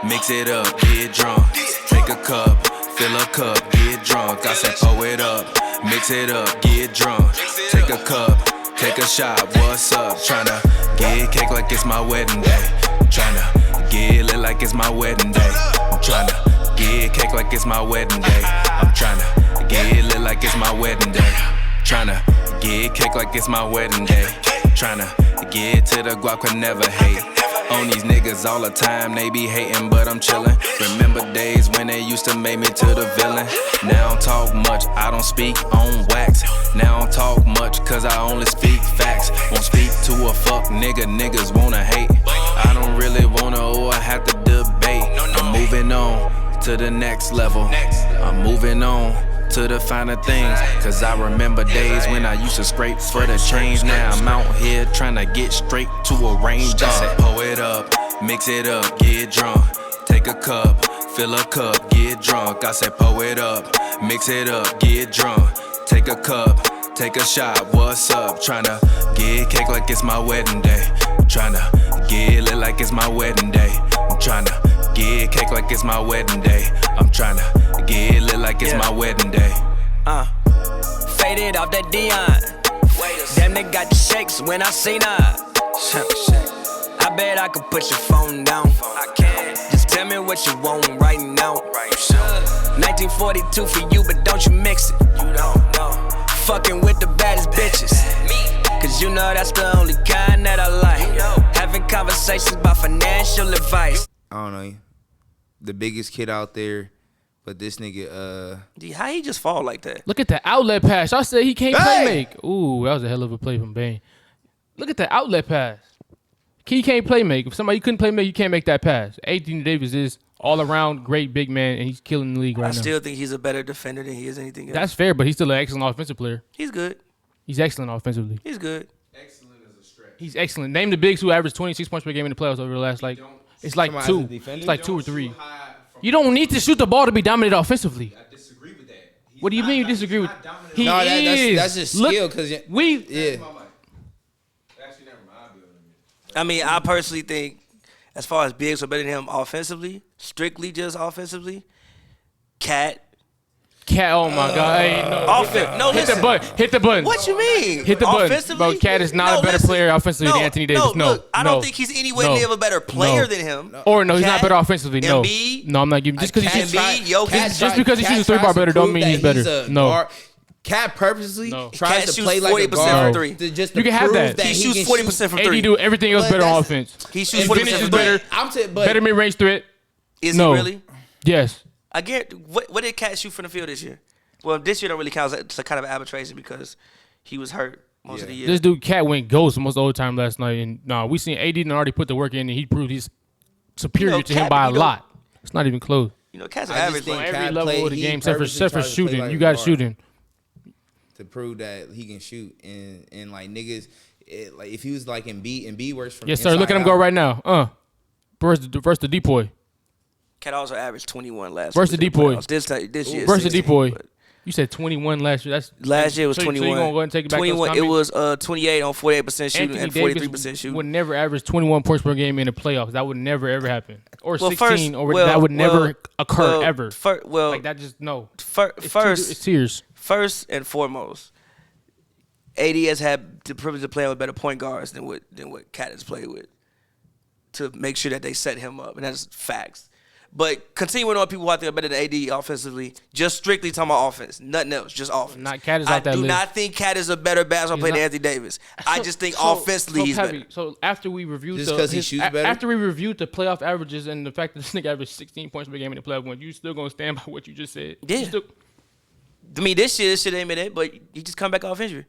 mix it up, get drunk. Take a cup, fill a cup, get drunk. I said pour it up, mix it up, get drunk. Take a cup, take a shot, what's up? Tryna get cake like it's my wedding day. Tryna get lit like it's my wedding day. I'm tryna get cake like it's my wedding day. I'm tryna get lit like it's my wedding day. Tryna get cake like it's my wedding day. Tryna get to the guap, could never hate. On these niggas all the time, they be hating, but I'm chillin'. Remember days when they used to make me to the villain. Now I don't talk much, I don't speak on wax. Now I don't talk much, cause I only speak facts. Won't speak to a fuck nigga, niggas wanna hate. I don't really wanna or have to debate. I'm moving on to the next level. I'm moving on to the finer things, cause I remember days when I used to scrape for the change. Now I'm out here tryna get straight to a range. I said pour it up, mix it up, get drunk. Take a cup, fill a cup, get drunk. I said pour it up, mix it up, get drunk. Take a cup, take a shot, what's up? Tryna get cake like it's my wedding day. Tryna get lit like it's my wedding day. I'm tryna get cake like it's my wedding day. I'm tryna get lit like it's my wedding day. Faded off that Dion. Damn, they got the shakes when I seen her. I bet I could put your phone down. I can. Just tell me what you want right now. 1942 for you, but don't you mix it. You don't know. Fucking with the baddest bitches. Cause you know that's the only kind that I like. Having conversations about financial advice. I don't know, the biggest kid out there, but this nigga, how he just fall like that? Look at the outlet pass. I said he can't play make. Ooh, that was a hell of a play from Bane. Look at the outlet pass. He can't play make. If somebody couldn't play make, you can't make that pass. Anthony Davis is all around great big man, and he's killing the league right now. I still think he's a better defender than he is anything else. That's fair, but he's still an excellent offensive player. He's good. He's excellent offensively. He's good. Excellent as a stretch. He's excellent. Name the bigs who averaged 26 points per game in the playoffs over the last it's like two. It's like 2 or 3. You don't need to shoot the ball to be dominant offensively. I disagree with that. What do you mean you disagree with? He is. That's just skill. Cause yeah. Actually, never mind. I mean, I personally think, as far as bigs are better than him offensively, strictly just offensively, Cat. Oh my God! Hey, no, hit the button. Hit the button. What you mean? Hit the button. Bro, Cat is not a better player offensively than Anthony Davis. Look, I don't think he's anywhere near a better player than him. Or no, he's not better offensively. No, no, I'm not giving just because he shoots 3 ball better don't mean he's better. No. Cat purposely tries to play like a 40% guard. from 3. You can have that. He shoots 40% from 3. AD do everything else better on offense. He shoots 40% from 3. Better mid-range threat. Is he really? Yes. I get. What did Cat shoot from the field this year? Well, this year don't really count. It's a kind of arbitration because he was hurt most of the year. This dude Cat went ghost most of the time last night, and we seen AD already put the work in, and he proved he's superior to him by a lot. It's not even close. Cat's average on every level of the game, except for shooting. You got shooting to prove that he can shoot, and like niggas, like if he was like in B works from yes, sir. Look at him go right now. Versus the depoy. Cat also averaged 21 last. Versus the depoy. This year. Versus the depoy. You said 21 last year. Last year was 21. So you gonna go ahead and take it back 21. It was 28 on 48% shooting and 43% shooting. Would never average 21 points per game in the playoffs. That would never ever happen. Or 16. That would never occur ever. Like that just no. It's tears. First and foremost, AD has had the privilege of playing with better point guards than what Cat has played with to make sure that they set him up, and that's facts. But continuing on, people out there better than AD offensively, just strictly talking about offense, nothing else, just offense. Cat is out that list. I do not think Cat is a better basketball player than Anthony Davis. I just think offensively he's better. So after we reviewed after we reviewed the playoff averages and the fact that this nigga averaged 16 points per game in the playoff, when you still gonna stand by what you just said? Yeah. I mean, this shit ain't been it, but he just come back off injury.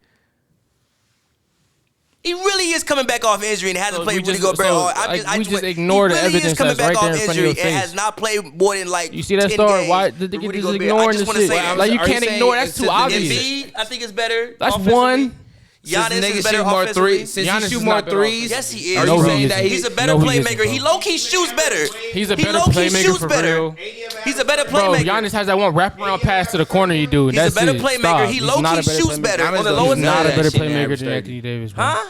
He really is coming back off injury and hasn't played Rudy Gobert. We just ignore the evidence that's right there in front of your face. And has not played more than like you see that star? Why did they just ignoring the shit? Like you can't ignore. That's too obvious. Embiid, I think it's better. That's one. Giannis is better offensively. Since he shoot more threes. Yes, he is. Are you saying that he's a better playmaker? He low-key shoots better. He's a better playmaker for real. He's a better playmaker. Bro, Giannis has that one wraparound pass to the corner you do. He's a better playmaker. He low-key shoots better on the lowest end. He's not a better playmaker than Anthony Davis, bro. Huh?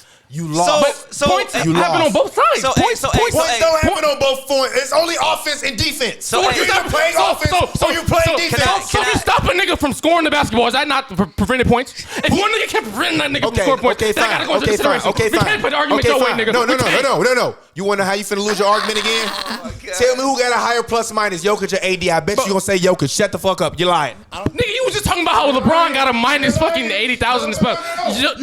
You lost. So points you happen lost. on both sides. Points don't happen on both points. It's only offense and defense. So you're either playing offense or you're playing defense. So if you stop a nigga from scoring the basketball, is that not prevented points? If one nigga kept preventing that nigga from scoring points, then I gotta go into consideration. We can't put the argument your way, nigga. No. You want to know how you finna lose your argument again? Tell me who got a higher plus minus, Jokic or AD. I bet you gonna say Jokic. Shut the fuck up. You're lying. Nigga, you was just talking about how LeBron got a minus fucking 80,000 this spell.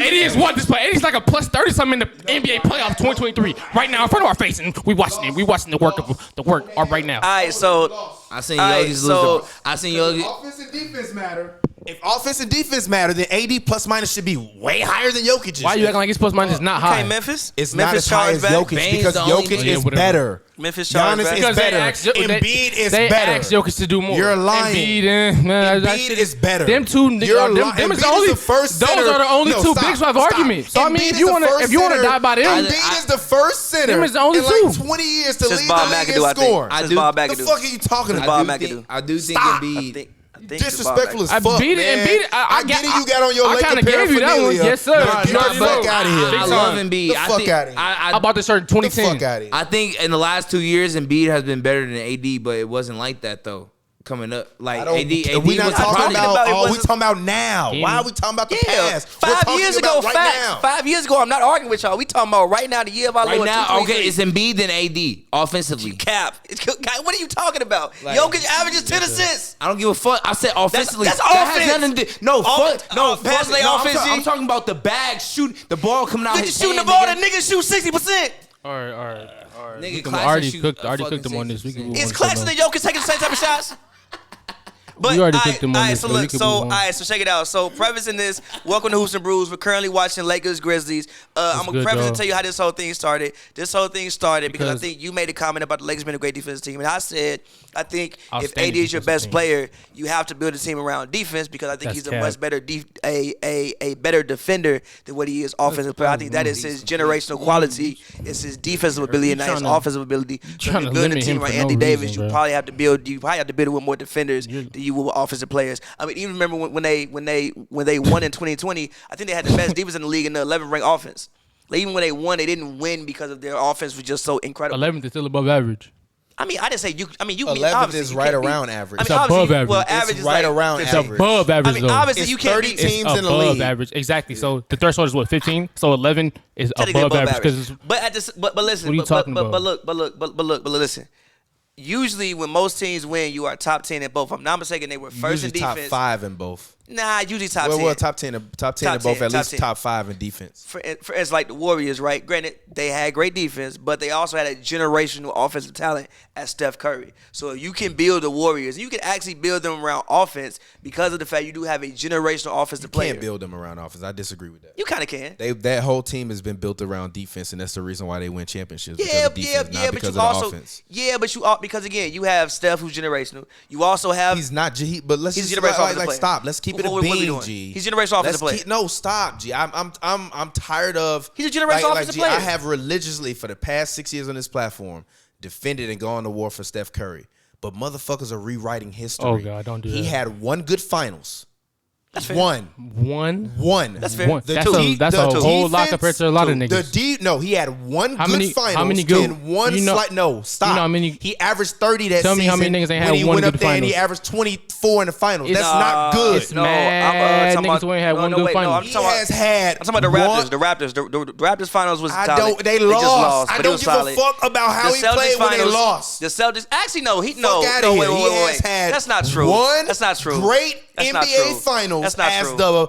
80 is what this play? 80 is like a plus 30 something in the NBA playoff 2023 right now in front of our face, and we watching it. We watching the work right now. All right, so I seen Jokic lose. I seen Jokic. Offense and defense matter. If offense and defense matter, then AD plus minus should be way higher than Jokic's. Why you acting like his plus minus is not high? Okay, Memphis. It's Memphis not as high as charged back. Jokic because Jokic is better. Memphis charged back. Giannis is better. Embiid is they better. asked Jokic to do more. You're lying. Embiid is better. Them two niggas. Them is the only. Those are the only two big five arguments. So I mean, if you want to die by them, Embiid is the first center. Them is the only in two. like 20 years to lead Bob the league McAdoo, and score. I think. Bob The McAdoo. fuck are you talking Bob about? McAdoo. I do think Stop. Embiid. Disrespectful as fuck, Embiid, I get it. You got on your I Laker kinda gave you that one. paraphernalia. Yes, sir. Nah, get the Nah, fuck bro. out of here. I love Embiid. The fuck out of here. I bought this shirt in Get the 2010. fuck out of here. I think in the last 2 years, Embiid has been better than AD, but it wasn't like that though. Coming up, like AD we not was talking probably- about. it Oh, we wasn't- talking about now. Yeah. Why are we talking about the Yeah, past? We're 5 talking years ago, about right facts. now. 5 years ago, I'm not arguing with y'all. We talking about right now, the year of our right Lord. now. 2023. Okay, it's Embiid than AD offensively. Cap. What are you talking about? Like- Jokic averages 10 assists. I don't give a fuck. I said offensively. That's That has offense. nothing to do. No, fuck. No, pass fuck. lay No, offense, I'm G. talking about the bag, shoot the ball coming out Niggas his shooting the hand, ball, nigga. the niggas shoot 60%. All right. Nigga, We Claxton already shoot cooked. a Already fucking cooked them on this. We can move Is on to Claxton something and Jokic taking the same type of shots? But We already all picked them on this, so so we look, can so move all on. right, so check it out. So prefacing this, welcome to Hoops and Brews. We're currently watching Lakers Grizzlies. I'm gonna good, preface dog. and tell you how this whole thing started. This whole thing started because I Because- think you made a comment about the Lakers being a great defensive team, and I said I think if Outstanding AD is your defensive best team. player, you have to build a team around defense because I think That's he's a cap. much better a better defender than what he is offensive player. I think that is his generational quality. It's his defensive ability and not his tryna- offensive ability. So if tryna you're building a limit team him around for no Andy Davis, reason, you bro. probably have to build it with more defenders than you will with offensive players. I mean, even remember when they won in 2020, I think they had the best defense in the league in the 11th ranked offense. Like, even when they won, they didn't win because of their offense was just so incredible. 11th is still above average. I mean, I didn't say you. I mean, you. 11th obviously is you right can't beat- around average. I It's mean, above obviously, average. well, It's average is right like around 15. It's above average I mean, though. obviously It's you can't 30 beat. teams It's in the above league. average. Exactly. So the threshold is what, 15? So 11 is Technically above average because But at this, but listen, What are you but, talking but, about? but listen. Usually, when most teams win, you are top 10 in both. If I'm not mistaken, they were first Usually in top defense. 5 in both. Nah, usually top 10. Well, top 10 in Top both. 10, At top least 10. top 5 in defense. For as like the Warriors, right? Granted, they had great defense, but they also had a generational offensive talent as Steph Curry. So you can build the Warriors. You can actually build them around offense because of the fact you do have a generational offensive player. Can't build them around offense. I disagree with that. You kind of can. That whole team has been built around defense, and that's the reason why they win championships. Because Yeah, of defense, not but because you of also, the offense. because again, you have Steph who's generational. You also have He's not G, but let's He's just generational offensive like player. stop. Let's keep it a What we bean, doing? G. He's generational offensive Let's player. No, stop, G. I'm tired of. He's a generational offensive G, player. I have religiously for the past 6 years on this platform defended and gone to war for Steph Curry, but motherfuckers are rewriting history. Oh, God, don't do He that. had one good finals. That's fair. One. That's fair. One. The That's two. a that's a The whole lot defense- compared to a lot of niggas. No, he had one How good many- finals how many good- and one you know- slight. No, stop. you know how many- he averaged 30 that Tell season. me how many niggas ain't had when he one went up good there and he finals. averaged 24 in the finals. It's- That's not good. it's mad talking niggas who ain't had one good wait, finals. I'm He talking about, has had. I'm talking about the Raptors. one- The Raptors finals was I solid. don't. They just lost. but I it don't was give solid. a fuck about how The he Celtics played when they finals- lost. The Celtics actually no. Fuck outta No, here. wait. He has had That's not true. One That's not true. Great That's not NBA true. finals That's not as true.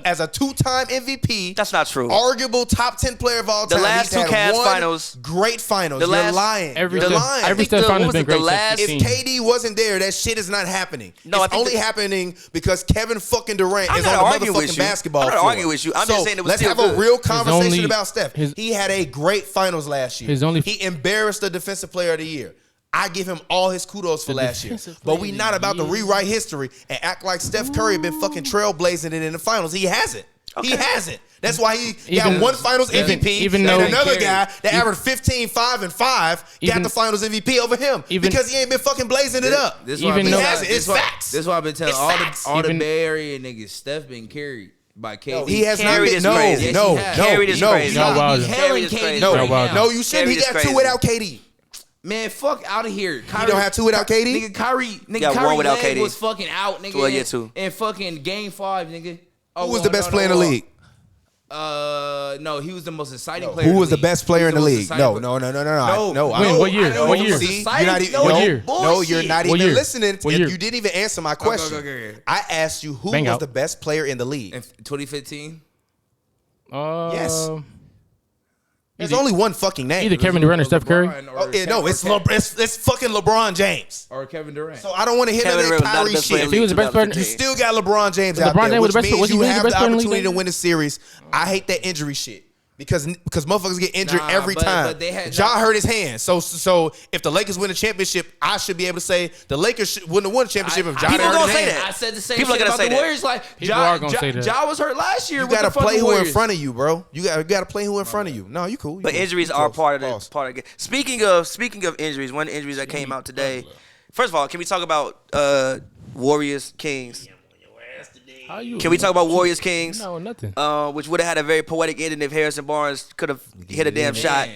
as a two-time MVP. That's not true. Arguable top 10 player of all The time. last He's two had Cavs one finals- Great finals. The You're last- lying. Every You're step, lying. every think step the- finals what been was it, the great. last- If since 16. KD wasn't there, that shit is not happening. No, I It's think only the- happening because Kevin fucking Durant I'm is not on the arguing with motherfucking you. basketball I'm not floor. arguing with you. I'm just saying it was let's still have a good. real conversation only- about Steph. He had a great finals last year. His only- He embarrassed the defensive player of the year. I give him all his kudos for last year. defensive But player we of not the about to year. rewrite history and act like Steph Curry been fucking trailblazing it in the finals. He hasn't. He hasn't. That's why he got one finals MVP even and though- another guy that averaged 15, 5, and 5 got Even- the finals MVP over him even- because he ain't been fucking blazing it up. This Even why I've been though- telling- He hasn't. It's facts. This is why I've been telling It's all facts. the Even- Bay Area niggas. Steph been carried by KD. He has not Carried been. is No, crazy. Yes, no, he has. no, Carried is no. crazy. Y'all wild. He Carried hailing is KD crazy. No, right now. no, you shouldn't. He Carried is got crazy. two without KD. Man, fuck out of here. Kyrie, don't have two without KD? Nigga, Kyrie got one Kyrie without leg KD. was fucking out, nigga. Well, yeah, two. In fucking game 5, nigga. Oh, Who was the best player in the league? No, he was the most exciting player. Who was the league. best player in the He was league? most No. exciting When? What year? I know What he year? was See, exciting. you're not, No, What year? No, you're not What even year? listening. What year? You didn't even answer my question. go. I asked you who Bang was out. the best player in the league. In 2015. Yes. There's only one fucking name. Either Kevin Durant or Steph Curry. Oh, yeah, no, it's fucking LeBron James. Or Kevin Durant. So I don't want to hear Kevin that Durant was not the Kyrie best player shit. in He was the best player. You still got LeBron James out LeBron there, James was which the best player. means Was he you really the have best the player in the opportunity league? to win the series. I hate that injury shit. Because motherfuckers get injured Nah, every but time. they had- Ja hurt his hand. So if the Lakers win a championship, I should be able to say the Lakers wouldn't have won a championship if Ja People hurt gonna his say hand. that. I said the same People are shit gonna about say the that. Warriors. Like, People are gonna say that. Ja was hurt last year. You with gotta the play fucking who in Warriors. front of you, bro. You gotta play who in front of you. No, you cool. You But cool. injuries You are close. part of the Pause. game. Speaking of injuries, one injuries that came out today. First of all, can we talk about Warriors Kings? How you? Can we talk about Warriors Kings? No, nothing. Which would have had a very poetic ending if Harrison Barnes could have hit a damn shot.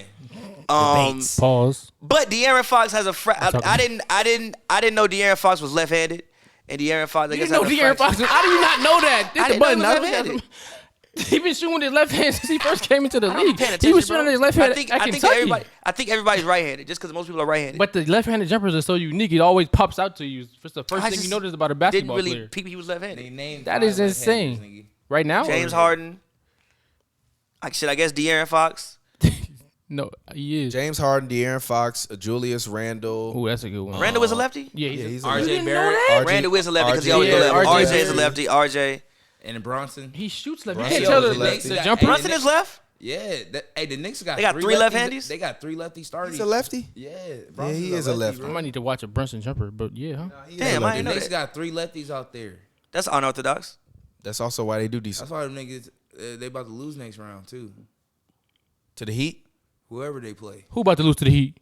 Debates. Pause. But De'Aaron Fox has a. talking- I didn't know De'Aaron Fox was left-handed, and De'Aaron Fox. I You guess didn't know had a De'Aaron Fox. fracture. How do you not know that? This I the didn't know button. he was I was- left-handed. He been shooting with his left hand since he first came into the I'm league. paying He attention, was shooting bro. with his left hand. I think everybody's right-handed just because most people are right-handed. But the left-handed jumpers are so unique. It always pops out to you. It's the first I thing just you notice about a didn't basketball really player. peep he was They left-handed. named That 5 is left-handers, insane. nigga. Right now, James Harden. I guess De'Aaron Fox. No, he is. James Harden, De'Aaron Fox, Julius Randle. Oh, that's a good one. Randall is a lefty. Yeah, he's RJ didn't know Barrett. that? Randall is a lefty because he RJ always go left. RJ RJ is a Barrett. lefty. RJ. And Bronson. He shoots left. You Brunson can't tell was the, a lefty. the Hey, jumper. Brunson is left. Yeah. The Knicks got They got three left-handies? They got 3 lefty starters. He's a lefty? Yeah. Yeah, Brunson's he is a lefty. I bro. might need to watch a Brunson jumper, but yeah, huh? Damn, I The didn't know Knicks that. got 3 lefties out there. That's unorthodox. That's also why they do decent. That's why them niggas, they about to lose next round, too. To the Heat? Whoever they play. Who about to lose to the Heat?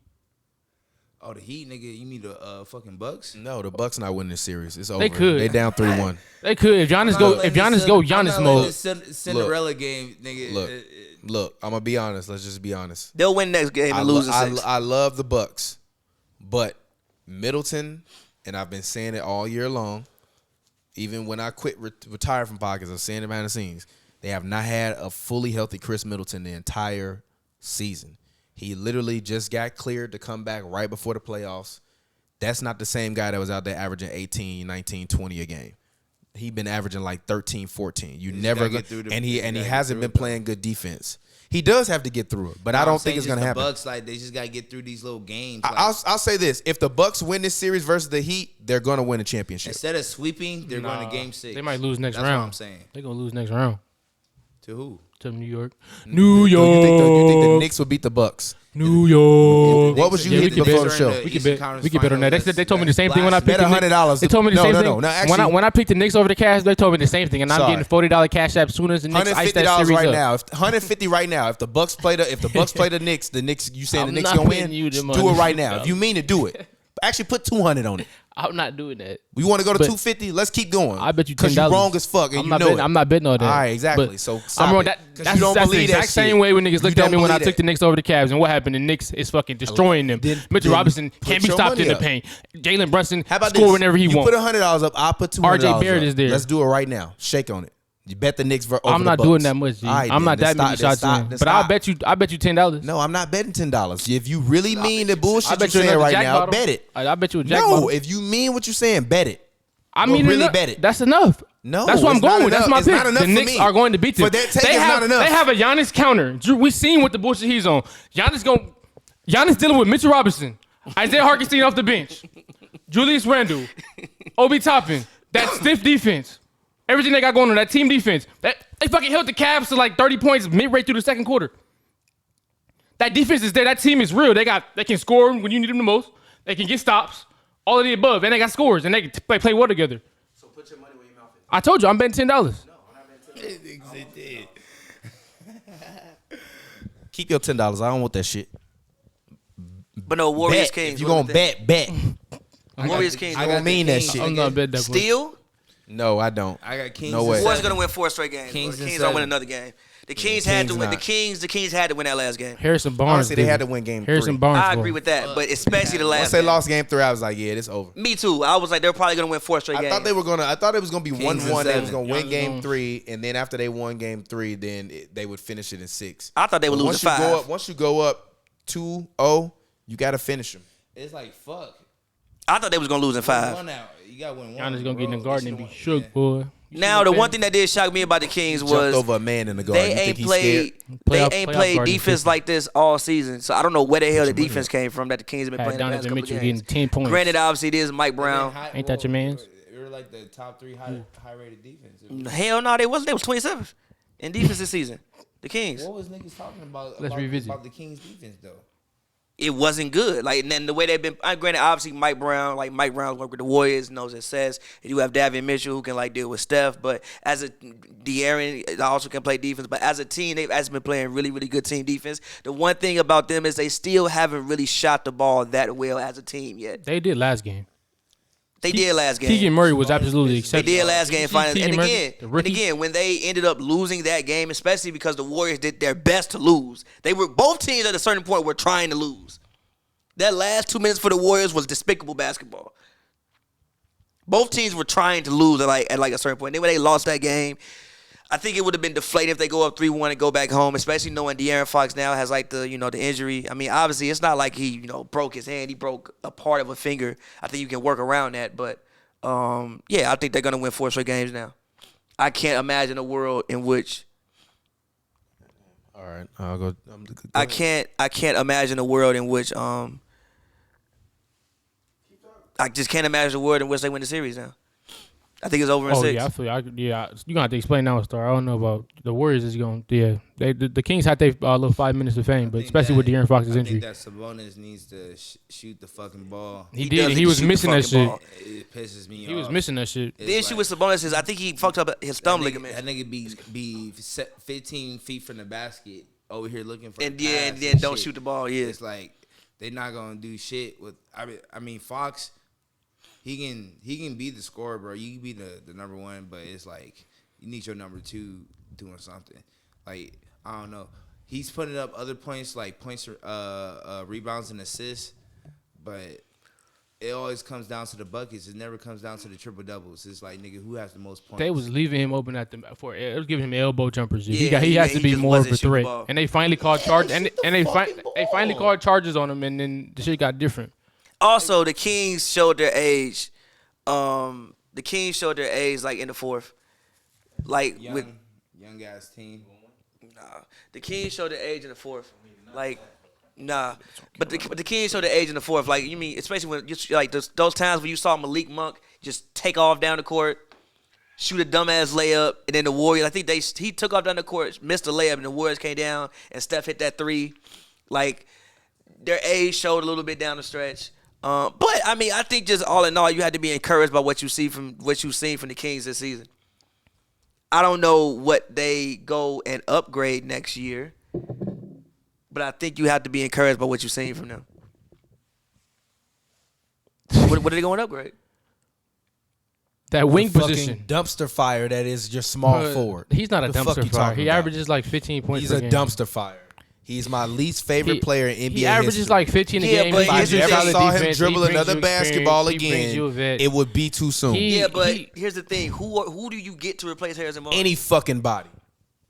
Oh, the Heat, nigga. You mean the fucking Bucks? No, the Bucks not winning this series. It's over. They could. They down 3-1. They could if Giannis go. If Giannis go, Giannis mode. Cinderella game, nigga. Look, I'm gonna be honest. Let's just be honest. They'll win next game and lose in 6. I love the Bucks, but Middleton, and I've been saying it all year long. Even when I retired from podcasts, I'm saying it behind the scenes. They have not had a fully healthy Chris Middleton the entire season. He literally just got cleared to come back right before the playoffs. That's not the same guy that was out there averaging 18, 19, 20 a game. He been averaging like 13, 14. You never gotta get through and he you gotta hasn't get been through it, playing good defense. He does have to get through it, but I don't think it's gonna happen. The Bucks, like, they just gotta get through these little games. I'll say this: if the Bucks win this series versus the Heat, they're gonna win a championship. Instead of sweeping, they're going to game 6. They might lose next That's round. what I'm saying. They're gonna lose next round To who? to New York. You think the Knicks would beat the Bucks? New York. What was you Yeah, we hitting can before bet. the show? We can bet on that. They told me the same thing when I picked Bet the Knicks. $100. They told me the same thing. No, actually, when I picked the Knicks over the Cavs, they told me the same thing, and I'm Sorry. getting $40 cash app as soon as the Knicks ice that $150 series right up. now. $150 right now. If the Bucks play the Knicks, you saying the I'm Knicks not gonna betting win? you the Just do it right money. now. If you mean to do it, actually put $200 on it. I'm not doing that. You want to go to But $250? Let's keep going. I bet you $10. Because you're wrong as fuck, and I'm you not know betting, it. I'm not betting all that. All right, exactly. But So I'm stop wrong. it. That's, 'Cause you don't that's the believe that exact same shit. way when niggas You looked at don't me when I believe took that. the Knicks over the Cavs, and what happened? The Knicks is fucking destroying them. Mitchell Robinson put can't be your stopped in money the up. paint. Jalen Brunson How about score this? whenever he You wants. put $100 up. I'll put $200 RJ Barrett up. is there. Let's do it right now. Shake on it. You bet the Knicks over I'm not the Bucks. doing that much. G. All right, I'm then. not that Then many stop- shots then in. stop- But then I'll stop. bet you $10. No, I'm not betting $10. If you really mean the bullshit I you're bet you saying another right Jack now, bottle. bet it. I bet you a Jack No, bottle. if you mean what you're saying, bet it. I Or mean, really enough. bet it. That's enough. No, that's what I'm it's not going with. That's enough. my It's pick. not enough The for Knicks me. are going to beat them. For that take, it's not enough. They have a Giannis counter. Drew, we seen what the bullshit he's on. Giannis dealing with Mitchell Robinson, Isaiah Hartenstein off the bench, Julius Randle, Obi Toppin. That stiff defense. Everything they got going on, that team defense. They fucking held the Cavs to like 30 points midway through the second quarter. That defense is there. That team is real. They can score when you need them the most. They can get stops. All of the above. And they got scores. And they can play well together. So put your money where your mouth is. I told you, I'm betting $10. Keep your $10. I don't want that shit. But no, Warriors Bet. Kings. If you what gonna do you think? bet. Warriors Kings. I don't mean that shit. I'm not betting that much. Steal? No, I don't. I got Kings. No in way. The Warriors seven. gonna win 4 straight games. Kings The in Kings don't win seven. another game. The Kings had to Kings win. not. The Kings had to win that last game. Harrison Barnes. Honestly, they did had it. to win game Harrison 3. Barnes. I won. agree with that, but especially the last. Once they game. lost game 3, I was like, yeah, it's over. Me too. I was like, they're probably gonna win 4 straight games. I thought it was gonna be 1-1. Kings in They was seven. gonna win Young game Jones. 3, and then after they won game 3, then they would finish it in 6. I thought they would But lose in 5. Once you go up 2-0, you gotta finish them. It's like fuck. I thought they was gonna lose in 5. One out. You got to win one. Giannis gonna get in the bro. garden You and be should've shook, won. boy. You Now, should've the one been- thing that did shock me about the Kings Jumped was over a man in the garden. they You think ain't he's played. scared? They Playoff- ain't playoff played guard defense defense. like this all season. So I don't know where the hell the defense came from that the Kings have been Had playing the Donovan past couple Mitchell games. getting 10 points. Granted, obviously it is Mike Brown. Ain't that your mans? We were like the top 3 high rated defense. Hell no, they wasn't. They was 27th in defense this season. The Kings. What was niggas talking about? Let's revisit. about the Kings defense though. It wasn't good. Like, and then the way they've been. Granted, obviously Mike Brown's work with the Warriors, knows it says. And you have Davion Mitchell who can like deal with Steph, but as a De'Aaron also can play defense. But as a team, they've actually been playing really, really good team defense. The one thing about them is they still haven't really shot the ball that well as a team yet. They did last game. They did last game. Keegan Murray was absolutely They exceptional. did last game finally. Keegan And Murray, again, the rookie? when they ended up losing that game, especially because the Warriors did their best to lose. They were both teams at a certain point were trying to lose. That last 2 minutes for the Warriors was despicable basketball. Both teams were trying to lose at a certain point. Then when they lost that game, I think it would have been deflated if they go up 3-1 and go back home, especially knowing De'Aaron Fox now has like the injury. I mean, obviously it's not like he broke his hand. He broke a part of a finger. I think you can work around that, but yeah, I think they're gonna win 4 straight games now. I can't imagine a world in which All right, I'll go. I can't imagine a world in which I just can't imagine a world in which they win the series now. I think it's over in 6. Yeah, I feel you're gonna have to explain now, Star. I don't know about the Warriors is going. Yeah, the Kings had their little 5 minutes of fame, but especially with De'Aaron Fox's injury, I think that Sabonis needs to shoot the fucking ball. he does did. need He to was shoot the missing that fucking shit. ball. It pisses me off. He was missing that shit. The issue with Sabonis is I think he fucked up his thumb ligament. That nigga be 15 feet from the basket over here looking for And the pass then don't shit. shoot the ball. Yeah, It's like they're not gonna do shit with. I mean Fox. He can be the scorer, bro. You can be the number 1, but it's like you need your number 2 doing something. Like I don't know. He's putting up other points like points, rebounds and assists, but it always comes down to the buckets. It never comes down to the triple doubles. It's like nigga, who has the most points? They was leaving him open at it was giving him elbow jumpers. Yeah, He has to be just more of wasn't a shooting the threat. ball. And they finally called charges. And they finally called charges on him, and then the shit got different. Also, the Kings showed their age. The Kings showed their age like in the 4th. Like with young guys team. the Kings showed their age in the 4th. Like but the Kings showed their age in the 4th. Like you mean especially when you like those times when you saw Malik Monk just take off down the court, shoot a dumbass layup, and then the Warriors. I think he took off down the court, missed the layup, and the Warriors came down and Steph hit that 3. Like their age showed a little bit down the stretch. But I mean, I think just all in all, you had to be encouraged by what you've seen from the Kings this season. I don't know what they go and upgrade next year, but I think you have to be encouraged by what you've seen from them. What are they going to upgrade? That wing fucking position. dumpster fire that is your small forward. He's not a The fuck dumpster you fire. talking He about? averages like 15 points He's per a game. dumpster fire. He's my least favorite player in NBA He averages history. like 15 a Yeah, game. but He If I here's the gives you ever thing. solid saw him defense. dribble He brings another you basketball experience. He brings you a again, vet. it would be too soon. Yeah, but here's the thing. Who do you get to replace Harrison Barnes? Any fucking body.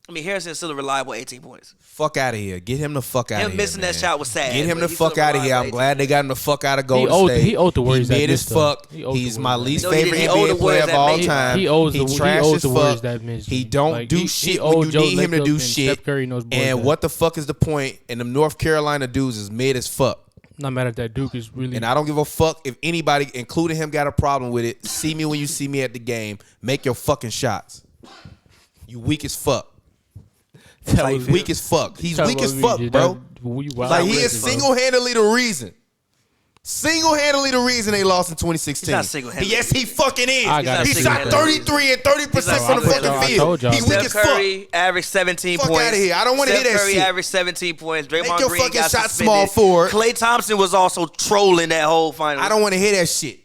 I mean, Harrison's still a reliable 18 points. Fuck out of here. Get him the fuck out of here. Him missing that man. shot was sad. Get him but the he's still fuck a out of here. reliable I'm 18. glad they got him the fuck out of Golden owed- State. he owed the Warriors He mid that as miss, though. fuck. He owed the He's my Warriors least that miss. favorite He owed the NBA player Warriors of that all miss. time. He owes trash as the Warriors fuck. that miss. He don't Like, do he shit when owed you Joe need him to Lacob do and shit. Steph Curry and those boys And that. what the fuck is the point? And them North Carolina dudes is mid as fuck. Not mad at that. Duke is really. And I don't give a fuck if anybody, including him, got a problem with it. See me when you see me at the game. Make your fucking shots. You weak as fuck. That was- Weak as fuck. He's Talk weak as about fuck, me, bro. we wild Like he with is it, bro. single-handedly the reason. Single-handedly the reason they lost in 2016. He's not single-handedly. Yes, he fucking is. I got He it. shot 33 and 30% He's not from the fucking single-handedly. field. I told y'all. He weak Steph as fuck. Curry averaged 17 Fuck points. outta here. I don't wanna hear that Steph Curry shit. averaged 17 points. Draymond your Green fucking got shot suspended. small forward. Klay Thompson was also trolling that whole final. I don't want to hear that shit.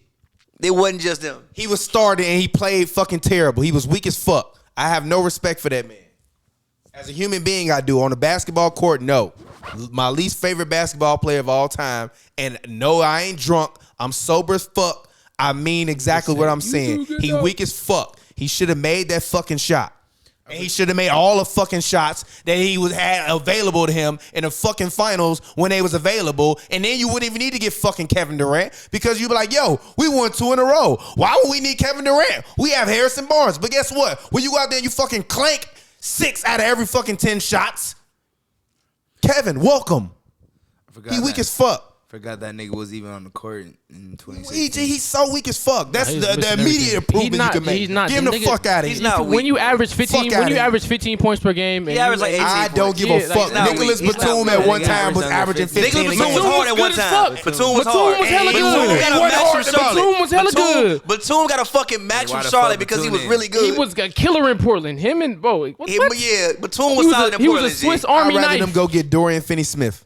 It wasn't just them. He was starting and he played fucking terrible. He was weak as fuck. I have no respect for that man. As a human being, I do. On the basketball court, no. My least favorite basketball player of all time. And no, I ain't drunk. I'm sober as fuck. I mean exactly what I'm saying. He weak as fuck. He should have made that fucking shot. And he should have made all the fucking shots that he had available to him in the fucking finals when they was available. And then you wouldn't even need to get fucking Kevin Durant because you'd be like, yo, we won 2 in a row. Why would we need Kevin Durant? We have Harrison Barnes. But guess what? When you go out there and you fucking clank 6 out of every fucking 10 shots, Kevin, welcome. He weak as fuck. Forgot that nigga was even on the court in 2016. He's so weak as fuck. That's Nah, the immediate improvement you can make. He's not. Get him the fuck out of he's here. not weak. When you average 15, Fuck outta here. 15 points per game, and He averaged like 18 I points. don't give a Yeah, fuck. like, Nicholas he's not Batum weak. at one He time was averaged averaging under 15 Nicholas a Batum was game. hard at one good as time. fuck. Batum was Batum hard. was hella And good. Batum got He a went match hard from to Charlotte. Batum was hella good. Batum got a fucking match Why from the Charlotte fuck because he Batum was in? really good. He was a killer in Portland. Him and Bo. What? Yeah, Batum was He solid in he was Portland. a Swiss G. Army I'd rather knife. them go get Dorian Finney-Smith.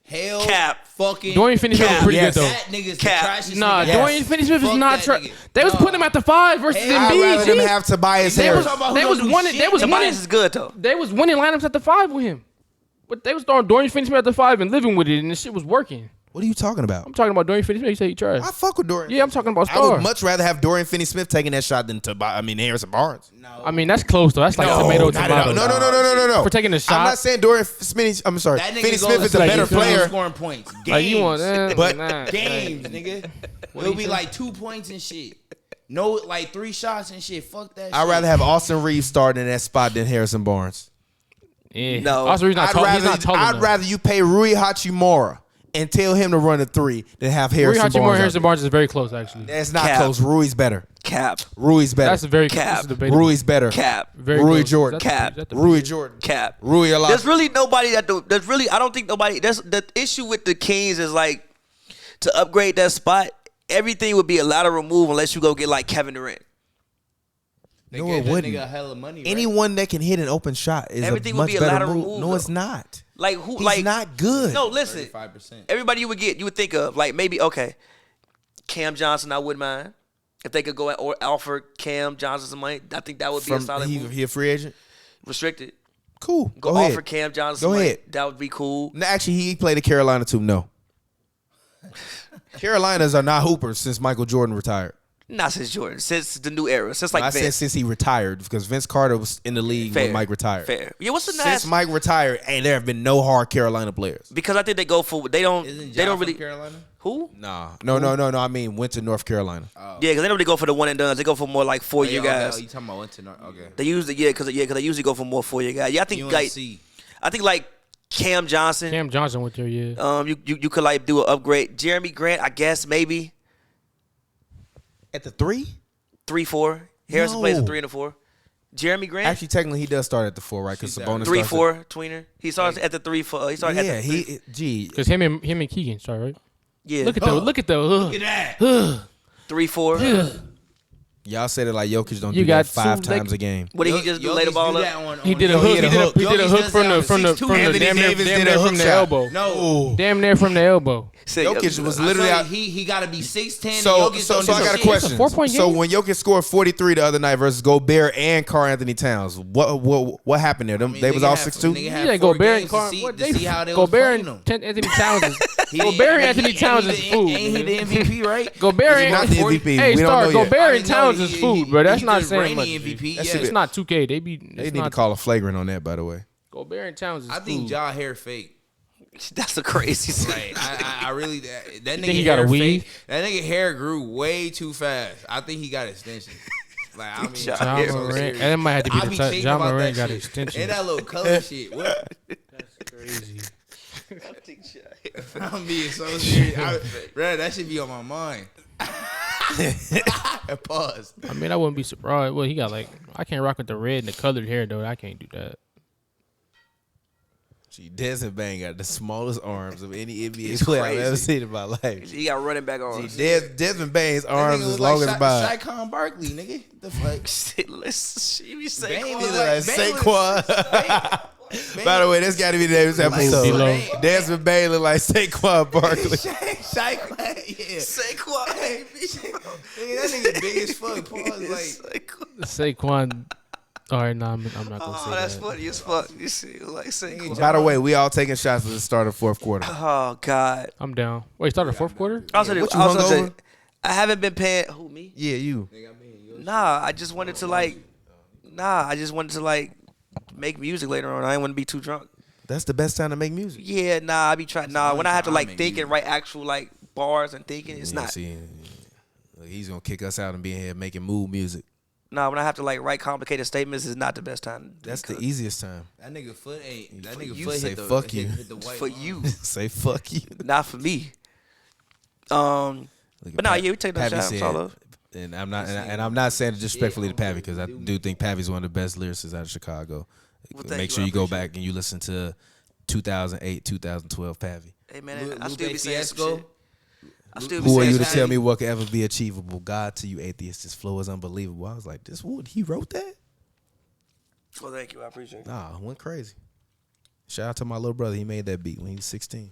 Hell Cap. fucking Dorian Finney-Smith was Cap. pretty Yes. good though. That nigga's Cap. the trashiest Nah, nigga. Dorian Finney-Smith is Fuck not. that nigga. They was Nah. putting him at the 5 versus Hell, I'd rather them Embiid. have Tobias They Harris. was about who they don't was do winning. shit. They was Tobias winning. is good though. They was winning lineups at the 5 with him. But they was throwing Dorian Finney-Smith at the 5 and living with it, and the shit was working. What are you talking about? I'm talking about Dorian Finney-Smith. You say he trash. I fuck with Dorian. Yeah, I'm talking about I would star. much rather have Dorian Finney-Smith taking that shot than Harrison Barnes. I mean, that's close though. That's like tomato. not at all. No. For taking the I'm shot. not saying Dorian Finney. I'm sorry. That nigga Finney-Smith goes is a like better you feel me? player. scoring points. Games. Like you want, But- games, nigga. It'll be like 2 points and shit. No, like 3 shots and shit. Fuck that shit. I'd rather have Austin Reeves starting in that spot than Harrison Barnes. Yeah. No. Also, he's not tall. He's not tall I'd enough. rather you pay Rui Hachimura and tell him to run a 3 than have Harrison Rui Hachimura Barnes. and Harrison Barnes is very close, actually. That's not Cap. close. Rui's better. Cap. Rui's better. That's a very Cap. This is debatable. Rui's better. Cap. Very Rui close. Jordan. Is that the- Cap. is that the- Rui Jordan. Cap. Rui a lot. There's really nobody there's really, I don't think nobody, the issue with the Kings is like, to upgrade that spot, everything would be a lot of remove unless you go get like Kevin Durant. They No, gave it that wouldn't. nigga hella money. Right? Anyone that can hit an open shot is Everything a would much be a better lot of move. remove, No, though. it's not. Like who? He's like not good. No, listen. 35%. Everybody you would think of like maybe okay, Cam Johnson. I wouldn't mind if they could go or offer Cam Johnson some money. I think that would be a solid move. He a free agent. Restricted. Cool. Go Go offer ahead. Cam Johnson Go some money. ahead. That would be cool. No, actually, he played at Carolina too. No. Carolinas are not hoopers since Michael Jordan retired. Not since Jordan. Since the new era. Since I like said Vince. since he retired because Vince Carter was in the league Fair. when Mike retired. Fair. Yeah. What's the Since last? Mike retired, and there have been no hard Carolina players. Because I think they go for they don't Isn't they Ja don't from really Carolina? who. Nah, no. I mean, went to North Carolina. Yeah, because they don't really go for the one and done. They go for more like 4-year guys. Oh, you talking about Winter? Okay. They usually because they usually go for more 4-year guys. Yeah, I think like UNC. I think like Cam Johnson. Cam Johnson went there, yeah. You could like do an upgrade. Jeremy Grant, I guess maybe At the 3? 3-4. Harrison No. plays a 3 and a 4. Jeremy Grant, Actually, technically, he does start at the 4, right? Because Sabonis 3-4 tweener. He starts at the 3-4. He started Yeah, at the 3. Because him and Keegan start, right? Yeah. Look at the Look at that. 3-4. Y'all said it like Jokic don't You do that got 5 two times a game. What did he just do? Lay the ball up. He did a he hook. hit a hook. He did a Jokic hook does from that the on 6'2". Anthony damn Davis near did a from hook the shot. elbow. No. Damn near from the elbow. Say, Jokic was I literally saw out. he got to be 6'10". So and Jokic so don't so do I got a shit. question. It's a 4-point So game. when Jokic scored 43 the other night versus Gobert and Karl Anthony Towns, what happened there? Them I mean, they was nigga all had- 6'2"? nigga had Yeah, 4 Gobert and games Carl. to see, What to they see how they was Gobert playing and them. Anthony Towns is He- Gobert and Anthony he- Towns and is he food. the- And he the MVP, right? Gobert He's not the and MVP. Hey, We don't Star, know yet. Gobert I and know Towns he- is food, bro. That's he's not the saying much. reigning MVP. That Yeah. shit It's not 2K. They be. They It's need to not. call a flagrant on that, by the way. Gobert and Towns is I think food. Ja hair fake. that's a crazy Like, I really that nigga he got a hair weave? fake. That nigga hair grew way too fast. I think he got extensions. Like I mean, Ja Ja Morant. Morant. And that might have to be I the be touch. thinking Ja about Morant that got shit. extensions. And that little color shit. What? Crazy. I'm being so serious. Bro, that should be on my mind. Pause. I mean, I wouldn't be surprised. Well, he got like I can't rock with the red and the colored hair though. I can't do that. Gee, Desmond Bain got the smallest arms of any NBA player I've ever crazy. seen in my life. He got running back on. Desmond Bain's That arms nigga as look long like as mine. Saquon Barkley, nigga. The fuck? Let's she be Bane saying look He look like like Saquon. By the way, that's got to be the name of this episode. D-Lo. Desmond Bain look like Saquon Barkley. Saquon, yeah. Saquon. Nigga, that nigga big as fuck. Pause, like. Saquon. All right, nah, I'm not gonna say that. That's funny as fuck. You see, like Saquon. By the way, we all taking shots at the start of fourth quarter. Oh God. I'm down. Wait, start the fourth quarter? What you hungover? I haven't been paying. Who, me? Yeah, you. Nah, I just wanted to like make music later on. I didn't want to be too drunk. That's the best time to make music. Yeah, nah, I be trying. Nah, when I have to like think and write actual like bars and thinking, it's not. See, look, he's gonna kick us out and be in here making mood music. Nah, when I have to like write complicated statements, is not the best time. That's the easiest time. That nigga foot ain't. That nigga You foot say hit the fuck you. hit the white For line. you, Say fuck you. not for me. Look But at nah, yeah, we take that Pavy shot. It's all love. And I'm not saying it disrespectfully to Pavy because I do think Pavy's one of the best lyricists out of Chicago. Well, thank Make you, sure I you go appreciate back and you listen to 2008, 2012 Pavy. Hey man, I Lupe still be saying some Fiasco? shit. I still be Who are saying you to some tell shit. me what could ever be achievable? God to you atheists, this flow is unbelievable. I was like, this wood, he wrote that? Well, thank you, I appreciate it. Nah, went crazy. Shout out to my little brother. He made that beat when he was 16.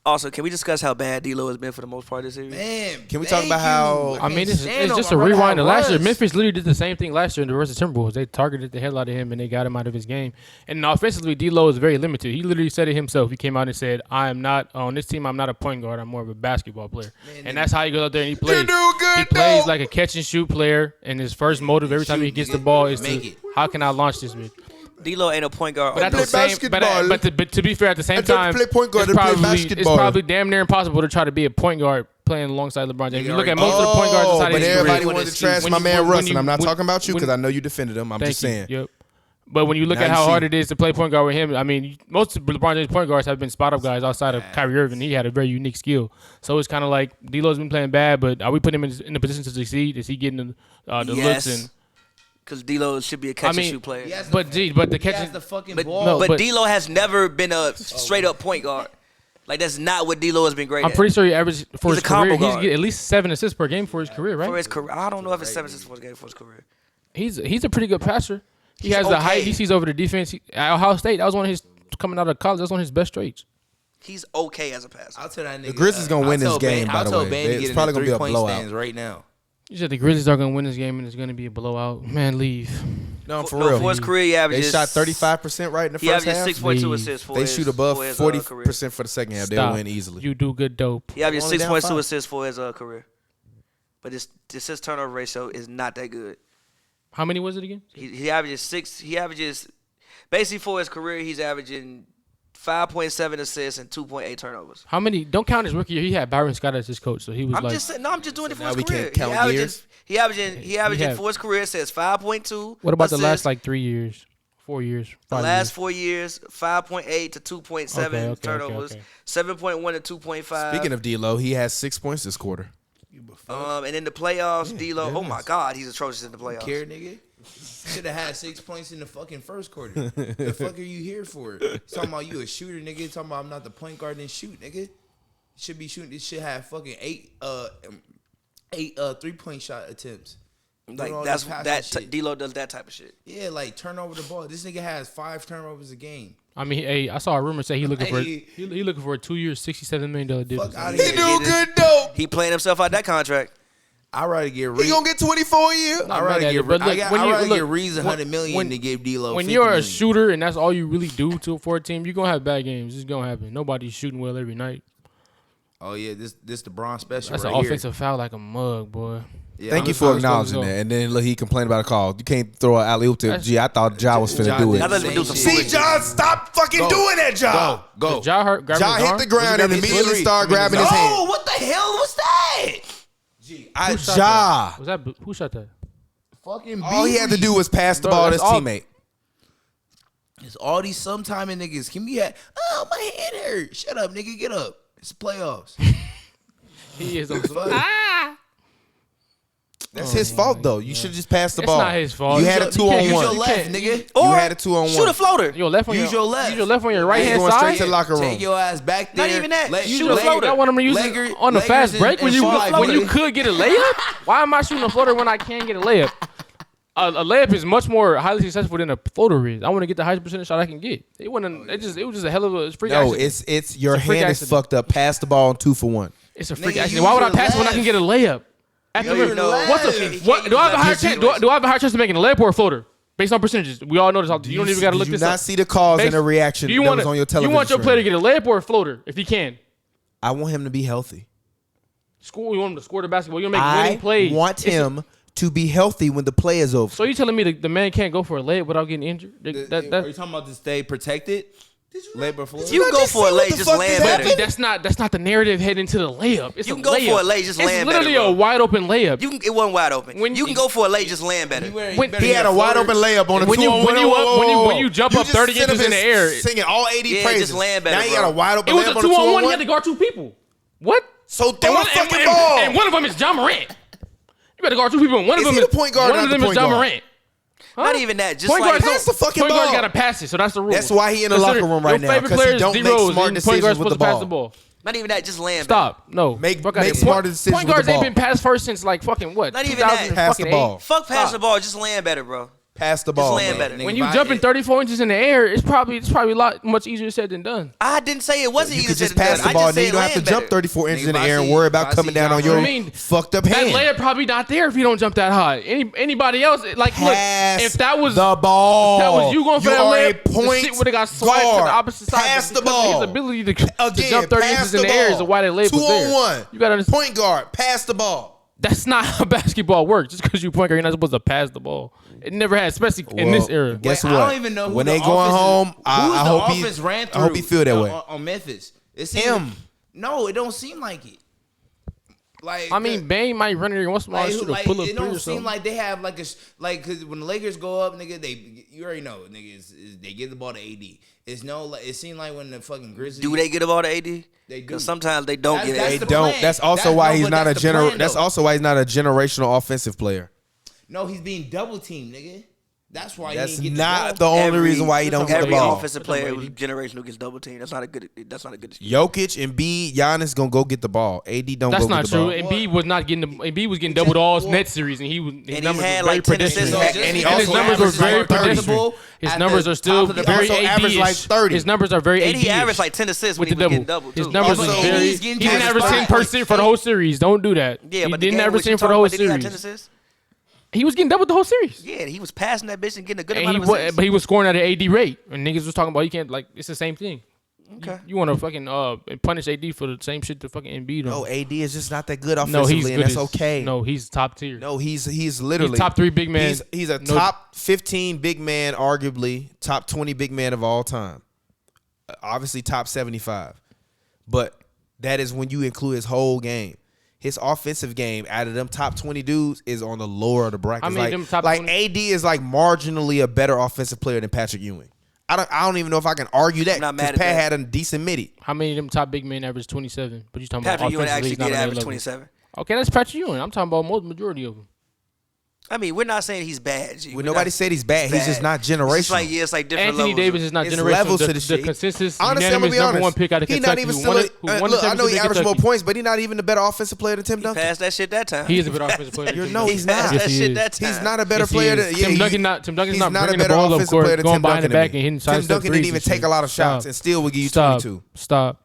Also, can we discuss how bad D-Lo has been for the most part of this series? Man, Can we talk about how- I mean, it's just a rewind to last year. Memphis literally did the same thing last year in the versus Timberwolves. They targeted the hell out of him and they got him out of his game. And offensively, D-Lo is very limited. He literally said it himself. He came out and said, "I am not on this team. I'm not a point guard. I'm more of a basketball player." And that's how he goes out there and he plays. He plays like a catch and shoot player. And his first motive every time he gets the ball is to, how can I launch this bitch? D-Lo ain't a point guard. But at the same, but to be fair, at the same I don't time, play point guard, it's I play probably, basketball. it's probably damn near impossible to try to be a point guard playing alongside LeBron James. You look at most of the point guards inside but his everybody career. wanted to trash When my you- man when Russ, you- and I'm not when- talking about you when- because I know you defended him. I'm Thank just you. saying. Yep. But when you look Now at you how see. hard it is to play point guard with him, I mean, most of LeBron James' point guards have been spot-up guys outside of Kyrie Irving. He had a very unique skill. So it's kind of like D'Lo's been playing bad, but are we putting him in the position to succeed? Is he getting the looks? And Because D-Lo should be a catch and shoot player. but the He catch has and the fucking But, ball. No, but but- D-Lo has never been a straight up point guard. Like that's not what D-Lo has been great I'm at. pretty sure he averaged for He's his a combo career. He's guard. get at least 7 assists per game for his career, right? For his career, I don't know if it's 7 assists for his game for his career. He's a pretty good passer. He He's has the okay. height. He sees over the defense. At Ohio State, that was one of his coming out of college. That was one of his best traits. He's okay as a passer. I'll tell that nigga. The Grizzlies gonna win this game, by the way. I'll tell Bane to It's get in probably the gonna be a 3-point blowout. stands right now. You said the Grizzlies are going to win this game and it's going to be a blowout. Man, leave. No, for No, real. for his career, he They averages. shot 35% right in the He first averages half. 6.2 Leave. assists for They his shoot above for his, 40% for the second half. They'll Stop. win easily. You do good dope. He averages Only down 6.2 5. assists for his career. But his assist turnover ratio is not that good. How many was it again? He averages 6. He averages basically for his career, he's averaging 5.7 assists and 2.8 turnovers. How many? Don't count his rookie year. He had Byron Scott as his coach, so he was I'm like. just saying, no, I'm just doing it for now his we career. can't count years? He averaging have- for his career. It says 5.2. What about the assists. last like 3 years, 4 years? The 5 last years? 4 years, 5.8 to 2.7 Okay, turnovers, okay. 7.1 to 2.5. Speaking of D-Lo, he has 6 points this quarter. And in the playoffs, D-Lo, yeah, oh my nice. God, he's atrocious in the playoffs. Care, nigga. Should have had 6 points in the fucking first quarter. The fuck are you here for? Talking about you a shooter, nigga. Talking about I'm not the point guard, then shoot, nigga. You should be shooting. This shit have fucking 8 3-point shot attempts. Like Doing all that's this passing that shit. D-Lo does that type of shit. Yeah, like turn over the ball. This nigga has 5 turnovers a game. I mean, hey, I saw a rumor say he looking for Hey. he looking for a 2-year, $67 million deal. Fuck out of He here. do good dope. He playing himself out that contract. I'd rather get He gonna get 24 a year. I'd mad rather at get it, but look, when you- look, get Reeves $100 million when- to give D-Lo When 50 you're a million. shooter and that's all you really do for a team, you're gonna have bad games. It's gonna happen. Nobody's shooting well every night. Oh yeah, this the Bron special. That's right an here. offensive foul like a mug, boy. Yeah, Thank I'm you just- for how it's acknowledging supposed to that. And then look, he complained about a call. You can't throw an alley oop to That's- G. I thought Ja was finna Ja do did it. I thought he would do some See, foolishness. Ja, stop fucking doing that, Ja. Go. Ja hurt, grabbing Ja his hit arm? the ground and Was he grabbing his immediately foot? started grabbing his hand. Oh, what the hell was that? I, Who shot Ja. that? Was that who shot that? Fucking All he had to do was pass the Bro, ball to his that's all- teammate. It's all these sometiming niggas. Can be at? Oh, my hand hurt. Shut up, nigga. Get up. It's playoffs. He is on some. Fuck. That's his fault, though. You should just pass the It's ball. not his fault. You You had a can't- you can't use 2-on-1. Use your left, nigga. Or You had a 2-on-1. shoot a floater. Your left on Use your left. Use your left on your right hand going straight side. to the locker room. Take your ass back there. Not even that. Let- Shoot leg- a floater. I want him to use it Legger- on the fast leggers break and when you fall when you floater. could get a layup. Why am I shooting a floater when I can't get a layup? a layup is much more highly successful than a floater is. I want to get the highest percentage shot I can get. It wasn't. It was just a hell of a freak accident. it's your It's a freak hand accident. is fucked up. Pass the ball on 2-for-1. It's a freak Nigga, accident. use Why would I your pass it when I can get a layup? After You know, what's left. what? Do I have a higher chance? Do I have a higher chance of making a layup or a floater based on percentages? We all know this. You don't even got to look Did this you up. not see the cause and the reaction Do you that want was on your television You want your player to screen? get a layup or a floater if he can? I want him to be healthy. You want him to score the basketball. You want to make winning I plays. want him to be healthy when the play is over. So you telling me the man can't go for a layup without getting injured? Are you talking about to stay protected? Labor for You can go for a lay, just land better. That's not the narrative heading to the layup. It's You a can go layup. for a lay, just land It's better, literally bro. a wide open layup. It wasn't wide open. When You can go for a lay, just land better. He had a wide open layup on a When you jump up 30 inches in the air, singing all 80 Yeah, praises. just land better, Now you bro. got a wide open it was layup a on a 2-on-1. He 2-on-1. had to guard two people. What? So throw a fucking ball. And one of them is John Morant. You better guard two people. And one Is of them he the point guard or One of not them the is point John guard? Morant. Huh? Not even that. Just Point like guard, Pass the fucking point guard ball. got to pass it, so that's the rule. That's why he in the locker room right now, Your favorite 'cause he player is don't make D-Rose, smart and decisions point guard's with the supposed to pass the ball. not even that. Just land better. Stop. No. Make Fuck out of here. smarter decisions Point with guards the ain't ball. been pass first since like fucking what? Not even that. 2008? Pass the ball. Fuck pass the ball. Just land better, bro. Pass the Just ball. land man. better. When you jumping 34 inches in the air, it's probably a lot much easier said than done. I didn't say it wasn't You easy could just to pass done. the ball, I and just then you said don't have to land jump better. 34 inches in the Nigga, air if I and see- worry if I about coming see down on John your Morant- fucked up That hand. layup probably not there if you don't jump that high. Anybody else, like, Pass look, if that was the ball. if that was you going for that are layup, a point the shit would have got swiped to the guard. opposite side. Pass the Because of ball. His ability to Again, jump 30 pass inches in the air is why that layup was there. 2-on-1. You gotta understand. Point guard. Pass the ball. That's not how basketball works. Just because you point guard, you're not supposed to pass the ball. It never has, especially in this era. Guess Wait, what? I don't even know who when the they going offense is- home, who's I the hope offense ran I hope he feel that way. on Memphis. It Him. No, it don't seem like it. Like I mean, Bane might run it once in a while, shoot a pull up it three don't or seem something. like they have like because when the Lakers go up, nigga, you already know, nigga, they give the ball to AD. It's no, like, it seemed like when the fucking Grizzlies Do they get the ball to AD? They do. Because sometimes they don't get That's it. They the don't. plan. That's also That's- why no, he's but not a that's the plan, That's though. also why he's not a generational offensive player. No, he's being double teamed, nigga. That's why That's he didn't get not the the ball. only reason why he don't get the Every ball. offensive player who's generational gets double team. That's not a good excuse. Jokic and B, Giannis gonna go get the ball. AD don't That's go not get the true. ball. Embiid was not getting Embiid was getting double all net series, and his he numbers had were very like 10 assists pedestrian. on just- And he and also his numbers were averaged very like 30. pedestrian. His At numbers the are still top of the- very also averaged like 30. His numbers are very And he 80-ish averaged like 10 assists with when the he was double. getting double, His too. numbers Also, was very. he's getting He didn't average 10% for the whole series. Don't do that. Yeah, He but didn't the game average what you 10 for the talking whole about, did he have 10 series. assists? He was getting double the whole series. Yeah, he was passing that bitch and getting a good And amount he of assists. but he was scoring at an AD rate. And niggas was talking about you can't, like, it's the same thing. Okay. You want to fucking punish AD for the same shit to fucking Embiid on. No, AD is just not that good No, offensively, he's and good. that's okay. No, he's top tier. No, he's literally He's top 3 big man. He's a No- top 15 big man, arguably top 20 big man of all time. Obviously top 75, but that is when you include his whole game. His offensive game out of them top 20 dudes is on the lower of the bracket. I mean, like, them top like 20 AD is like marginally a better offensive player than Patrick Ewing. I don't even know if I can argue that I'm not because mad at Pat that. had a decent midi. How many of them top big men average 27? But you talking Patrick about Ewing offensively, actually he's not did on that average level. 27. Okay, that's Patrick Ewing. I'm talking about most majority of them. I mean, we're not saying he's bad. G. Well, We're nobody not- said he's bad. He's just not generational. It's like, yeah, it's like different Anthony levels. Davis is not It's generational. levels The, to the shit. consensus, Honestly, I'm gonna unanimous be number honest. one pick out of He Kentucky. not even who still. won it- who won the Look, I know he championship in averaged more Kentucky. points, but he's not even a better offensive player than Tim He Duncan. passed that shit that time. He is a better offensive player. You're than no, Tim he's Duncan. not. Passed Yes, that he shit is. that time. He's not a better Yes, he player is. than Tim Duncan he's not not a bringing the better ball up offensive court, player than going Tim behind the Duncan. back to me. and hitting Tim sidestep Duncan didn't threes even and take shit. a lot of shots Stop. and still would give you Stop. 22. Stop.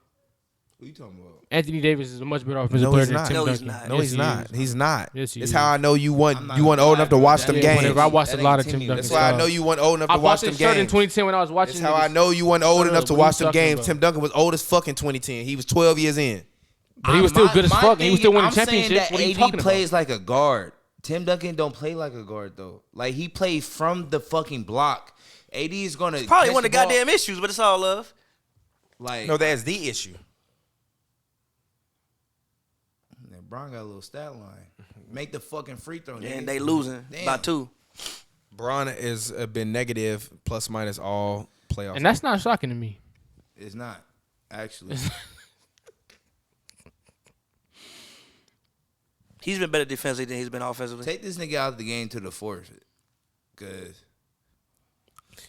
Who you talking about? Anthony Davis is a much better offensive No, player he's than not. Tim No, he's Duncan. not. No, Yes, he's he not. is. He's not. Yes, he It's is. how I know you I'm weren't not you weren't old enough to gonna watch lie, them bro. Yeah, games. whenever I watched That a lot of ain't Tim Timmy. Duncan. That's why I stuff. know you weren't old enough I to watch bought them this shirt in games. 2010 when I was watching. That's how I know you weren't old Shut enough up. to What watch you them talking games. about? Tim Duncan was old as fuck in 2010. He was 12 years in. But he was still good as My fuck, and he was still thing winning is, I'm saying championships. that What are you AD talking plays like a guard. Tim Duncan don't play like a guard though. Like he plays from the fucking block. AD is gonna Probably catch one of the ball. goddamn issues, but it's all love. Like No, that's the issue. Bron got a little stat line. Make the fucking free throw. And nigga. they losing Damn. by 2. Braun has been negative plus minus all playoffs. And that's not shocking to me. It's not actually. He's been better defensively than he's been offensively. Take this nigga out of the game to the fourth, cause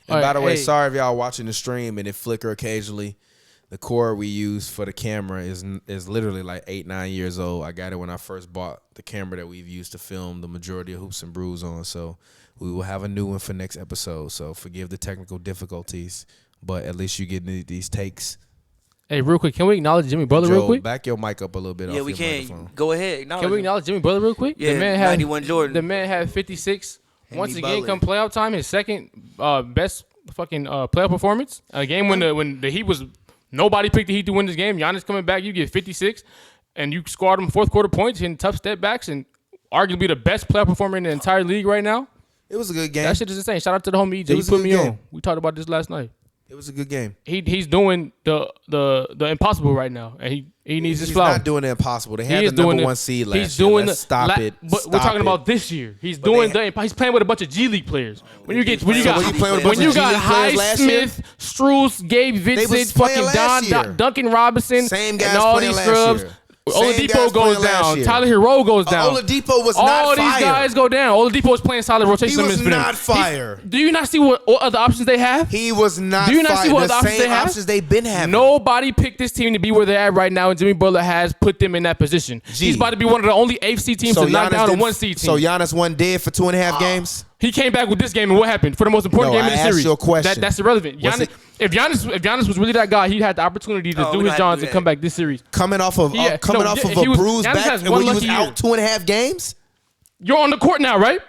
And by the way, Hey. sorry if y'all watching the stream and it flicker occasionally. The cord we use for the camera is literally like 8-9 years old. I got it when I first bought the camera that we've used to film the majority of Hoops and Brews on. So we will have a new one for next episode. So forgive the technical difficulties, but at least you get these takes. Hey, real quick, can we acknowledge Jimmy Butler Joe, real quick? back your mic up a little bit. Yeah, off we your can. microphone. Go ahead. Can we acknowledge Jimmy Butler real quick? Yeah, the man had 91 Jordan. The man had 56. Once again, Butler. come playoff time, his second best fucking playoff performance. A game when the Heat was nobody picked the Heat to win this game. Giannis coming back, you get 56, and you scored him fourth quarter points, hitting tough step backs, and arguably the best playoff performer in the entire league right now. It was a good game. That shit is insane. Shout out to the homie EJ. It He was a put good me game. on. We talked about this last night. It was a good game. He's doing the impossible right now, and he needs his He's flowers. not doing the impossible. They He had is the doing number the- one seed last he's year. doing Let's the, stop it. But we're Stop talking it. about this year. He's But doing they- he's playing with a bunch of G League players. When you get when you So got were you playing with a bunch when of you G got League players last year? Highsmith, Strus, Gabe was Vincent, playing fucking last year. Duncan Robinson, Same guys and all playing these last scrubs. year. Same Oladipo guys goes playing last down. year. Tyler Hero goes down. Oladipo was all not these fire. guys go down. Oladipo was playing solid rotation He was minutes for them. not fire. Do you not see what other options they have? He was not. Do you not fire. see what the other options same they have? options they've been having? Nobody picked this team to be where they're at right now, and Jimmy Butler has put them in that position. Gee. He's about to be one of the only AFC teams to knock down a 1-seed team. So Giannis won dead for 2.5 games. He came back with this game, and what happened for the most important No, game in I the asked series? you a question. That's irrelevant. Was Giannis, if Giannis was really that guy, he had the opportunity to do we his not Johns do and that. come back this series. Coming off of Yeah, a he was- bruised Giannis back, has and one when you was lucky year. out 2.5 games. You're on the court now, right?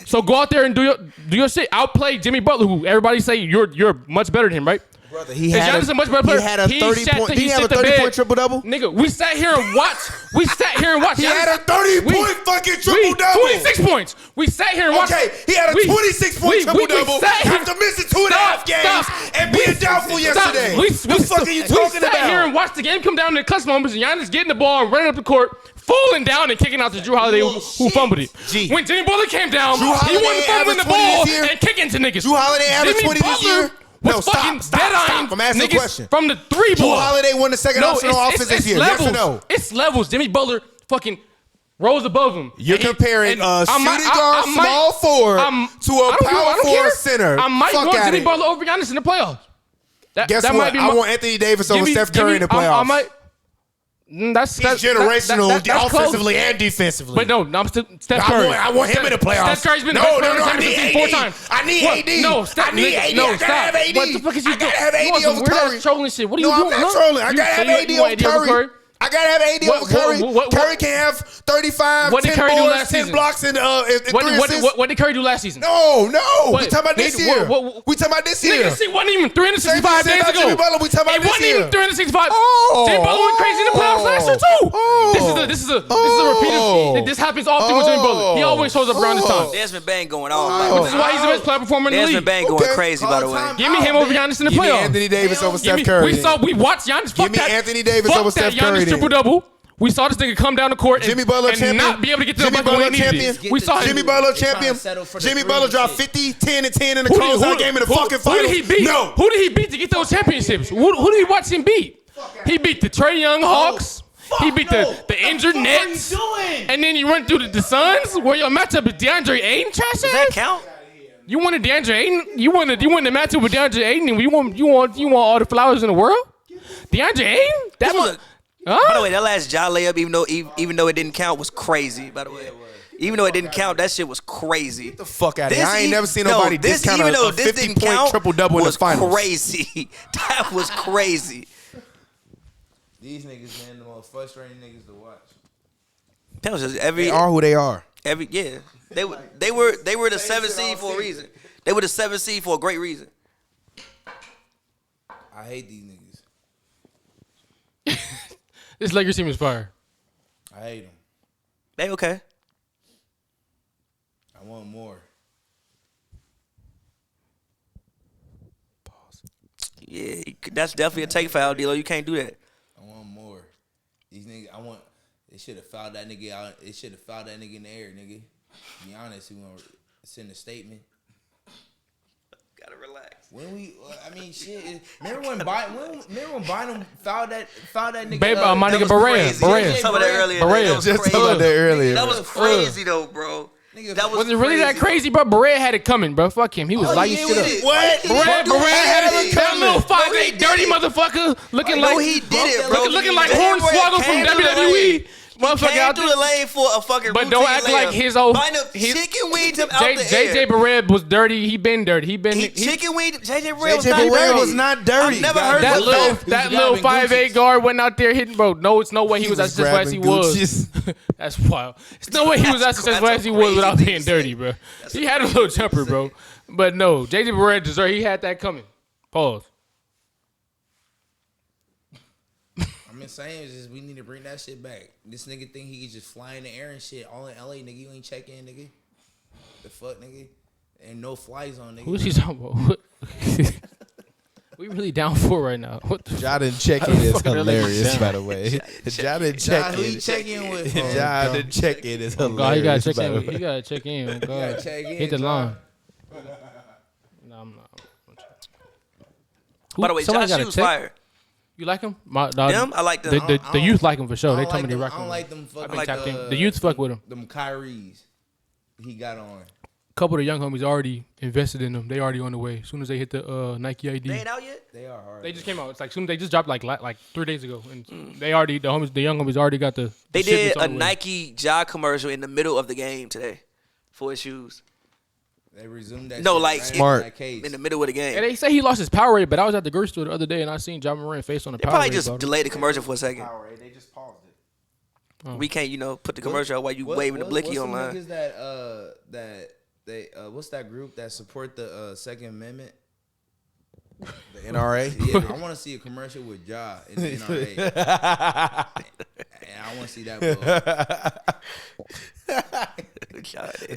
So go out there and do your shit. Outplay Jimmy Butler, who everybody say you're much better than him, right? Brother, he Is had Giannis a much better player? He had a 30 point. Did he have a 30-point triple double? Nigga, we sat here and watched. He had a 30-point fucking triple double. 26 points. We sat here and watched. Okay, he had a 26-point triple double after missing 2.5 games and being doubtful yesterday. What the fuck are you talking We sat here and about? watched the game come down to the clutch moments, and Giannis getting the ball and running up the court, falling down and kicking out to Drew Holiday, who fumbled it. Gee. When Jimmy Butler came down, Drew he Holiday wasn't fumbling the averaged 20 ball this year? and kicking to niggas. Drew Holiday averaged Jimmy 20 this Butler year? was No, stop, fucking stop, dead-eyeing stop. I'm asking a niggas question. from the three Drew ball. Holiday won the second option on offense this year. Yes Levels. or no? It's levels. Jimmy Butler fucking rose above him. You're And he- comparing and a I might- shooting guard, I might- small forward to a I don't care, power I don't forward care. center. I might Fuck want outta Jimmy here. Butler over Giannis in the playoffs. Guess that what? might be I my- want Anthony Davis over Steph Curry in the playoffs. I might. That's He's generational that's close. offensively and defensively. But no, I'm still Steph Curry. I want him in the playoffs. Steph Curry's been the No, best player in the I championship need team 4 AD. times. I need What? AD. No, stop. I need AD. No, I gotta stop. have AD. What the fuck is you I gotta doing? have AD You want some over weird-ass Curry. trolling shit. What are No, you I'm doing? not huh? trolling. I You gotta say have you AD want over Curry. I gotta have AD over Curry. Curry can have 35, What did 10 Curry do boards, last 10 season? blocks, and 3 assists. What did Curry do last season? No. We What? talking about this Nigga, year. what- We talking about this year. Nigga, this shit wasn't even 365 Same thing days about ago. Jimmy Butler, we talking about It this wasn't year. even 365. Oh, Jimmy Butler went crazy in the playoffs last year too. This is a repeat. This happens often with Jimmy Butler. He always shows up around this time. Desmond Bain going off. This is why he's the best player performer in the Desmond league. Bain going crazy, by the way. Give me him over Giannis in the Give me playoffs. Anthony Davis over Give Steph me- Curry. We watched Giannis. Give Fuck me that. Anthony Davis Fuck over that Steph Curry Giannis triple then. double. We saw this nigga come down the court and, Jimmy Butler and champion. not be able to get to the Jimmy bucket when Butler he needed champion. it. We saw him. Jimmy Butler They trying to champion. settle for the Jimmy three Butler and dropped shit. 50, 10, and 10 in the closeout game in the fucking finals. Who did he beat? No. Who did he beat to get those championships? Who did he watch him beat? He beat the Trae Young Hawks. He beat the injured Nets. And then you run through the Suns where your matchup is DeAndre Ayton trash Does that ass? count? You wanted DeAndre Ayton? You wanted the matchup with DeAndre Ayton and you want all the flowers in the world? DeAndre Ayton? That This was was By the way, that last jaw layup, even though it didn't count, was crazy. By the way, even though it didn't count, that shit was crazy. Get the fuck out of here. I ain't never seen nobody this, discount even though a this didn't 50-point count, triple-double in the was finals. crazy. That was crazy. These niggas, man, the most frustrating niggas to watch. That was just They are who they are. yeah. They were the 7th seed for a reason. They were the 7th seed for a great reason. I hate these niggas. this Lakers team is fire. I hate them. They okay. I want more. Yeah, that's definitely a take foul, D-Lo. You can't do that. I want more. These niggas, they should have fouled that nigga out. They should have fouled that nigga in the air, nigga. To be honest, he want to send a statement. Gotta relax. When shit. Remember when Bynum fouled that nigga? Babe, my That nigga was Berea. crazy. Berea. Some of that earlier. Berea. That was Just crazy. talking about that earlier. That was crazy though, bro. Nigga, That Was it really that crazy, bro? Barrett had it coming, bro. Fuck him. He was lighting shit up. What? Barrett had it. That little 5'8" dirty motherfucker looking like he did it, bro. looking like Jay Hornswoggle from came through the WWE. Motherfucker Motherfucker out came through the lane for a fucking But routine don't act like layup. his old. Line up chicken winged him out the JJ air. Barrett was dirty. He been dirty. He been. Chicken winged JJ Barrett was JJ not Barrett dirty. was not dirty. I've never heard That of little that. that little 5'8" guard went out there hitting, bro. No, it's no way he was as successful as he was. That's wild. It's no way he was as successful as he was without being dirty, bro. He had a little jumper, bro. But no, JJ Barrett deserved. He had that coming. Pause. I'm just saying, just we need to bring that shit back. This nigga think he can just fly in the air and shit all in LA, nigga. You ain't check in, nigga. The fuck, nigga. And no fly zone, nigga. Who's he talking about? We really down for right now. What the Ja didn't check in is hilarious, by the way. Ja didn't check Who you in. check in with? Ja didn't check in is God, he gotta hilarious. check by the in. way. He gotta check in. Oh, God. gotta check in, Hit the John. line. No, I'm not. By the way, Somebody Josh gotta Hughes check. fire. You like him? Them? I like them. The youth like him for sure. I They don't told me they them- rock I him. don't like them fucking like Tapped in. The youth fuck with him. them Kyries he got on. A couple of the young homies already invested in them. They already on the way. As soon as they hit the Nike ID, They ain't out yet? They are hard. they just came out. It's like soon they just dropped like 3 days ago, and they already the young homies already got the. They the did shipments on a the way. Nike Ja commercial in the middle of the game today for his shoes. They resumed that. No, shit like, right Smart. in that case. In the middle of the game. And they say he lost his Powerade, but I was at the grocery store the other day and I seen John Moran face on the They Powerade probably just bottle. delayed the commercial for a second. They just paused it. We can't, put the commercial out while you waving the blicky what's online. What's that they what's that group that support the Second Amendment? The NRA. Yeah, I want to see a commercial with Ja in the NRA. And I want to see that.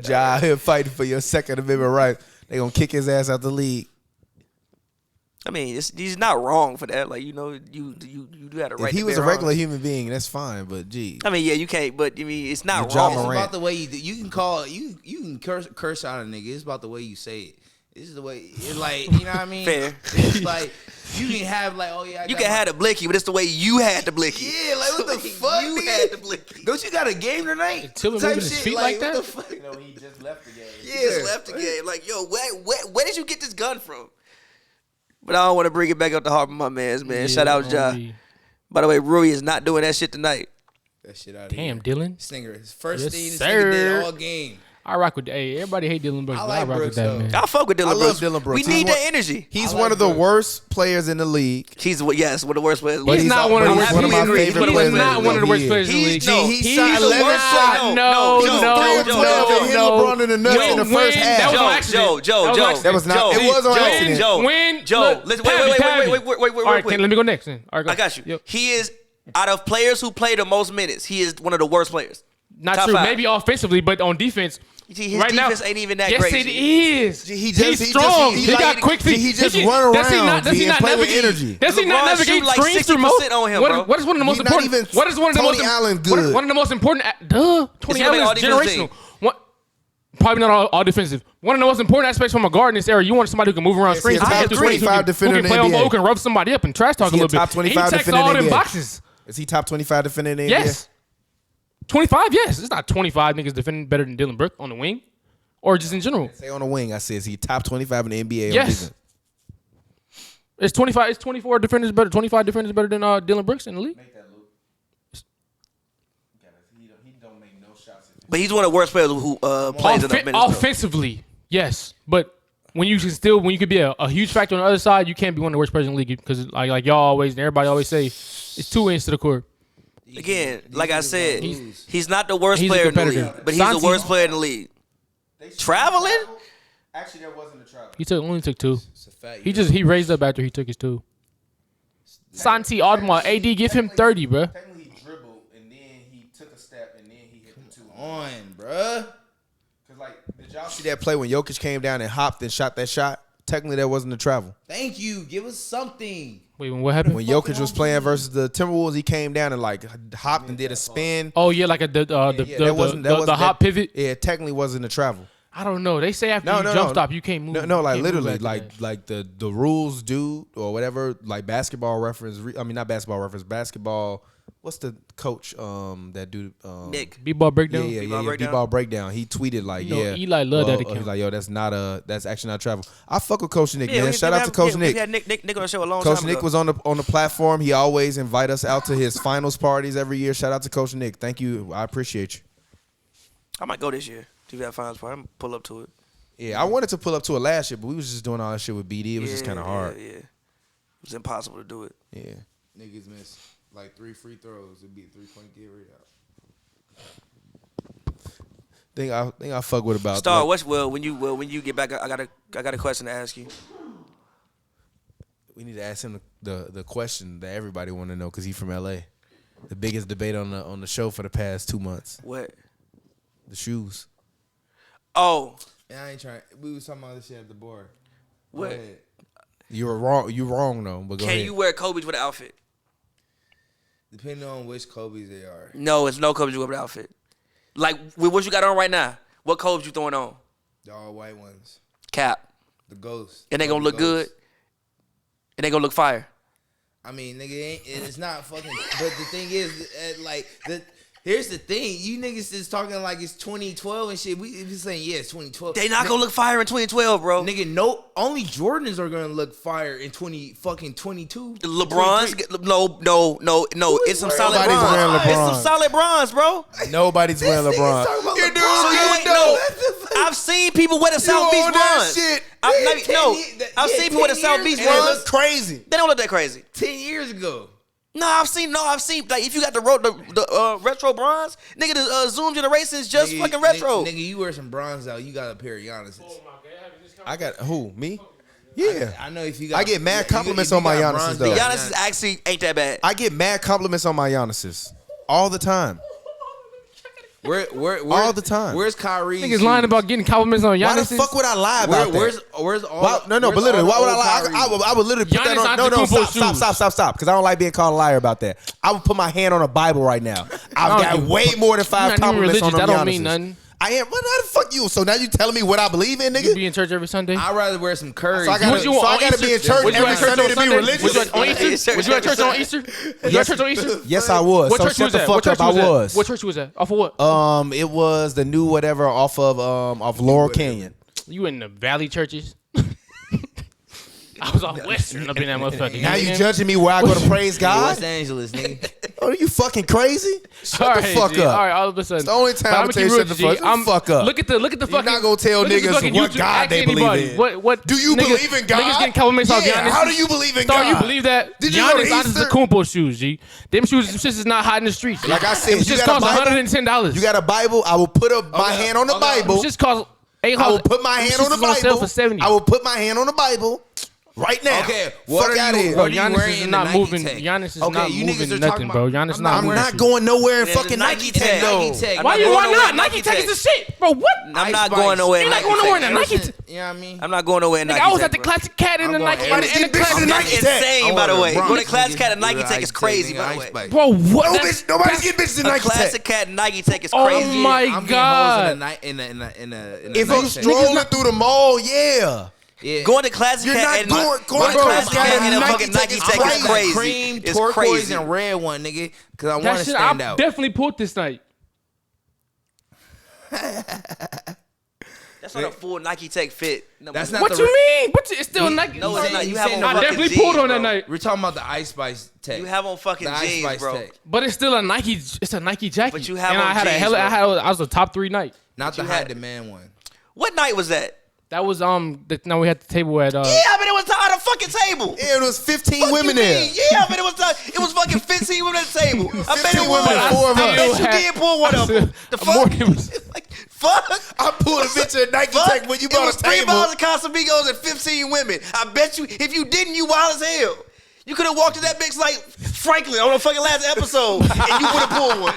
Ja here fighting for your Second Amendment rights. They gonna kick his ass out the league. I mean, he's not wrong for that. Like, you do have a right. If he to was be a regular wrong. human being, that's fine. But gee, I mean, yeah, you can't. But I mean, it's not Ja wrong. It's Morant. about the way you do. You can call you can curse out a nigga. It's about the way you say it. This is the way. It's like, you know what I mean. Fair. It's like you can have like, oh yeah, You can have the blicky, but it's the way you had the blicky. Yeah, like what the fuck? You nigga? had the blicky. Don't you got a game tonight? Tillman Type moving his shit, feet like what that? the fuck? he just left the game. He just left the game. Like, yo, where did you get this gun from? But I don't want to bring it back up to Harper, my man's man. Yeah, Shout out, Ja. By the way, Rui is not doing that shit tonight. That shit out of Damn, here. Dylan. Stinger. His first Yes, thing this sir. nigga did all game. I rock with. Hey, everybody hate Dylan Brooks. I but I like rock Brooks, with that though. man. I fuck with Dylan I love Brooks. Dylan Brooks. We He's need one- that energy. He's I one like of the Brooks. worst players in the league. He's one of the worst players. He's not one of the but worst he's one of my players. favorite He's players in not the one of the worst league. players in the league. He shot He's 11 not. shots. No, He was 3 of 12 and hit LeBron in the nuts in the first half. That was on accident. That was not. It was on accident. Joe, listen, wait, All right, quick. let me go next. Then. All right, go. I got you. Yep. He is, out of players who play the most minutes, he is one of the worst players. Not Top true. 5. Maybe offensively, but on defense. His right defense now, ain't even that yes, great. Yes, it is. He's strong. He like- got quick feet. he just can- run Does he around, not? Does G, he and not play with navigate? energy. Does he not LeBron navigate shoot like screens through 60% on him, bro. What is one of the most He's not important? even What is one of the Tony most? Allen good. One of the most important. Duh. Tony he gonna Allen make all is defensive generational. What? Probably not all defensive. One of the most important aspects from a guard in this era, you want somebody who can move around Yes, screens, he's a who top can get through screens, 25 defender who in can the play on NBA. ball, who can rub somebody up and trash talk a he a little bit. top 25 And he checks defender in all the them NBA? boxes. Is he top 25 defender in the NBA? Yes. 25, yes. It's not 25 niggas defending better than Dylan Brooks on the wing or just in general. Say on the wing, I said, is he top 25 in the NBA? Yes. On defense? It's 25. It's 24 defenders better. 25 defenders better than Dylan Brooks in the league. But he's one of the worst players who plays enough minutes. though. Offensively, yes, but when you could be a huge factor on the other side, you can't be one of the worst players in the league because like y'all always and everybody always say, it's 2 ends to the court. Again, like I said, He's- he's not the worst he's a player in the competitor. league, but he's the Santi- worst player in the league. Traveling? Actually, there wasn't a travel. He only took 2. It's a fact. He raised up after he took his 2. Santi Audemars, AD, give him 30, bro. Technically, he dribbled, and then he took a step, and then he hit the 2. on, bruh. Because, like, did y'all see that play when Jokic came down and hopped and shot that shot? Technically, that wasn't a travel. Thank you. Give us something. Wait, what happened? When Jokic was playing versus the Timberwolves, he came down and, like, hopped and did a spin. Oh yeah, like the hop pivot. Yeah, it technically wasn't a travel. I don't know. They say after No, you no, jump no. stop, you can't move. No, You like can't move literally, after like that. the rules do or whatever, like basketball reference. I mean, not basketball reference. Basketball. what's the coach that do Nick. B-ball breakdown. Yeah, B-ball breakdown? B-ball breakdown. He tweeted like, You know, yeah, Eli love that account. He's like, yo, that's actually not travel. I fuck with Coach Nick, Yeah, man. Shout out to Coach Nick. We had Nick on the show a long Coach time Nick ago. was on the platform. He always invite us out to his finals parties every year. Shout out to Coach Nick. Thank you. I appreciate you. I might go this year. Do that finals party. I'm gonna pull up to it. Yeah, I wanted to pull up to it last year, but we was just doing all that shit with BD. It was just kind of hard. Yeah. It was impossible to do it. Yeah. Niggas miss like 3 free throws. It'd be a 3-point get right out. Thing I fuck with about Star, like, when you get back, I got a question to ask you. we need to ask him the question that everybody want to know because he's from LA. The biggest debate on the show for the past 2 months. What? The shoes. Oh, Yeah, I ain't trying. We was talking about this shit at the bar. what? Go ahead. You were wrong. You wrong though. But go Can ahead. you wear Kobe's with an outfit? Depending on which Kobe's they are. No, it's no Kobe's with an outfit. Like with what you got on right now. What Kobe's you throwing on? The all white ones. Cap. The ghosts. And they gonna Kobe look good. ghosts. And they gonna look fire. I mean, nigga, it's not fucking. But the thing is, here's the thing. You niggas is talking like it's 2012 and shit. We saying, yeah, it's 2012. They not gonna look fire in 2012, bro. Nigga, no, only Jordans are gonna look fire in 22. LeBron's, 23. no. It's some solid Nobody's bronze. wearing It's some LeBron. solid bronze, bro. Nobody's wearing LeBron. You're doing So you ain't know. I've seen people wear the South Beach bronze. I've seen people wear the South Beach And it bronze. looks crazy. They don't look that crazy. 10 years ago. I've seen like if you got the retro bronze, nigga, the Zoom generation is just fucking retro. Nigga, you wear some bronze out, you got a pair of Giannis's. I got who? Me? Yeah. I know if you got. I get mad compliments if you on my got Giannis's, bronze, though. you got Giannis is actually ain't that bad. I get mad compliments on my Giannis's all the time. Where All the time. Where's Kyrie? Niggas lying about getting compliments on Why the Giannis. fuck would I lie about that? Where's all? Why, no, but where's literally, all why would the I lie? old Kyrie? I would literally put that Giannis on. No, Antetokounmpo stop. Because I don't like being called a liar about that. I would put my hand on a Bible right now. I've got way more than 5 You're not even compliments on religious. them That don't mean Giannis's. nothing. I am. What the fuck you? So now you telling me what I believe in, You nigga? be in church every Sunday. I'd rather wear some Curry. So I gotta, What you so want I on gotta be in Easter? church Was you every at church Sunday on to be Sunday? religious. Was you on Easter? Was you at church on Easter? Was you at church on Easter? Yes, I was. What So church shut was the that? What fuck church up. I was that? was. What church was that? Off of what? It was the new whatever off of Laurel Canyon. You in the Valley churches? I was off Western up in that motherfucker. Now you judging me where I go to praise God? Los Angeles, nigga. Oh, you fucking crazy? Shut All the right, fuck G. up. All right, all of a sudden. It's the only time But I'm I'ma tell you keep shut the real, G. fuck up. Look at the fucking. You're not gonna tell look at the niggas fucking what YouTube. God Ask they anybody. believe in. What Do you believe in God? Niggas getting compliments off Yeah, Giannis. how do you believe in Star, God? you believe that? Did you go to Giannis Easter? Antetokounmpo shoes, G. Them shoes is not hot in the streets. G. Like I said, it you just got a cost Bible? $110. You got a Bible? I will put my hand on the Bible. It just cost $800. I will put my hand on the On sale Bible. for $70. I will put my hand on the Bible right now. Okay, fuck out of here. Bro, What are you Giannis wearing is in not the Nike moving. Tech? Giannis is Okay, not you niggas moving are nothing, talking bro. about- Giannis I'm not I'm wearing not shoes. going nowhere in Yeah, fucking the Nike Tech, though. Nike Tech. Why I'm you not why going not? nowhere Nike Nike Tech Tech. is the shit, bro. What? I'm Ice not Spice. going nowhere. You're not Nike going nowhere in Tech. the Nike Listen, Tech. you know what I mean? I'm not going nowhere in Nigga, Nike I was Tech, at the bro. Classic Cat and the I'm Nike going and the everything Classic bitches Cat. Nike Tech. Insane, by the way. Go to Classic Cat and Nike Nike Tech is crazy, by the Ice way. Spice. Bro, what? No, That's- bitch, nobody's getting bitches in A Nike Classic Tech. Cat and Nike Tech is Oh crazy. my I'm God. getting hoes in a If Nike I'm Tech. strolling through the mall, yeah. Yeah. Going to Classic You're Cat not and going to to Classic Classic Cat Cat and a and fucking Nike Nike Tech Tech is is I'm crazy. cream, It's turquoise, crazy. and red one, nigga, because I want That to shit stand I out. definitely pulled this night. That's not a full Nike Tech fit. That's not What the you mean? But it's still Nike. No, it's not. You You have saying on the I fucking definitely jeans, pulled on that bro. night. We're talking about the Ice Spice Tech. You have on fucking the Ice jeans, Spice bro. Tech. But it's still a Nike. It's a Nike jacket. But you have and on I had jeans, a hella. bro. I was a top 3 night. Not the you high had- demand one. What night was that? That was now we had the table at Yeah, I mean it was on a fucking table. Yeah, it was 15 Fuck women you there. mean? Yeah, I mean it was fucking 15 women at the table. I bet 15 it women, was. four of I us. bet you did pull one of them. The fuck? Morgan was. Like, fuck. I pulled a picture of Nike Fuck. Tech when you It bought was a 3 table. bottles of Casamigos and 15 women. I bet you, if you didn't, you wild as hell. You could have walked to that bitch like Franklin on the fucking last episode, and you would have pulled one.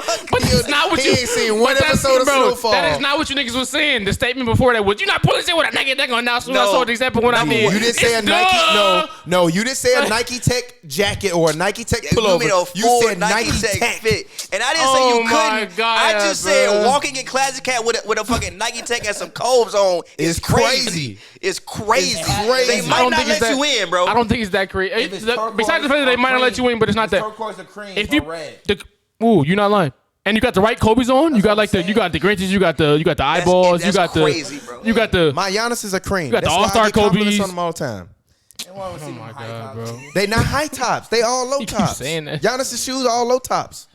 fuck? But that's not what he you ain't seen one but that's- episode of bro, Snowfall. That is not what you niggas was saying. The statement before that was, you not pulling shit with a Nike Tech on now. So I No. saw the example when I Number did. one. You didn't say a It's Nike. duh. No, you didn't say a Nike Tech jacket or a Nike Tech You pullover. mean a You full said Nike Tech fit, and I didn't say Oh you my couldn't. God, I just bro. said walking in Classic Cat with a fucking Nike Tech and some Coves on is It's crazy. It's crazy. It's crazy. They I might don't not think it's let that- you in, bro. I don't think it's that crazy. If it's turquoise Besides the fact that they or might not let cream, you in, but it's not if that. turquoise or cream If or you, red. ooh, you're not lying. And you got the right Kobe's on. You got like what I'm you got the Grinches. You got the eyeballs. You that's got crazy, the bro. you got the. My Giannis is a cream. You got the That's why I All-Star get compliments Kobe's. on them all the time. Oh my God, bro. They not high tops. They all low You keep tops. saying that. Giannis' shoes are all low tops.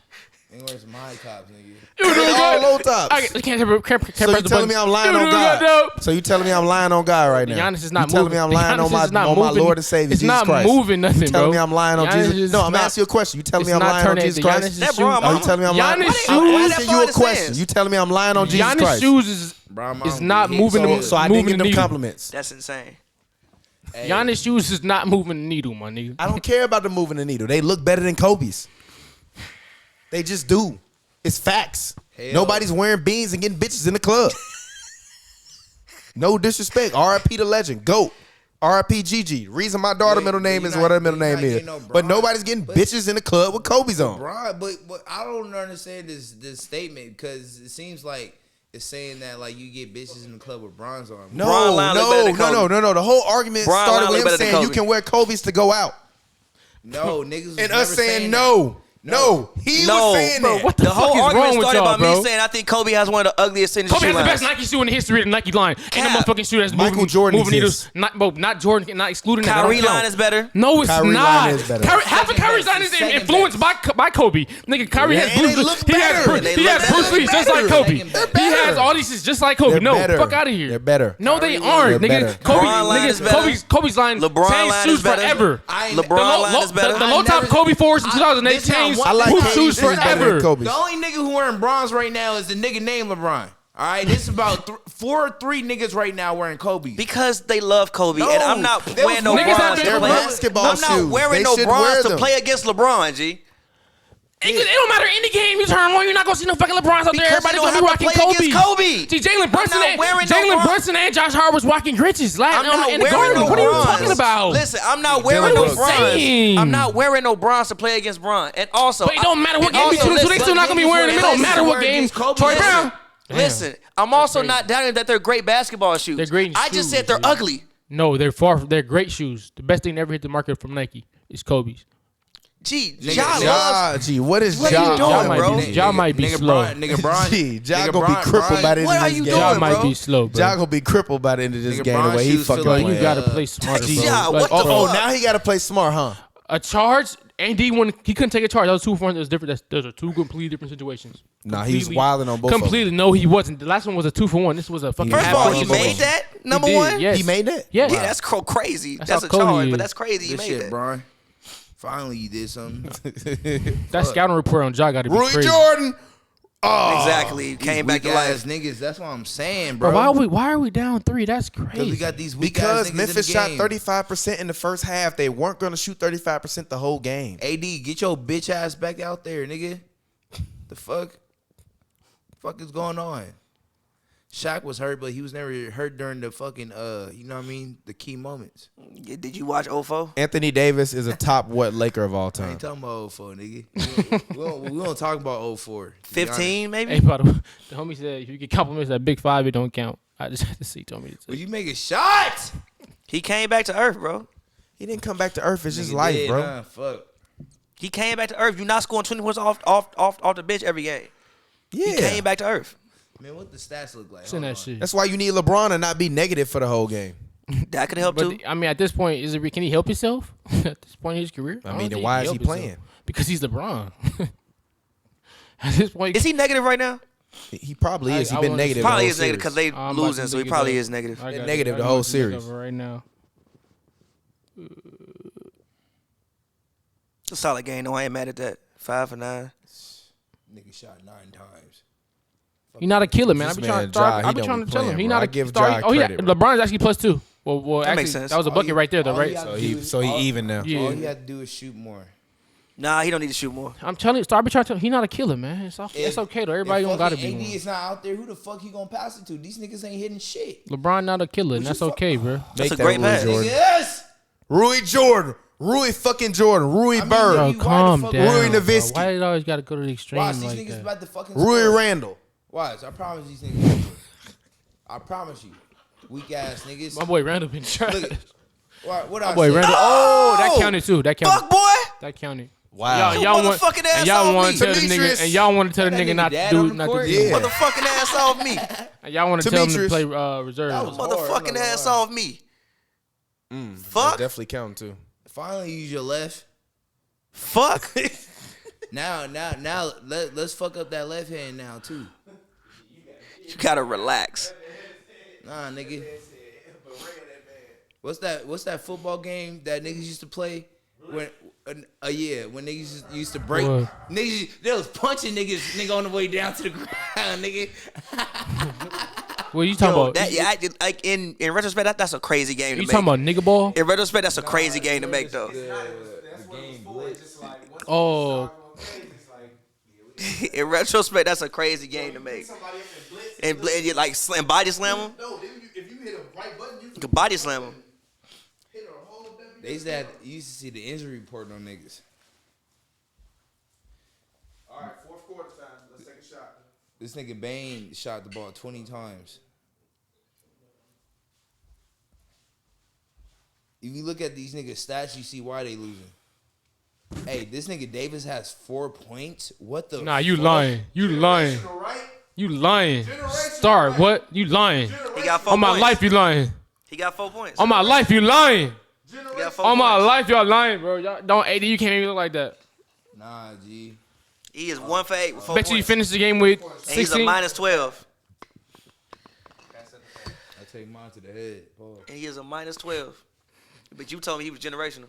They wear some high tops, nigga. They all low tops. I can't So you telling me I'm lying on God? So you telling me I'm lying on God right now? Giannis is not you telling moving. me I'm lying Giannis on my is not on my moving. Lord and Savior It's Jesus not Christ? moving nothing, You telling bro. me I'm lying on Giannis Jesus? is No, I'm not- asking you a question. You telling me It's I'm not lying on turning Jesus into Christ? Giannis' That shoes. bro, Oh, you telling me I'm lying? Giannis' I'm shoes- asking you a question. You telling me I'm lying on Jesus Giannis' Christ? shoes is not moving the So I moving didn't get the them needle. compliments. That's insane. Giannis' shoes is not moving the needle, my nigga. I don't care about them moving the needle. They look better than Kobe's. They just do. It's facts. Nobody's wearing beans and getting bitches in the club. No disrespect. R.I.P. the legend. GOAT. R.I.P. Gigi. Reason my daughter middle name is what her middle name is. But nobody's getting bitches in the club with Kobe's on. Bron, but I don't understand this statement because it seems like it's saying that like you get bitches in the club with bronze on. No, Bron Line look better than no. The whole argument Bron started Line with look him better than saying you Kobe. can wear Kobe's to go out. No, niggas was And never us saying that. no. No, he No, was saying bro, that. what The the whole fuck is argument wrong with started y'all, by me bro? saying I think Kobe has one of the ugliest signature Kobe shoe has the lines. best Nike shoe in the history of the Nike line. And Cap. the motherfucking shoe that's Michael moving, Jordan moving exists. needles. Not Jordan, not excluding that. Kyrie That don't line count. is better. No, it's Kyrie not. line is better. Half of Kyrie's line is Second influenced by Kobe. Nigga, Kyrie And has they Bruce. look He has better. Bruce, They he look has better. Bruce Lee just like They're Kobe. better. He has all these shit just like Kobe. They're No, better. fuck out of here. They're better. No, they aren't. They're Nigga, better. Kobe, LeBron line is nigga, better. Kobe's line LeBron changed line shoes is better. forever. LeBron line is better. The low top Kobe fours in 2008 this not changed one- I like hoop KD's shoes better than forever. Kobe's. The only nigga who wearing bronze right now is the nigga named LeBron. All right, this is about 4 or 3 niggas right now wearing Kobe. Because they love Kobe, No, and I'm not they wearing was no niggas have bronze been- to They're play. basketball I'm not shoes. wearing They no should bronze wear to them. play against LeBron, G. It don't matter any game you turn on, you're not gonna see no fucking LeBrons out there. Because Everybody's you gonna be don't rocking have to play Kobe. against Kobe. See, Jalen Brunson, not wearing no bronze. Brunson and Josh Hart was rocking Grinches I'm not in the wearing garden. no What are you bronze. talking about? Listen, I'm not wearing Dylan no Brooks. bronze. Saying. I'm not wearing no bronze to play against Bron. And also, But it don't matter what and game you also, choose. They listen, still not gonna be wearing them. It don't matter what game. Troy Brown. Listen, I'm also not doubting that they're great basketball shoes. They're great I shoes, just said they're dude. ugly. No, they're great shoes. The best thing to ever hit the market from Nike is Kobe's. Gee, Nigga, Ja Ja- loves. Gee, what is What are you Ja? doing, Ja might bro? be, Ja might be nigga slow. Nigga Bron. Gee, Ja nigga gonna be Bron- crippled by the end What of are this you game. doing, Ja bro? might be slow, bro. Ja gonna be crippled by the end of this Nigga, game. The Bron way he shoes fucking feel like, Bro, you playing. gotta play smarter, bro. Ja, Like, what the Oh, fuck? now he gotta play smart, huh? a charge. AD when he couldn't take a charge. That was 2 for 1. That was different. Those are 2 completely different situations. Nah, he was Completely- wilding on both of them. Completely. No, he wasn't. The last one was a 2 for 1. This was a fucking. First of all, half he court made situation. that number He did, one. yes. He made that? Yes. Yeah, that's crazy. That's That's how a cold he charge, is. but that's crazy. He Good made shit, that. Bron. Finally, you did something. That scouting report on Ja got to be Rui crazy. Jordan. Oh, Exactly. Came back to Weak ass life. niggas. That's what I'm saying, Bro, bro. why are we down 3? That's Because crazy. we got these weak because ass niggas Memphis in the shot game. 35% in the first half. They weren't gonna shoot 35% the whole game. AD, get your bitch ass back out there, nigga. The fuck is going on? Shaq was hurt, but he was never hurt during the fucking you know what I mean, the key moments. Did you watch 04? Anthony Davis is a top what Laker of all I time. ain't talking about 04, nigga. we don't talk about 04. to be 15, maybe? Hey, by the way, the homie said if you get compliments at Big 5, it don't count. I just had to see. Told me to honest. Will say. you make a shot? He came back to earth, bro. He didn't come back to earth. It's just Nigga life, did, bro. huh? Fuck. He came back to earth. You're not scoring 20 points off the bench every game. He Yeah, came back to earth. Man, what the stats look like? Send Hold that on. shit. that's why you need LeBron to not be negative for the whole game. That could help But too. I mean, at this point, can he help himself? At this point in his career, I don't mean, then think why can is he help himself. playing? Because he's LeBron. At this point, Is he negative right now? He probably is. I He been wanna- negative. Probably the is whole negative because series. they I'm about to losing, so he dig it probably up. is negative. I got negative it. the I'm whole about to dig series. up right now. It's a solid game. No, I ain't mad at that. 5 for 9. Nigga shot 9 times. He's not a killer, man. This I've been man, trying. Ja, he I've been don't trying be to tell him. playing, He's bro. not I a give star. Ja Oh yeah, credit, bro. LeBron's actually +2. Well, That actually, makes sense. that was a bucket right there, though, All right? he got to So do he is- so he all- even now. Yeah. All he had to do is shoot more. Nah, he don't need to shoot more. I'm telling you, Starby trying to. He not a killer, man. It's okay though. Everybody don't gotta be AD one. is not out there. Who the fuck he gonna pass it to? These niggas ain't hitting shit. LeBron not a killer, and that's okay, bro. That's Make a that great Rui pass. Jordan. Yes. Rui Jordan. Rui fucking Jordan. Rui mean, Bird. Bro, why the calm fuck- down. Rui bro. Nowitzki. Why did it always gotta go to the extreme Watch these like niggas that? about to fucking Rui score. Randall. Watch, I promise these niggas. I promise you, weak ass niggas. My boy Randall been trash. Look, what I My boy said? Randall. Oh, that counted too. That counted. Fuck, boy. That counted. Wow. You Y'all want, motherfucking ass and y'all off want me. to tell the Demetrius. nigga, and y'all want to tell the That nigga nigga not to dad do, on the not to court? do. Yeah. Motherfucking ass off me. And y'all want to tell him to Demetrius. play reserve. That was hard. Motherfucking I'm not ass gonna lie. off me. That Fuck. definitely count too. Finally, use your left. Fuck. Now, let's fuck up that left hand now too. You gotta relax. Nah, nigga. What's that football game that niggas used to play when? When niggas used to break, What? niggas they was punching nigga on the way down to the ground, nigga. What you talking Yo, about? that, yeah, like in retrospect, that's a crazy game to You make. talking about nigga ball? In retrospect, that's a crazy game to make, though. Oh, In retrospect, that's a crazy game to make. And you like body slam him. No, then if you hit a right button, you You can body slam him. hit a whole WWE. They used to see the injury report on niggas. All right, fourth quarter time. Let's take a shot. This nigga Bane shot the ball 20 times. If you look at these niggas' stats, you see why they losing. Hey, this nigga Davis has 4 points. What the? nah, you fuck? lying. You lying. Generational, right? You lying. Generational, Start right? what? You lying. He got 4 On my points. life, you lying. He got 4 points. On my life, you lying. He got 4 On my points. life, y'all lying, bro. Y'all don't AD. You can't even look like that. Nah, G. He is 1 for 8 with 4 Bet points. you finished the game with And he's a 16. minus 12. I take mine to the head. Pause. And he is a minus 12. But you told me he was generational.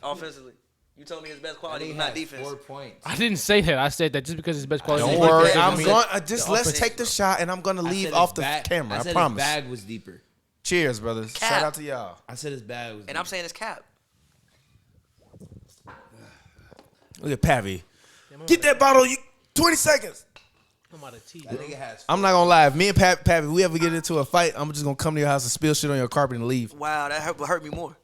Offensively. You told me his best That quality nigga was not has defense. 4 points. I didn't say that. I said that just because it's best quality. Don't defense worry. doesn't I'm mean- going. The Let's offense, take the bro. shot, and I'm gonna I leave said off his the bag- camera. I I said promise. his bag was deeper. Cheers, brothers. Cap. Shout out to y'all. I said his bag was. And I'm saying it's cap. Look at Pavy. Get that bottle. 20 seconds. I'm out of tea, That bro. nigga has. I'm not gonna lie. If me and Pavy, we ever get into a fight, I'm just gonna come to your house and spill shit on your carpet and leave. Wow, that hurt me more.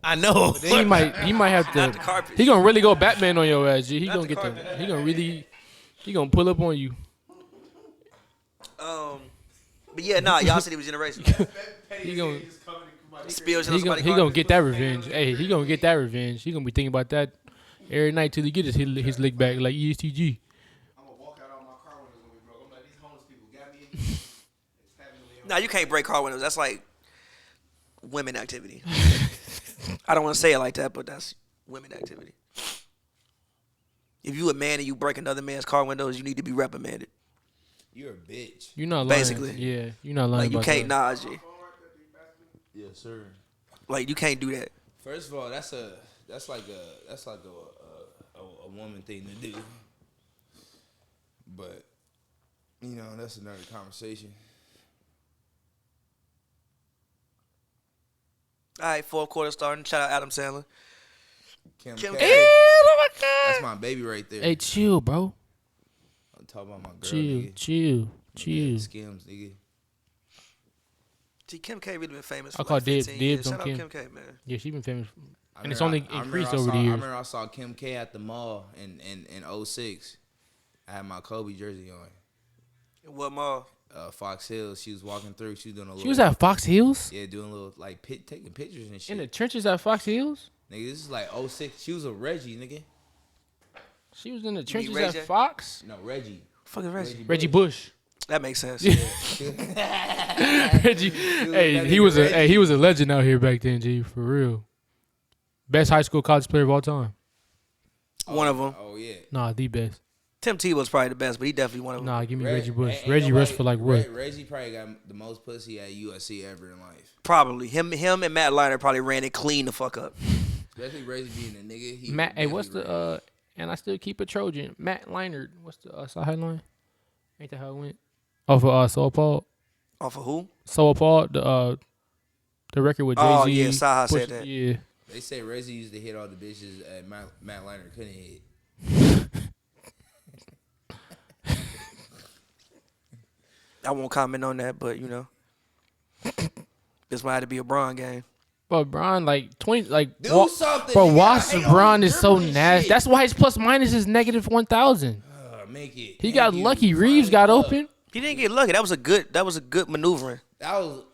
I know. He might have Not the to. carpet. He gonna really go Batman on your ass, G. He Not gonna the get the. carpet. He gonna really. He gonna pull up on you. But yeah, nah, y'all said he was generational. He gonna. Spills on He somebody's gonna carpet. get that revenge. Hey, he gonna get that revenge. He gonna be thinking about that every night till he get his lick back like ESTG. I'm gonna walk out on my car windows when we broke. I'm like, these homeless people got me in here. It's having me Nah, you can't break car windows. That's like women activity. I don't want to say it like that, but that's women activity. If you a man and you break another man's car windows, you need to be reprimanded. You're a bitch. You're not lying. Basically. Yeah, you're not lying Like you about can't, that. nah, G. Yes, sir. Like you can't do that. First of all, that's like a woman thing to do. But you know, that's another conversation. All right, fourth quarter starting. Shout out Adam Sandler. Kim Kim K. K. That's my baby right there. Hey, chill, bro. I'm talking about my girl. Chill, Nigga. chill, chill. Skims, nigga. See, Kim K really been famous for I call like dibs- 15 years. dibs on Shout out Kim. Kim K, man. Yeah, she been famous, I and it's remember only I increased remember over the I years. remember I saw Kim K at the mall in 06. I had my Kobe jersey on. What mall? Fox Hills. She was walking through. She was doing a little. She was at Fox Hills Yeah, doing a little like taking pictures and shit. in the trenches at Fox Hills. Nigga, this is like 06. She was a Reggie, nigga. She was in the mean trenches Ray at J? Fox. No, Reggie. Fuck is Reggie? Reggie Bush. That makes sense. Reggie. Hey, he was a legend out here back then, G. For real. Best high school college player of all time. One of them. Oh yeah. Nah, the best. Tim Tebow's probably the best, but he definitely one of them. Nah, give me Reg- Reggie Bush. ain't Reggie nobody- rushed for like what? Reggie probably got the most pussy at USC ever in life. Probably him and Matt Liner probably ran it clean the fuck up. Especially Reggie being a nigga. He Matt. Hey, definitely what's ran. the and I still keep a Trojan. Matt Leinart. What's the sideline? Ain't that how it went? Off of Soul Paul. Off of who? Soul Paul. The record with Jay Z. Oh, yeah, Saha said that. Yeah. They say Reggie used to hit all the bitches at Matt Leinart couldn't hit. I won't comment on that, but this might have to be a Bron game. But Bron, like 20, like Do something. Bro, nigga. watch I hate Bron all is so this nasty. shit. That's why his plus minus is negative 1,000. Make it. He Thank got you. lucky. Reeves got Finally up. open. He didn't get lucky. That was a good maneuvering. That was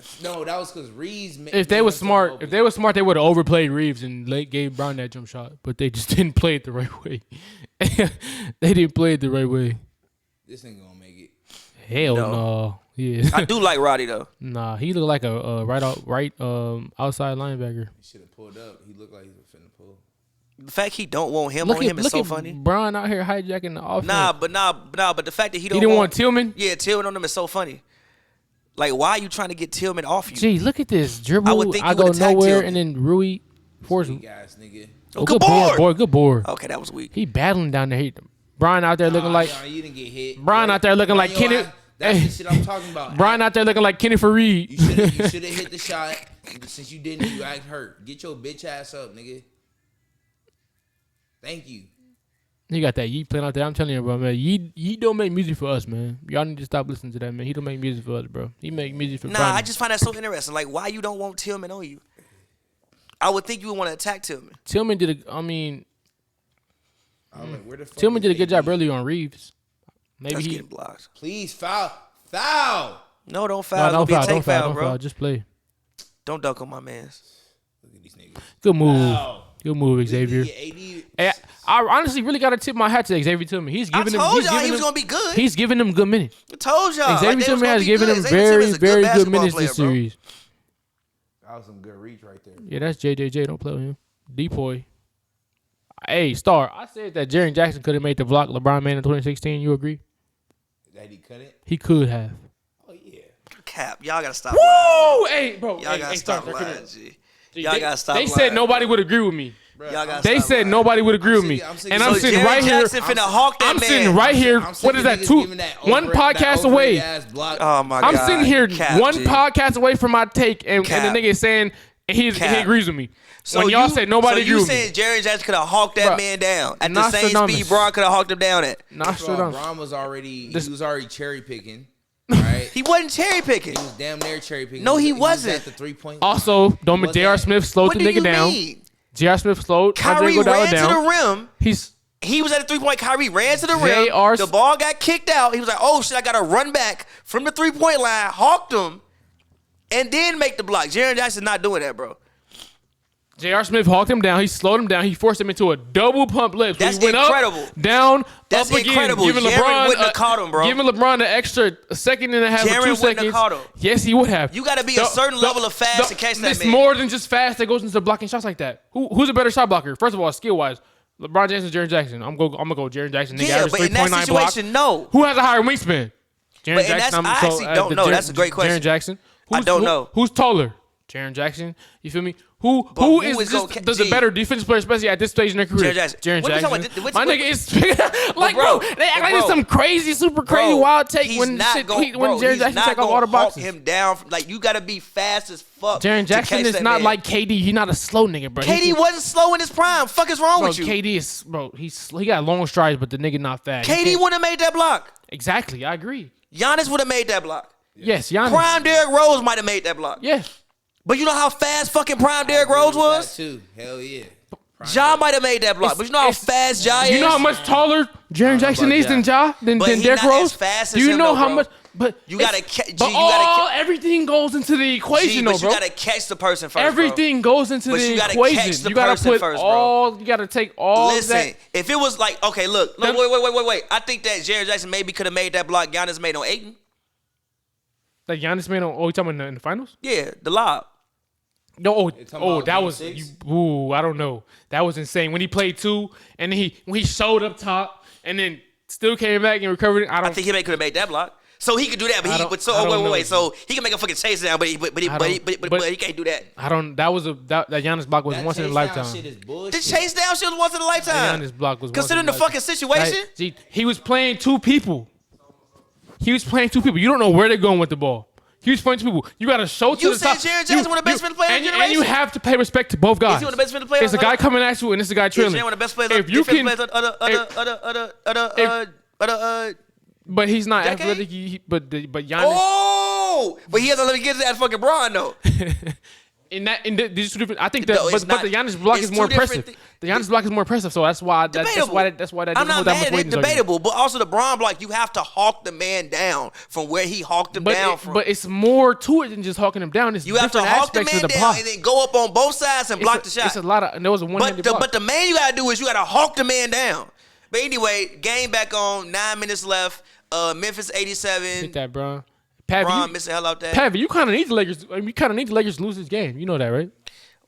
because Reeves. If they were smart, they would have overplayed Reeves and gave Brown that jump shot. But they just didn't play it the right way. They didn't play it the right way. This ain't gonna make it. Hell no. Yeah. I do like Roddy though. Nah, he looked like a outside linebacker. He should have pulled up. He looked like he was finna pull. The fact he don't want him on him is so funny. Brown out here hijacking the offense. But the fact that he didn't want Tillman. Yeah, Tillman on him is so funny. Like, why are you trying to get Tillman off you? Gee, look at this dribble. I would think I you go would attack nowhere, Tillman. and then Rui force. Big ass nigga. Oh, good board, board. Good board. Okay, that was weak. He battling down there. Brian out there looking like. Nah, you didn't get hit. Brian out there looking like Kenneth. That's Hey. the shit I'm talking about. Brian out there looking like Kenny Fareed. You should have hit the shot. Since you didn't, you act hurt. Get your bitch ass up, nigga. Thank you. He got that Yeet playing out there. I'm telling you, bro, man. Yeet don't make music for us, man. Y'all need to stop listening to that, man. He don't make music for us, bro. He make music for. Nah, Brian. I just find that so interesting. Like, why you don't want Tillman on you? I would think you would want to attack Tillman. Tillman did a. I mean, I'm like, where the fuck Tillman is did a good job AD? earlier on Reeves. Maybe That's he. getting blocked. Please foul. No, don't No, foul. don't It'll be a foul. take Don't foul. foul, Don't bro. foul. Just play. Don't dunk on my mans. Look at these niggas. Good move. Foul. Good move, Xavier. AD. Hey, I honestly really got to tip my hat to Xavier Tillman. He's I giving him. told He's y'all giving he was him- going to be good. He's giving them good minutes. I told y'all. Xavier Like, they was Tillman gonna has be given good. him Xavier very, Tillman's a very good basketball minutes player, this bro. series. That was some good reach right there. Yeah, that's JJJ. Don't play with him. Depoy. Hey, Star. I said that Jaren Jackson could have made the block LeBron made in 2016. You agree? That he couldn't? He could have. Oh, yeah. Cap. Y'all got to stop lying. Woo! Hey, bro. Y'all got to stop lying, G. Y'all They- got to stop They lying. said nobody would agree with me. Bro, Y'all got They said nobody would agree with me. I'm And I'm so sitting Jaren right here. Jackson finna hawk that I'm man. sitting right here. I'm sick What of is that? niggas Two, giving that one podcast away. ass block. Oh, my God. I'm sitting here Cap, one G. podcast away from my take, and Cap. the nigga is saying he Cap. agrees with me. So when y'all you- said nobody so agreed you with me. saying Jaren Jackson could have hawked that Bruh, man down at the same Nostradamus. speed Bron could have hawked him down at? First of all, Nostradamus. Bron was already This- he was already cherry picking. Right? He wasn't cherry picking. He was damn near cherry picking. No, he was wasn't. at the 3-point. Also, don't Was J.R. that- Smith slowed What the do nigga you down. mean? J.R. Smith slowed Kyrie Andre Iguodala ran to down. the rim. He was at the 3-point. Kyrie ran to the rim. J.R. The ball got kicked out. He was like, oh, shit, I got to run back from the 3-point line, hawked him, and then make the block. Jaren Jackson not doing that, bro. J.R. Smith hawked him down. He slowed him down. He forced him into a double pump lip. So That's he went incredible. up, down, That's up again. incredible. Giving Jaren LeBron, wouldn't have caught him, bro. Giving LeBron an extra second and a half or Jaren 2 wouldn't have seconds. caught him. Yes, he would have. You gotta be a certain level of fast to catch that It's man. more than just fast that goes into blocking shots like that. Who's a better shot blocker? First of all, skill wise, LeBron James or Jaren Jackson. I'm gonna go Jaren Jackson. Nigga Yeah, average but in that 3.9 blocks. situation, no. Who has a higher wingspan? Jaren But in that's- I actually don't know. That's a great question. Jaren Jackson. I don't know. Who's taller? Jaren Jackson. You feel me? Who who is is just gonna does a G? better defensive player, especially at this stage in their career? Jaren Jackson. Jaren What are you talking Jackson. about? My nigga is like, bro, bro. They act like bro, it's some crazy, super crazy, Bro, wild take he's when not shit, gonna- when bro, Jaren he's Jackson not take off gonna all the hawk boxes. him down. Like, you gotta be fast as fuck. Jaren to Jackson catch is that not man. like KD. He's not a slow nigga, bro. KD wasn't slow in his prime. Fuck is wrong Bro, with you? KD is he got long strides, but the nigga not fast. He KD can't- wouldn't have made that block. Exactly, I agree. Giannis would have made that block. Yes, Giannis. Prime Derrick Rose might have made that block. Yes. But you know how fast fucking Prime Derrick Rose That was? too. Hell yeah. Ja might have made that block. But you know how fast Ja is? You know how much taller Jaren Jackson about is than Ja. than But he Derrick not Rose? as fast Do as you him, know though, how bro. much? But You gotta it's- ca- G, but you gotta all everything goes into the equation, G, though, but bro. you gotta catch the person first, Everything goes into But the you gotta equation. catch the You gotta person put first, bro. all. You gotta take all. Listen, that. if it was like, okay, look, Them- wait. I think that Jaren Jackson maybe could have made that block Giannis made on Ayton. Like Giannis made on. Oh, you talking about in the finals? Yeah, the lob. No, talking oh, about that game was. six? I don't know. That was insane when he played 2, and then when he showed up top, and then still came back and recovered. I I don't think he could have made that block. So he could do that, but I he don't- would. So I don't know, wait. So he can make a fucking chase down, but he can't do that. I don't. That was that Giannis block was That once in a chase down lifetime. shit is bullshit. The chase down shit was once in a lifetime. Giannis block was Considering the once in a fucking situation. Like, see, he was playing 2 people. You don't know where they're going with the ball. He was pointing to people. You got to show to You the said top. Jaren Jackson one of the best defensive players in the And you generation? have to pay respect to both guys. Is he one of the best defensive players? It's a guy coming at you, and it's a guy Is trailing. Jaren one of the best players? If you can, but he's not decade? athletic. But Giannis. Oh, but he has to let me get that fucking Bron though. These two different. I think that, No, it's but the not. Giannis block It's is more two different impressive. The Giannis block is more impressive, so that's why that Debatable. doesn't I'm not hold that much mad. weight. It's in this argument. debatable, but also the Bron block, you have to hawk the man down from where he hawked him down from. But it's more to it than just hawking him down. It's You have to different hawk the aspects man of the down block. and then go up on both sides and block the shot. It's a lot of. And there was a one-handed block. But the main you gotta do is you gotta hawk the man down. But anyway, game back on. 9 minutes left. Memphis 87. Hit that, bro. Bron Pavy, missed the hell out that. Pavy, you kind of need the Lakers. You kind of need the Lakers to lose this game. You know that, right?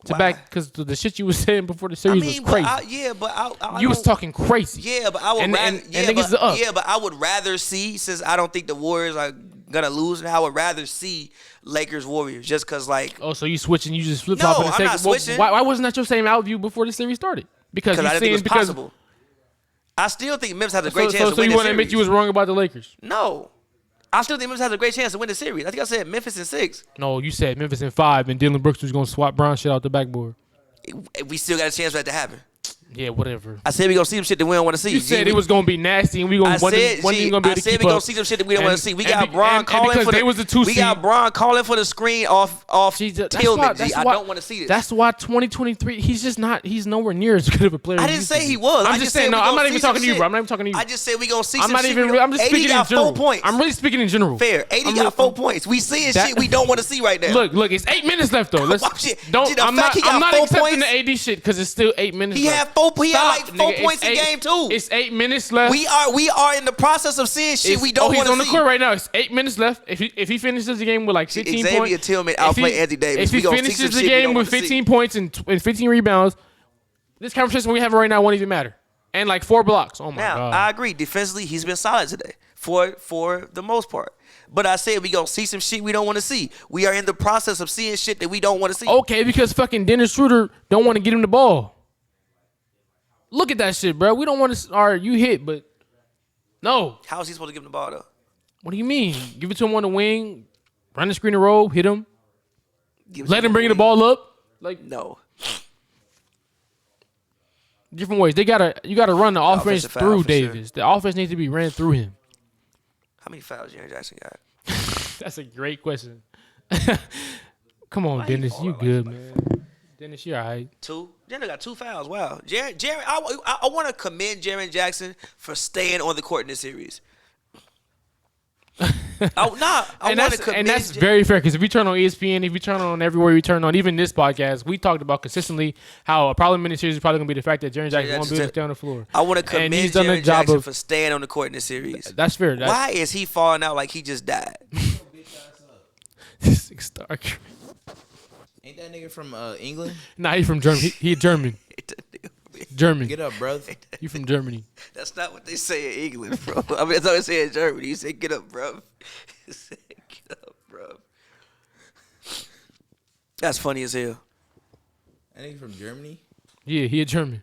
Why? Because the shit you was saying before the series was crazy. I You was don't- talking crazy. Yeah, but I would And- rather. and yeah, niggas but, are up. yeah, but I would rather see, since I don't think the Warriors are gonna lose, I would rather see Lakers Warriors just because like Oh, so you switching? You just flip No, flopping? I'm not switching. Why wasn't that your same outview before the series started? Because I you didn't think it was saying possible. I still think Memphis has a great chance to so win you the want to series. admit you was wrong about the Lakers? No, I still think Memphis has a great chance to win the series. I think I said Memphis in 6. No, you said Memphis in 5, and Dylan Brooks was gonna swap Brown shit out the backboard. We still got a chance for that to happen. Yeah, whatever. I said we gonna see some shit that we don't want to see. You said it was gonna be nasty, and we gonna I one said, gonna be able to we keep gonna up. see some shit that we don't want to see. We And got Bron calling because for they was the 2 We got seed. Bron calling for the screen off Tillman. G. I don't want to see this. That's why 2023. He's just not. He's nowhere near as good of a player. I as didn't used say to he be. was. I'm I just said saying. No, we I'm gonna not even see some talking to you, shit. bro. I'm not even talking to you. I just said we gonna see I'm some not shit. even. I'm just AD speaking in got general. 4 points. I'm really speaking in general. Fair. AD got 4 points. We seeing shit we don't want to see right now. Look. It's 8 minutes left though. Let's Shit. don't. Gee, the I'm fact not. he got I'm not 4 accepting points- the AD shit because it's still 8 minutes. He left. had 4. He had like Stop, 4 nigga. points in game 2. It's 8 minutes left. We are in the process of seeing shit we don't he's want to on the see. court right now. It's 8 minutes left. If he finishes the game with like 15 Xavier points, Tillman if outplay he- Anthony Davis. If he We gonna see finishes some the shit we game don't with wanna see. 15 points and 15 rebounds, this conversation we have right now won't even matter. And like 4 blocks. Oh my Now, god. I agree. Defensively, he's been solid today for the most part. But I said we gonna see some shit we don't want to see. We are in the process of seeing shit that we don't want to see. Okay, because fucking Dennis Schroeder don't want to get him the ball. Look at that shit, bro. We don't want to. All right, you hit, but no. How is he supposed to give him the ball though? What do you mean? Give it to him on the wing, run the screen and roll, hit him, Give let him him bring the wing. ball up. Like No. different ways. You gotta run the offense Offensive foul, through for sure. Davis. The offense needs to be ran through him. How many fouls Jaren Jackson got? That's a great question. Come on, Why he Dennis, fall you out like good, that? man. Dennis, you all right. 2. Jaren got 2 fouls. Wow. Jaren, I want to commend Jaren Jackson for staying on the court in this series. I want to commend. And that's very fair because if you turn on ESPN, if you turn on everywhere you turn on, even this podcast, we talked about consistently how a problem in the series is probably going to be the fact that Jaren Jackson won't be able to stay on the floor. I want to And commend he's done a Jaren job Jackson of- for staying on the court in this series. That's fair. That's, Why is he falling out like he just died? This nigga Stark. Ain't that nigga from England? Nah, he from Germany. He German. German. Get up, bro. You from Germany. That's not what they say in England, bro. I mean, that's what they say in Germany. You say, get up, bro. You say, get up, bro. That's funny as hell. That nigga from Germany? Yeah, he a German.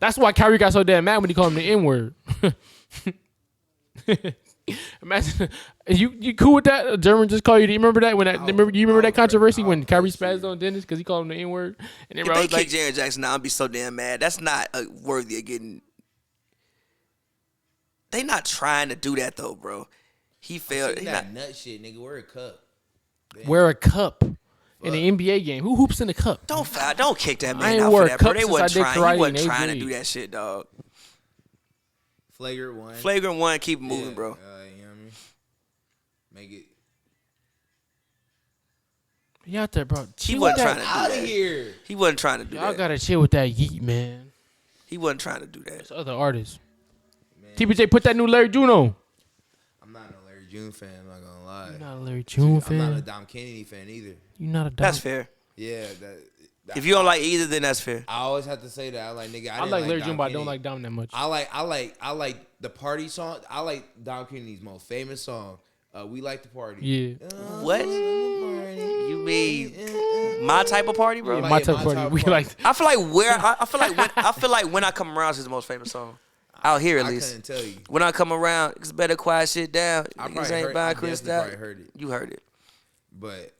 That's why Kyrie got so damn mad when he called him the N-word. Imagine you cool with that? A German just call you. Do you remember that when that? You remember that controversy when Kyrie spazzed on Dennis because he called him the N-word? And If everybody they was kick like, Jaren Jackson now, I'd be so damn mad. That's not worthy of getting. They not trying to do that though, bro. He failed. He That not, nut shit, nigga. Wear a cup. wear a cup in an NBA game. Who hoops in a cup? don't kick that I man ain't out wore for a that, bro. cup They since wasn't I did trying. karate He wasn't in trying to eighth do grade. that shit, dog. Flagrant 1. Flagrant 1, keep it moving, bro. You know what I mean? Make it. You out there, bro. He Chill wasn't with trying that. to do Out that. of here. He wasn't trying to do Y'all that. gotta chill with that yeet, man. He wasn't trying to do that. It's other artists. TPJ, put that new Larry June on. I'm not no Larry June fan. I'm not gonna lie. You're not a Larry June I'm not a fan. Dom Kennedy fan either. You're not a Dom. That's fair. Yeah, If you don't like either, then that's fair. I always have to say that. I like nigga. I didn't like Larry Dom June, but I don't Kennedy. like Dom that much. I like the party song. I like Dom Kennedy's most famous song. We Like to Party. Yeah. What? You mean my type of party, bro? Yeah, like my it, type my of party. type of We party. like. I feel like when I come around is the most famous song out here at I least. couldn't tell you. When I come around, it's better quiet shit down. I Niggas probably ain't heard- buying I Chris definitely Style. probably heard it. You heard it. but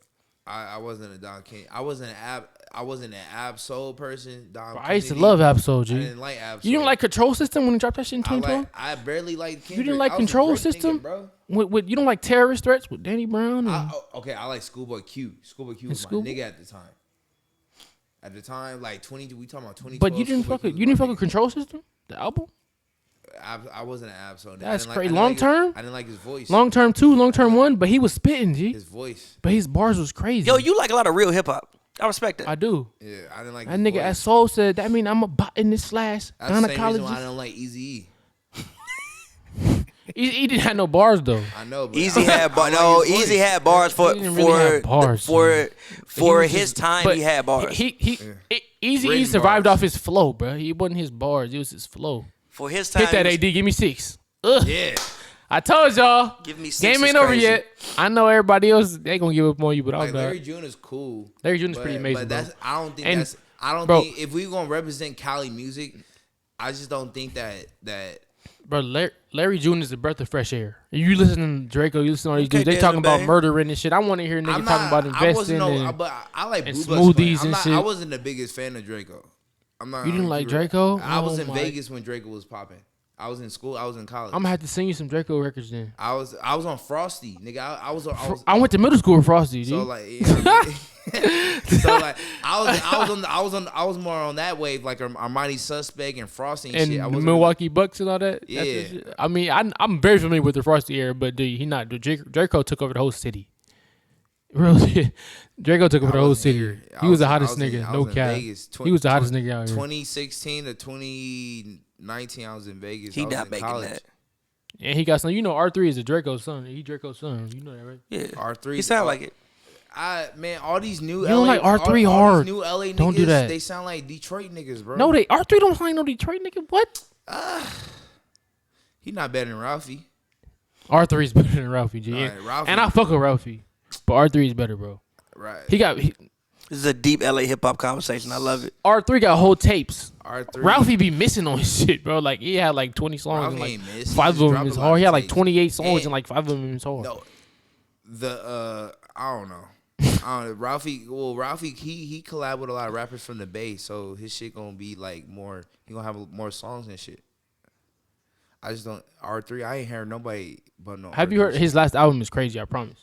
I wasn't a Don King. I wasn't an Ab-Soul person. Don I used to Kennedy. love Ab-Soul, G. I didn't like Ab-Soul. You didn't like Control System when he dropped that shit in 2012? I barely liked Kendrick. You didn't like I was a Control Drake System? nigga, bro. With you don't like Terrorist Threats with Danny Brown? And Okay, I like Schoolboy Q. Schoolboy Q was my nigga at the time. At the time, like 20, we talking about 2012. but you didn't fuck with Control System, the album. I wasn't an Ab-Soul. That's crazy. Long term, I didn't like his voice. long term 2, long term 1, but he was spitting, G. His voice. But his bars was crazy. Yo, you like a lot of real hip hop. I respect that. I do. Yeah, I didn't like That his nigga voice. at Soul said, that mean I'm a bot in this slash That's the same reason why I gynecologist. don't like Eazy-E. He didn't have no bars though. I know, but Easy I had like bars. No, his voice. Easy had bars for He didn't really have bars, for was his just- time. but He had bars. Easy Written survived bars. off his flow, bro. He wasn't his bars. It was his flow. For his time, Hit that he was- AD. Give me 6. Ugh. Yeah. I told y'all. Give me 6 Game is ain't over crazy. yet. I know everybody else they gonna give up on you, but I'm Like Larry not. June is cool. Larry June is but- pretty amazing, But that's bro. I don't think And- that's I don't bro- think if we gonna represent Cali music, I just don't think that Bro, Larry June is the breath of fresh air. You listen to Draco, you listen to all these Okay, dudes. They talking Dylan, about babe. murdering and shit. I want to hear niggas talking about investing but I like and Blue Bloods smoothies playing. and I shit. wasn't the biggest fan of Draco. I'm not. You didn't gonna like keep it real. Draco? I was Oh in my- Vegas when Draco was popping. I was in school. I was in college. I'm gonna have to send you some Draco records then. I was on Frosty, nigga. I was I went to middle school with Frosty, G. so like, you know what I mean? So like I was more on that wave, like Armani Suspect and Frosty and, and shit. I the wasn't Milwaukee Bucks and all that. That's Yeah. the shit. I mean, I'm very familiar with the Frosty era, but dude, he not. Draco took over the whole city. Really, Draco took over the whole wasn't city. here. He was the I hottest in- nigga. I No was in cap. Vegas. He was the hottest nigga out here. 2016 to 2019, I was in Vegas. He I was not in making college. that. And he got some. You know, R3 is a Draco's son. He Draco's son. You know that, right? Yeah, R3. He sound like it. All these new You don't LA, like R3 all hard. these new LA niggas, Don't do that. They sound like Detroit niggas, bro. No, R3 don't find no Detroit nigga. What? He not better than Ralphie. R3 is better than Ralphie, G. All right, Ralphie. And I fuck with Ralphie, but R3 is better, bro. Right. This is a deep LA hip hop conversation. I love it. R3 got whole tapes. R3. Ralphie be missing on his shit, bro. Like he had like 20 songs and Ralphie like ain't miss. He 5 just of them drop is a lot hard. He of had like tapes. 28 songs And- and like 5 of them is hard. No, I don't know. Ralphie, he collab with a lot of rappers from the Bay, so his shit gonna be like more. He gonna have more songs and shit. I just don't R3. I ain't heard nobody but no. Have you heard his last album is crazy? I promise.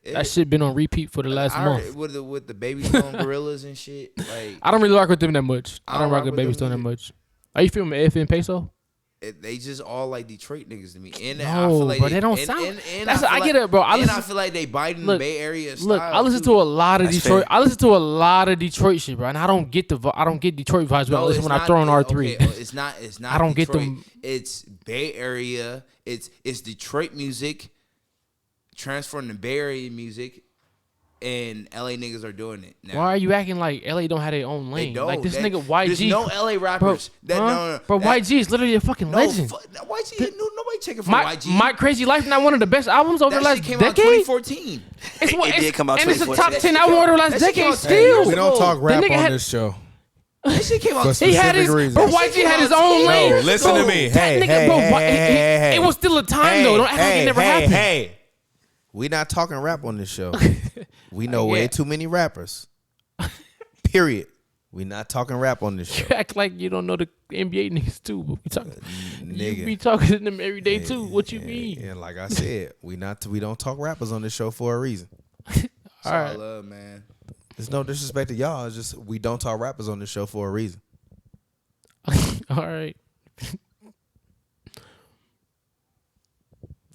That shit been on repeat for the last I month. heard with the Baby Stone Gorillas and shit. Like I don't really rock with them that much. I don't rock with with Baby them Stone that either. much. Are you feeling F and Peso? they just all like Detroit niggas to me. And I No, feel like bro, they don't sound- And that's- I, I feel get like, it, bro. I and listen- I feel like they biting Look, the Bay Area style. Look, I listen too. to a lot of That's Detroit. fair. I listen to a lot of Detroit shit, bro, and I don't get I don't get Detroit vibes when I No, listen it's when I not- throw on R3. okay, it's not. It's not. I don't get Detroit. them- It's Bay Area. It's Detroit music transferring to Bay Area music, and LA niggas are doing it now. Why are you acting like LA don't have their own They lane? don't. Like this They- nigga YG. There's no LA rappers. Bro, No. Bro, That- YG is literally a fucking No, legend. YG. Nobody checking for My YG. Crazy Life not one of the best albums over that the last shit came out decade. 2014. It's It did come out and it's a 2014. top 10 album over the last That shit came decade out still. We don't talk rap nigga on had- this show. That shit came out. For He had specific his, reasons. bro. That YG had his own lane. No, listen to me. That Hey, nigga, hey, bro, hey, hey, it was still a time though. Don't act like it never happened. Hey, we not talking rap on this show. We know Yeah. way too many rappers. Period. We not talking rap on this show. You act like you don't know the NBA niggas too, but we talking. You Nigga. be talking to them every day too. What you mean? And like I said, we don't talk rappers on this show for a reason. All right. love, man. There's no disrespect to y'all. It's just we don't talk rappers on this show for a reason. All right.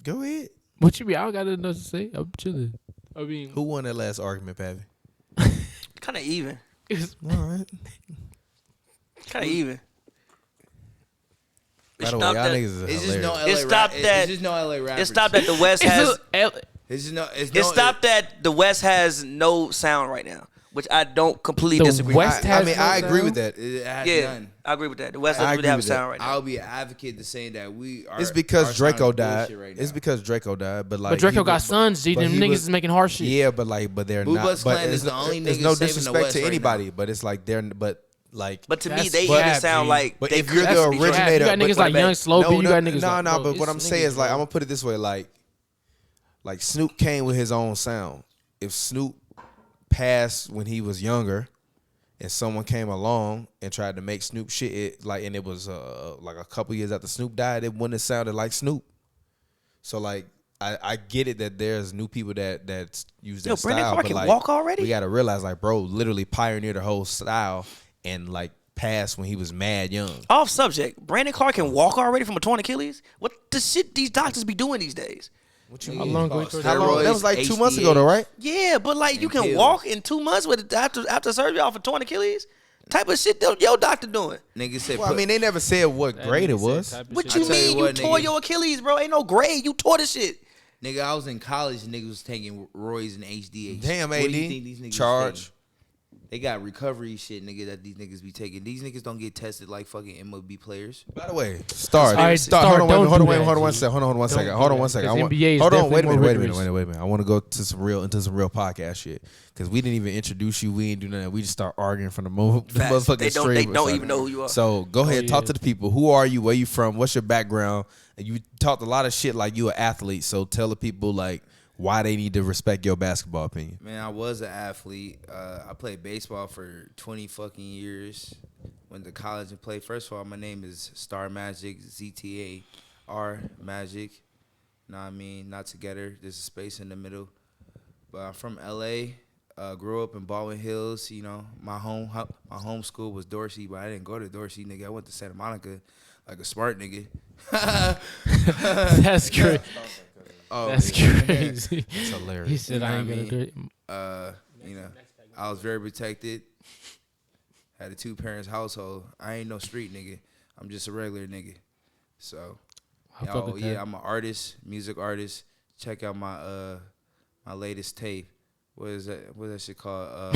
Go ahead. What you mean? I don't got nothing else to say. I'm chilling. I mean, Who won that last argument, Pavy? Kind of even. it's, All right. Kind of even. By the way, y'all niggas is It's just hilarious. no LA It stopped rap. that- It's just no LA rappers. It stopped that the West has. It's just no. It's It no. stopped that the West has no sound right now, which I don't completely The disagree. West I has mean, no I agree sound? with that. It has Yeah, none. I agree with that. The West I doesn't really agree have with sound that. right now. I'll be an advocate to saying that we are. It's because our Draco sound is died. bullshit right now. It's because Draco died. But like, but Draco he got was- sons. G. but Them he niggas was- is making hard shit. Yeah, but they're Blue not. Bus But Clan is it's the only there's niggas no saving the disrespect West to right anybody. now. But it's like they're like. But to me, That's they cap, even sound G. like. But they if you're could- the that's Detroit. originator, You got niggas like Young Slow. You got niggas like, no. bro, But what it's I'm saying niggas, is like bro. I'm gonna put it this way, like Snoop came with his own sound. if Snoop passed when he was younger, and someone came along and tried to make Snoop shit, and it was like a couple years after Snoop died, it wouldn't have sounded like Snoop. So like I get it that there's new people that use that Brandon style, Clark but can like walk already? we gotta realize like bro literally pioneered the whole style and like passed when he was mad young. Off subject, Brandon Clark can walk already from a torn Achilles? What the shit these doctors be doing these days? What you How mean? long ago he How long? That was like 2 months ago though, right? Yeah, but like you can pills. walk in 2 months with after surgery off a torn Achilles? Type of shit your doctor doing? Niggas said, Well, I mean, they never said what grade it was. What I you tell you mean? what, You tore nigga. your Achilles, bro. Ain't no grade. You tore the shit. nigga, I was in college and niggas was taking Roy's and HDH. Damn, What AD. do you think these niggas Charge. taking? They got recovery shit, nigga, that these niggas be taking. These niggas don't get tested like fucking MLB players. By the way, Star. All right, Star. Star, Hold don't on, do wait that, one G. second. Hold on one Don't second. do Hold on that, one second. 'cause I want, NBA is hold on, definitely wait a more minute. rigorous. I want to go to some real podcast shit because we didn't even introduce you. We didn't do nothing. We just start arguing from the Facts. motherfucking They stream. don't even know who you are. So go ahead, yeah. talk to the people. Who are you? Where you from? What's your background? And you talked a lot of shit like you an athlete. So tell the people like why they need to respect your basketball opinion. Man, I was an athlete. I played baseball for 20 fucking years. Went to college and played. First of all, my name is Star Magic, ZTAR Magic. Know what I mean? Not together. There's a space in the middle. But I'm from LA. Grew up in Baldwin Hills. You know, my home school was Dorsey, but I didn't go to Dorsey, nigga. I went to Santa Monica like a smart nigga. That's great. Oh, That's crazy. It's hilarious. He said, I ain't You know gonna what do it. You know, I was very protected. Had a 2-parents household. I ain't no street nigga. I'm just a regular nigga. So, I fuck with that. I'm an artist, music artist. Check out my my latest tape. What is that? What is that shit called?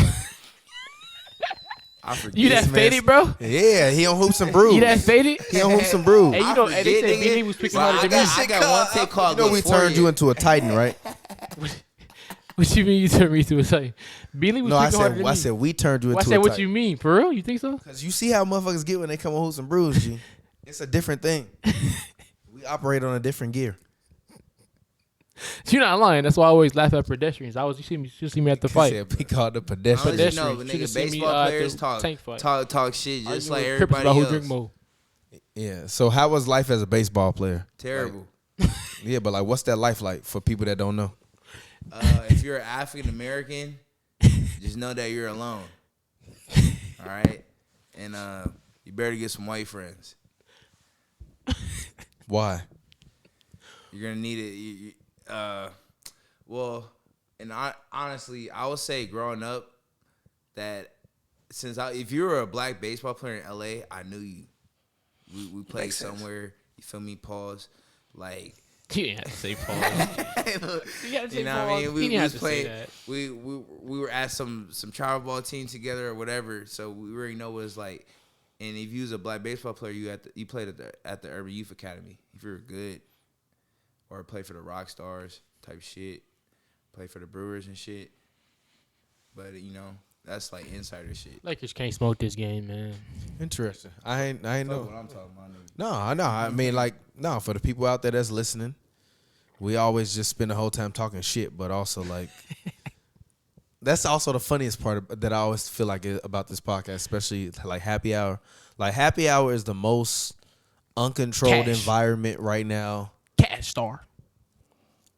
I forget. You that man. faded, bro? Yeah, he on Hoops and Brews. You that faded? He on Hoops and Brews. Hey, you know, hey, they forget, said nigga. Billy was speaking Bro, harder than me. I got one tape called You know we Euphoria. turned you into a Titan, right? What you mean you turned me into a Titan? Billy was No, I speaking harder said than I me. said we turned you Well, into I said, a what Titan. you mean? For real? You think so? Cause you see how motherfuckers get when they come on Hoops and Brews, G. It's a different thing. We operate on a different gear. You're not lying. That's why I always laugh at pedestrians. You see me at the He fight. said we called the I'll pedestrian. let you know, Pedestrians. but Should've nigga, seen me, baseball at players the tank fight. talk shit just like Arguing with Crips everybody about who else. drink more. Yeah. So how was life as a baseball player? Terrible. Yeah, but like, what's that life like for people that don't know? If you're African American, just know that you're alone. All right, and you better get some white friends. Why? You're gonna need it. Well, and honestly, I would say growing up that if you were a black baseball player in LA, I knew you. We played Makes sense. somewhere. You feel me? Pause. Like. You didn't have to say Paul. You know what I mean? He We didn't have was to say playing. that. We were at some travel ball team together or whatever, so we already know what it's like. And if you was a black baseball player, you played at the Urban Youth Academy. If you were good, or play for the Rock Stars type shit, play for the Brewers and shit. But you know, that's like insider shit. Lakers can't smoke this game, man. Interesting. I ain't That's know. what I'm talking about. Nigga. No. I mean, like, no. For the people out there that's listening, we always just spend the whole time talking shit, but also like, that's also the funniest part that I always feel like about this podcast, especially like happy hour. Like happy hour is the most uncontrolled Cash. environment right now. Cash star.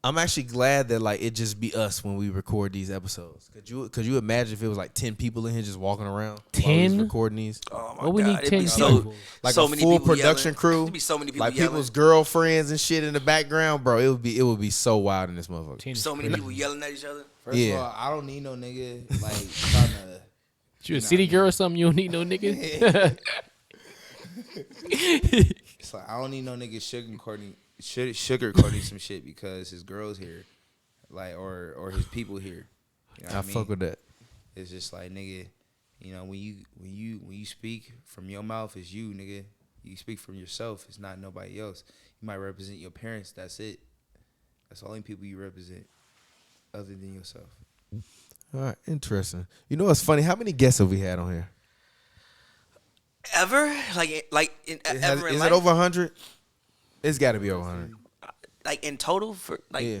I'm actually glad that like it just be us when we record these episodes. Could you imagine if it was like 10 people in here just walking around while we was 10? recording these? Oh my Well, we God. need It'd 10 be people. Like so a many full people production yelling. crew, It'd be so many people like yelling. people's girlfriends and shit in the background, bro. It would be so wild in this motherfucker. 10 is So many crazy. people yelling at each other. First Yeah. of all, I don't need no nigga like trying to. You a city girl or something? You don't need no nigga. It's like I don't need no nigga sugarcoating some shit because his girl's here, like or his people here. You know what I I mean? fuck with that. It's just like nigga, you know when you speak from your mouth, it's you, nigga. You speak from yourself. It's not nobody else. You might represent your parents. That's it. That's the only people you represent, other than yourself. All right, interesting. You know what's funny? How many guests have we had on here? Ever? Ever in Is life? it over 100? It's got to be over 100. Like in total for like. Yeah.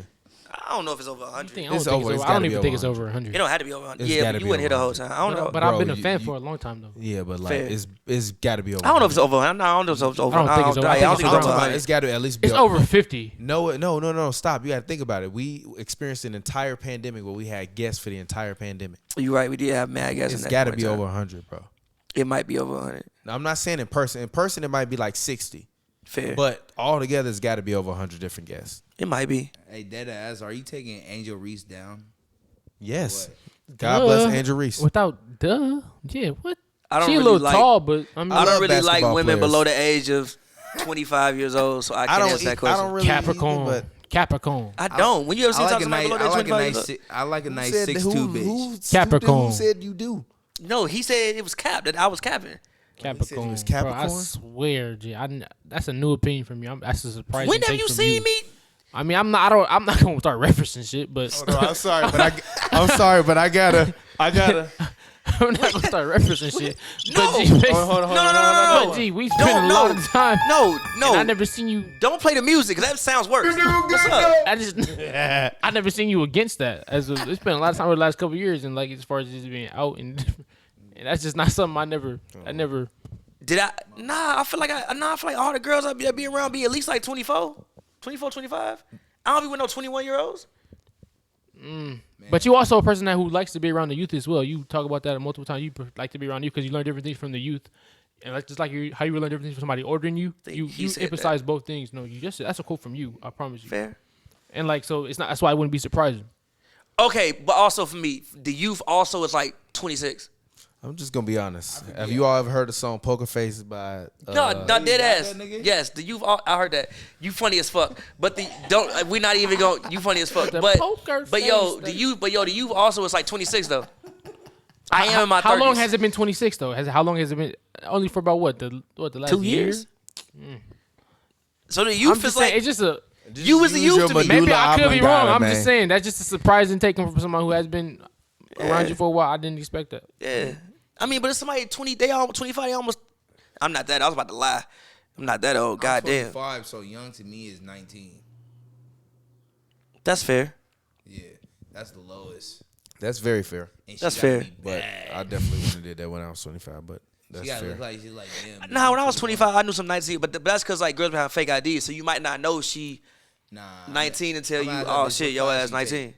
I don't know if it's over 100. I don't even think it's over 100. It don't have to be over 100. It's Yeah, gotta but you be wouldn't hit the over whole time. I don't know. But I've been a Bro, fan you- for a long time though. Yeah, but like Fair. it's got to be over. I don't know if it's over. I don't know if it's over. I don't think it's over. I think it's I'm around talking about 100. it's got to at least be It's over 50. No. Stop. You got to think about it. We experienced an entire pandemic where we had guests for the entire pandemic. You're right. We did have mad guys. It's got to be over 100, bro. It might be over 100. Now, I'm not saying in person. In person, it might be like 60. Fair. But all together, it's got to be over 100 different guests. It might be. Hey, deadass, are you taking Angel Reese down? Yes. What? God bless Andrew Reese. Without yeah, what? I don't She a really little like, tall, but I mean, I don't love really like basketball women players. below the age of 25 years old, so I can't answer that question. I don't really Capricorn. either, but Capricorn. I don't. When you ever see somebody below the age of 25 years old? I like a nice Who said- 6'2" who- bitch. who- Capricorn. Who said you do? No, he said it was capped. That I was capping. Capricorn. was Bro, I Capricorn? swear, G. That's a new opinion from you. That's a surprising. When have take you from seen me? I mean, I'm not gonna start referencing shit, but No, I'm sorry, but I gotta. I'm not gonna start referencing shit. No. But G, Hold on. but G, we spent a lot of time. No. And I never seen you. Don't play the music, because that sounds worse. What's up? I never seen you against that. It's been a lot of time over the last couple of years, and like as far as just being out and that's just not something I never. Did I? Nah, I feel like all the girls I be around be at least like 24, 25. I don't be with no 21-year-olds. But you also a person who likes to be around the youth as well. You talk about that multiple times. You like to be around youth because you learn different things from the youth, and like just like how you learn different things from somebody older than you. You said emphasize both things. No, you just that's a quote from you. I promise you. Fair. And like so, it's not. That's why it wouldn't be surprising. Okay, but also for me, the youth also is like 26. I'm just gonna be honest. Have you all ever heard the song "Poker Face" by? No, not dead ass. that nigga? Yes, the youth. I heard that. You funny as fuck. But we're not even going. You funny as fuck. The But poker yo, face, the youth also is like 26 though. I am in my 30s. How long has it been 26 though? How long has it been? Only for about what the last 2 year? years? So the I'm youth just is saying, like it's just a. you was the use youth your to me. medulla Maybe I could be wrong. oblongata, I'm man. just saying that's just a surprising take from someone who has been around you for a while. I didn't expect that. Yeah. I mean, but it's somebody 20. They almost 25. They almost. I'm not that. I was about to lie. I'm not that old. Goddamn. 25, so young to me is 19. That's fair. Yeah, that's the lowest. That's very fair. And she That's gotta fair. be But bad. I definitely wouldn't have did that when I was 25. But She that's gotta fair. look like she's like damn. Nah, when I was 25, I knew some 19, but that's because like girls have fake IDs, so you might not know she Nah, 19 until I'm you. gonna ask Oh that bitch shit, what your class ass she 19.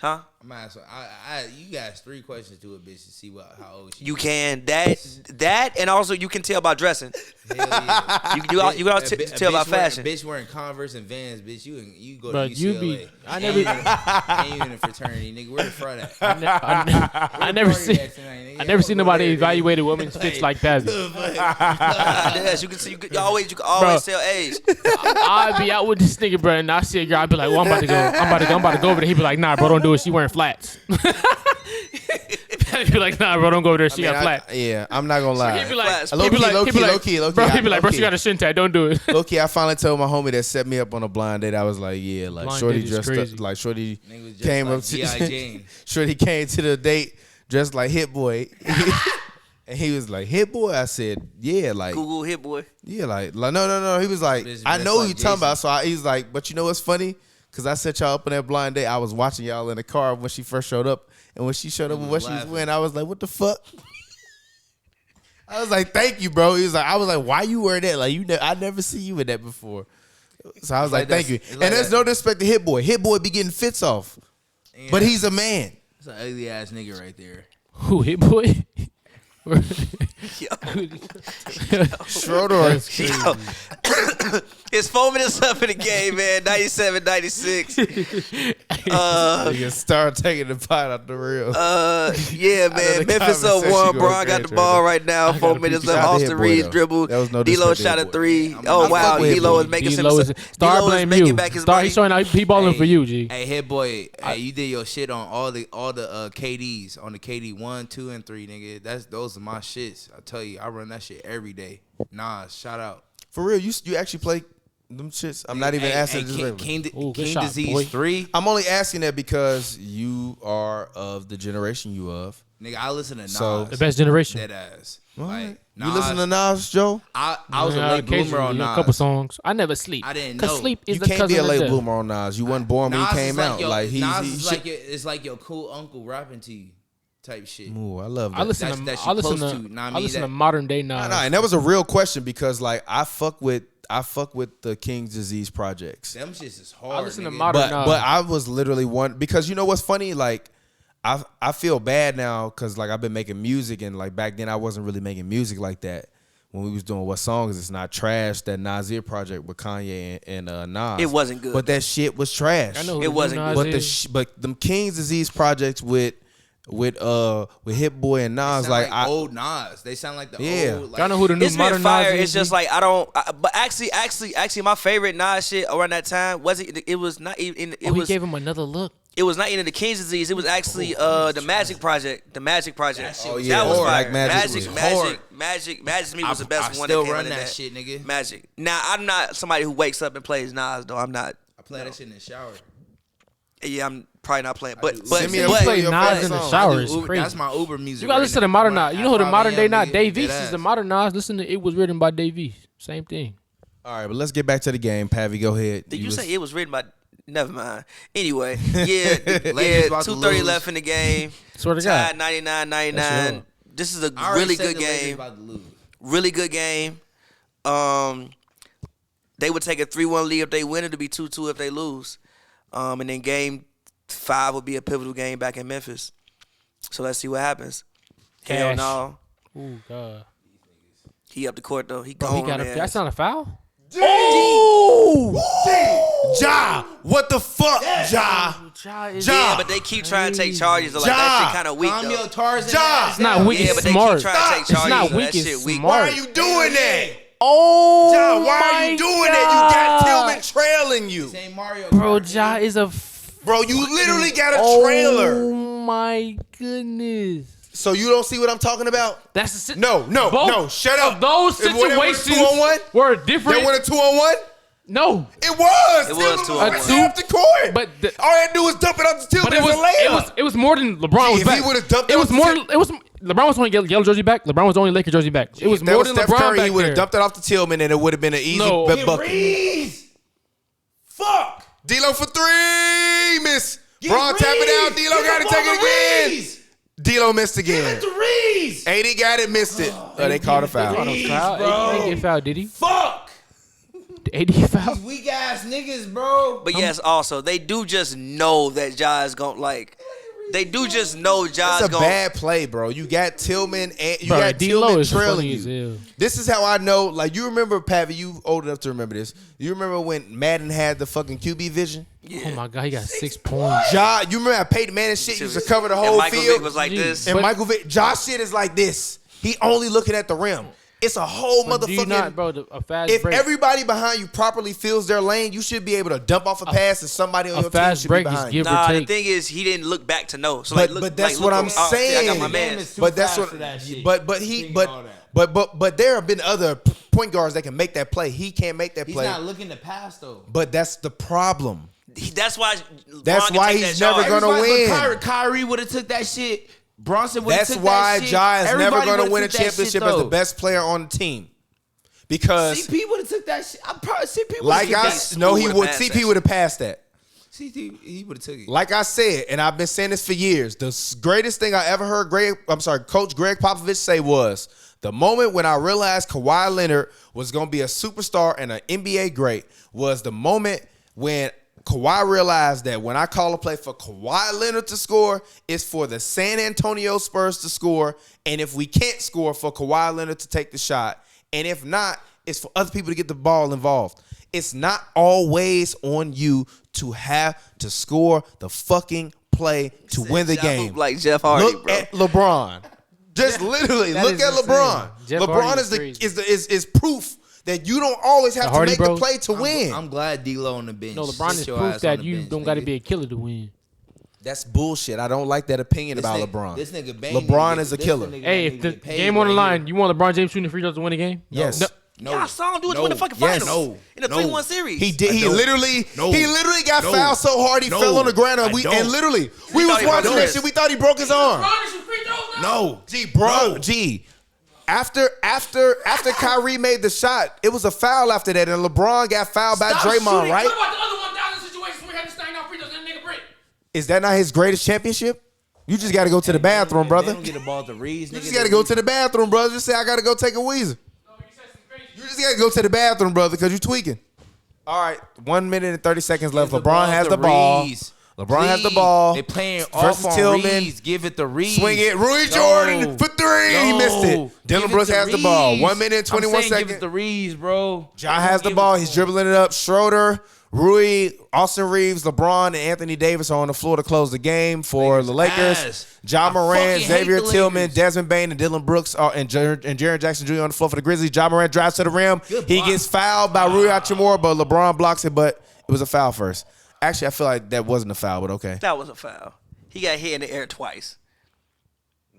Huh? I'm gonna ask her. You guys 3 questions to a bitch to see how old she. You is. can that, and also you can tell by dressing. Hell yeah. You can A also bi- a tell by bitch wearing- fashion. Bitch wearing Converse and Vans, bitch. You go But to you UCLA. be- I And never- you in a fraternity, nigga. Where the frat at? I never party seen. at tonight, nigga? I never seen nobody There, nigga. evaluate a woman's fits like Pavy. Yes, you can see. You can always tell age. I'd be out with this nigga, bro, and I see a girl. I'd be like, "Well, I'm about to go over there." He'd be like, "Nah, bro, don't do it. She wearing flats." He'd be like, "Nah, bro, don't go over there. She got flat." I'm not gonna lie. He'd be like, Flats. he'd be like, Low he'd be like, key. bro, he'd be like, "Bro, she low-key. got a shin tag. Don't do it." Low-key, I finally told my homie that set me up on a blind date. I was like, yeah, like Blind Shorty date is dressed crazy. up, like Shorty Nigga was just came like up to G.I. Jane. Shorty came to the date dressed like Hit Boy, and he was like, Hit Boy. I said, yeah, like Google hit boy. yeah, like no. He was like, Bitch I dressed know like who you talking Jason. about. So he's like, but you know what's funny? Cause I set y'all up on that blind date. I was watching y'all in the car when she first showed up, and when she showed up He and was what she was laughing. wearing, I was like, what the fuck? I was like, thank you, bro. He was like, I was like, why you wear that? Like I never see you in that before. So I was like, like thank you. that- it's And like there's that. no disrespect to Hit Boy. Hit Boy be getting fits off, but he's a man. It's an ugly ass nigga right there. Who hit boy? Schroeder. Yo. It's 4 minutes up in the game, man. 97, 96. Nigga start taking the pot out the reel. Yeah, know man. the Memphis up conversation 1. going Braun got the crazy ball right right now. 4 gotta minutes peep left. out the Austin Hit Boy, Reeves though. dribble. That was no D-Lo disrespect to shot Hit a Boy. 3. I Oh, fuck wow. with Hit D-Lo Boy. is making some. D-Lo is start D-Lo is blaming making you. back his Start. money. He's showing out. He balling for you, G. Hey, Hit Boy, hey, you did your shit on all the KDs on the KD 1, 2, and 3, nigga. Those are my shits. I tell you, I run that shit every day. Nah, shout out. For real, you actually play Them shits. I'm not even asking. King Ooh, good shot, Disease boy. 3. I'm only asking that because you are of the generation you of. Nigga, I listen to Nas. So- The best generation. Dead ass. All Like, right. Nas, You listen to Nas, Joe? I was a late bloomer on occasionally, Nas. a couple songs. I never sleep. I didn't Cause know. sleep is You the can't cousin be a of late death. bloomer on Nas. You wasn't born when he Nas came is out. Your, Like he's Nas he is shit. like it's like your cool uncle rapping to you, type shit. Ooh, I love that. I listen That's- to. that's I you listen close to. to, know what I I mean? listen to That- modern day Nas. Nah, and that was a real question because like I fuck with the King's Disease projects. Them shits is hard. I listen to nigga. modern. But I was literally one because you know what's funny? Like I feel bad now because like I've been making music and like back then I wasn't really making music like that. When we was doing What Songs It's Not Trash, that Nasir project with Kanye and Nas. It wasn't good. But that shit was trash. I know who It wasn't Nas But is. but them King's Disease projects with Hit Boy and They Nas sound like old Nas. They sound like the Yeah. old. Like, Y'all know who the new It's been modern fire. Nas It's is? just like I don't. But actually, my favorite Nas shit around that time wasn't. It was not even. It he was. gave him another look. It was not even the King's Disease. It was actually the Magic Project. The Magic Project. shit was that was hard. fire. Like Magic was hard. Magic to me was the I best one. still that came run out of that shit, nigga. Magic. Now I'm not somebody who wakes up and plays Nas though. I'm not. I play that shit in the shower. Yeah, I'm probably not playing. But Send me a You play play your Nas favorite in the song. shower I is do Uber- crazy. That's my Uber music. You gotta right listen to now. modern When Nas. You know who the 5 modern day a.m., Nas? nigga, Dave dead East is ass. the modern Nas. Listen to It Was Written by Dave East. Same thing. All right, but let's get back to the game. Pavy, go ahead. did you was- say it was written by? Never mind. Anyway, yeah, about to 2:30 lose. left in the game. Swear to Tied God. 99-99. That's This is a I already really said good the Lakers game. about to lose. Really good game. They would take a 3-1 lead if they win. It'd be 2-2 if they lose. And then game 5 would be a pivotal game back in Memphis. So let's see what happens. Hell Cash. no. Oh God. He up the court though. He Bro, he gone. got a. man. That's not a foul. Ja, what the fuck, Ja? Yeah, but they keep trying to take charges. Like that shit kind of weak Calm though. your Tarzan Ja. ass It's not down. weak. Yeah, It's but they smart. keep trying to take It's charges. not so weak. that shit It's weak. Why smart. are you doing that? Oh Ja, why are my you doing that? You got God. Tillman trailing you. This ain't Mario Bro, Kart, Ja nigga. is a. Bro, you literally got a Oh trailer. my goodness. So you don't see what I'm talking about? That's the si- No, Both shut up. of those If when they went a situations 2-on-1? were They different. went a 2-on-1? No, It was. It was Tillman 2-on-1. right there off the court. But the- all I had to do was dump it off the Tillman but it as was, a layup. it was more than LeBron was If back. he would've dumped it it was off the more. tip- It was LeBron was only yellow jersey back. LeBron was only Laker jersey back. It was If that more was than Steph LeBron Curry, back he would there. have dumped it off the Tillman and it would have been an easy No. bucket. Reeves. Fuck. D'Lo for 3, miss. Braun tap it out. D'Lo got to take it again. D'Lo missed again. Reeves. 80 got it, missed it. They called a foul. Foul. He didn't get fouled, did he? Fuck. Did AD get fouled? These weak ass niggas, bro. But yes, also they do just know that Ja is gonna like. They do just know Ja's That's a gonna. bad play, bro. You got Tillman and you Bro, got D-Lo Tillman is trailing funny as you. hell. This is how I know. Like you remember, Pavy, you old enough to remember this. You remember when Madden had the fucking QB vision? Oh my God, he got 6 points. Ja, you remember how Peyton Manning shit used to cover the And whole Michael field? Vick was like Jeez. this. And But- Michael Vick, Josh shit is like this. He only looking at the rim. It's a whole But do you not, motherfucking. bro? A fast If break. everybody behind you properly fills their lane, you should be able to dump off a pass and somebody on a your team fast should break be is behind you. give or Nah, the take. thing is, he didn't look back to know. So But- like, look, but that's like, what look I'm over- oh, shit, I got my saying. man. But that's what. But there have been other point guards that can make that play. He can't make that He's play. not looking to pass though. But that's the problem. That's why. That's LeBron can why take he's that never charge. gonna Everybody- win. but Kyrie would have took that shit. Bronson would have That's took why that shit. Ja is never Everybody going to would've win a took that championship shit, as the though. best player on the team. Because CP would have took that shit. I probably CP would like have I took that. no, he would've would. passed CP that would have passed that. CP, he would have took it. Like I said, and I've been saying this for years, the greatest thing I ever heard Coach Greg Popovich say was, the moment when I realized Kawhi Leonard was going to be a superstar and an NBA great was the moment when Kawhi realized that when I call a play for Kawhi Leonard to score, it's for the San Antonio Spurs to score, and if we can't score, for Kawhi Leonard to take the shot, and if not, it's for other people to get the ball involved. It's not always on you to have to score the fucking play to win the Ja game. hoop like Jeff Hardy, Look bro. at LeBron. Just literally That look is at insane. LeBron. Jeff LeBron Hardy is is is proof that you don't always have to Hardy make bros? the play to win. I'm glad D'Lo on the bench. No, LeBron Sit is your proof ass on that the you bench, don't got to nigga. be a killer to win. That's bullshit. I don't like that opinion This about nigga- LeBron. This nigga Bane LeBron nigga is a this killer. nigga Hey, nigga if the get paid game on the right line, here. you want LeBron James shooting free throws to win a game? Yes. No, No. Yeah, I saw him do it No. to win the fucking Yes. finals. In the No. 3-1 series. He did. He don't. literally No. got No. fouled so hard he No. fell on the ground. I And don't. literally, we thought was he watching broke that his. shit. We thought he broke his arm. No. G, bro. No. G. After Kyrie made the shot, it was a foul after that, and LeBron got fouled by Draymond, right? What about the other 1,000 situations where he had to stand out free throws and nigga break? Is that not his greatest championship? You just got to go to the bathroom, brother. They don't get the ball to Reeves. You just got to go to the bathroom, brother. Just say, I got to go take a Weezer. You just got to go to the bathroom, brother, because you tweaking. All right, 1 minute and 30 seconds left. LeBron has the ball. LeBron has the ball. They playing Versus off on Tillman. Reeves. Give it to Reeves. Swing it. Rui No. Jordan for three. He missed it. Give Dylan Brooks to has the ball. Reeves. 1 minute and 21 I'm saying seconds. Give it to Reeves, bro. John has the ball. He's dribbling it up. Schroeder, Rui, Austin Reeves, LeBron, and Anthony Davis are on the floor to close the game for the Lakers. ass. John I Morant, fucking hate Xavier the Tillman, Lakers. Desmond Bain, and Dylan Brooks and Jaren Jackson Jr. on the floor for the Grizzlies. John Morant drives to the rim. He block. gets fouled by Rui Hachimura, but LeBron blocks it, but it was a foul first. Actually, I feel like that wasn't a foul, but okay. That was a foul. He got hit in the air twice.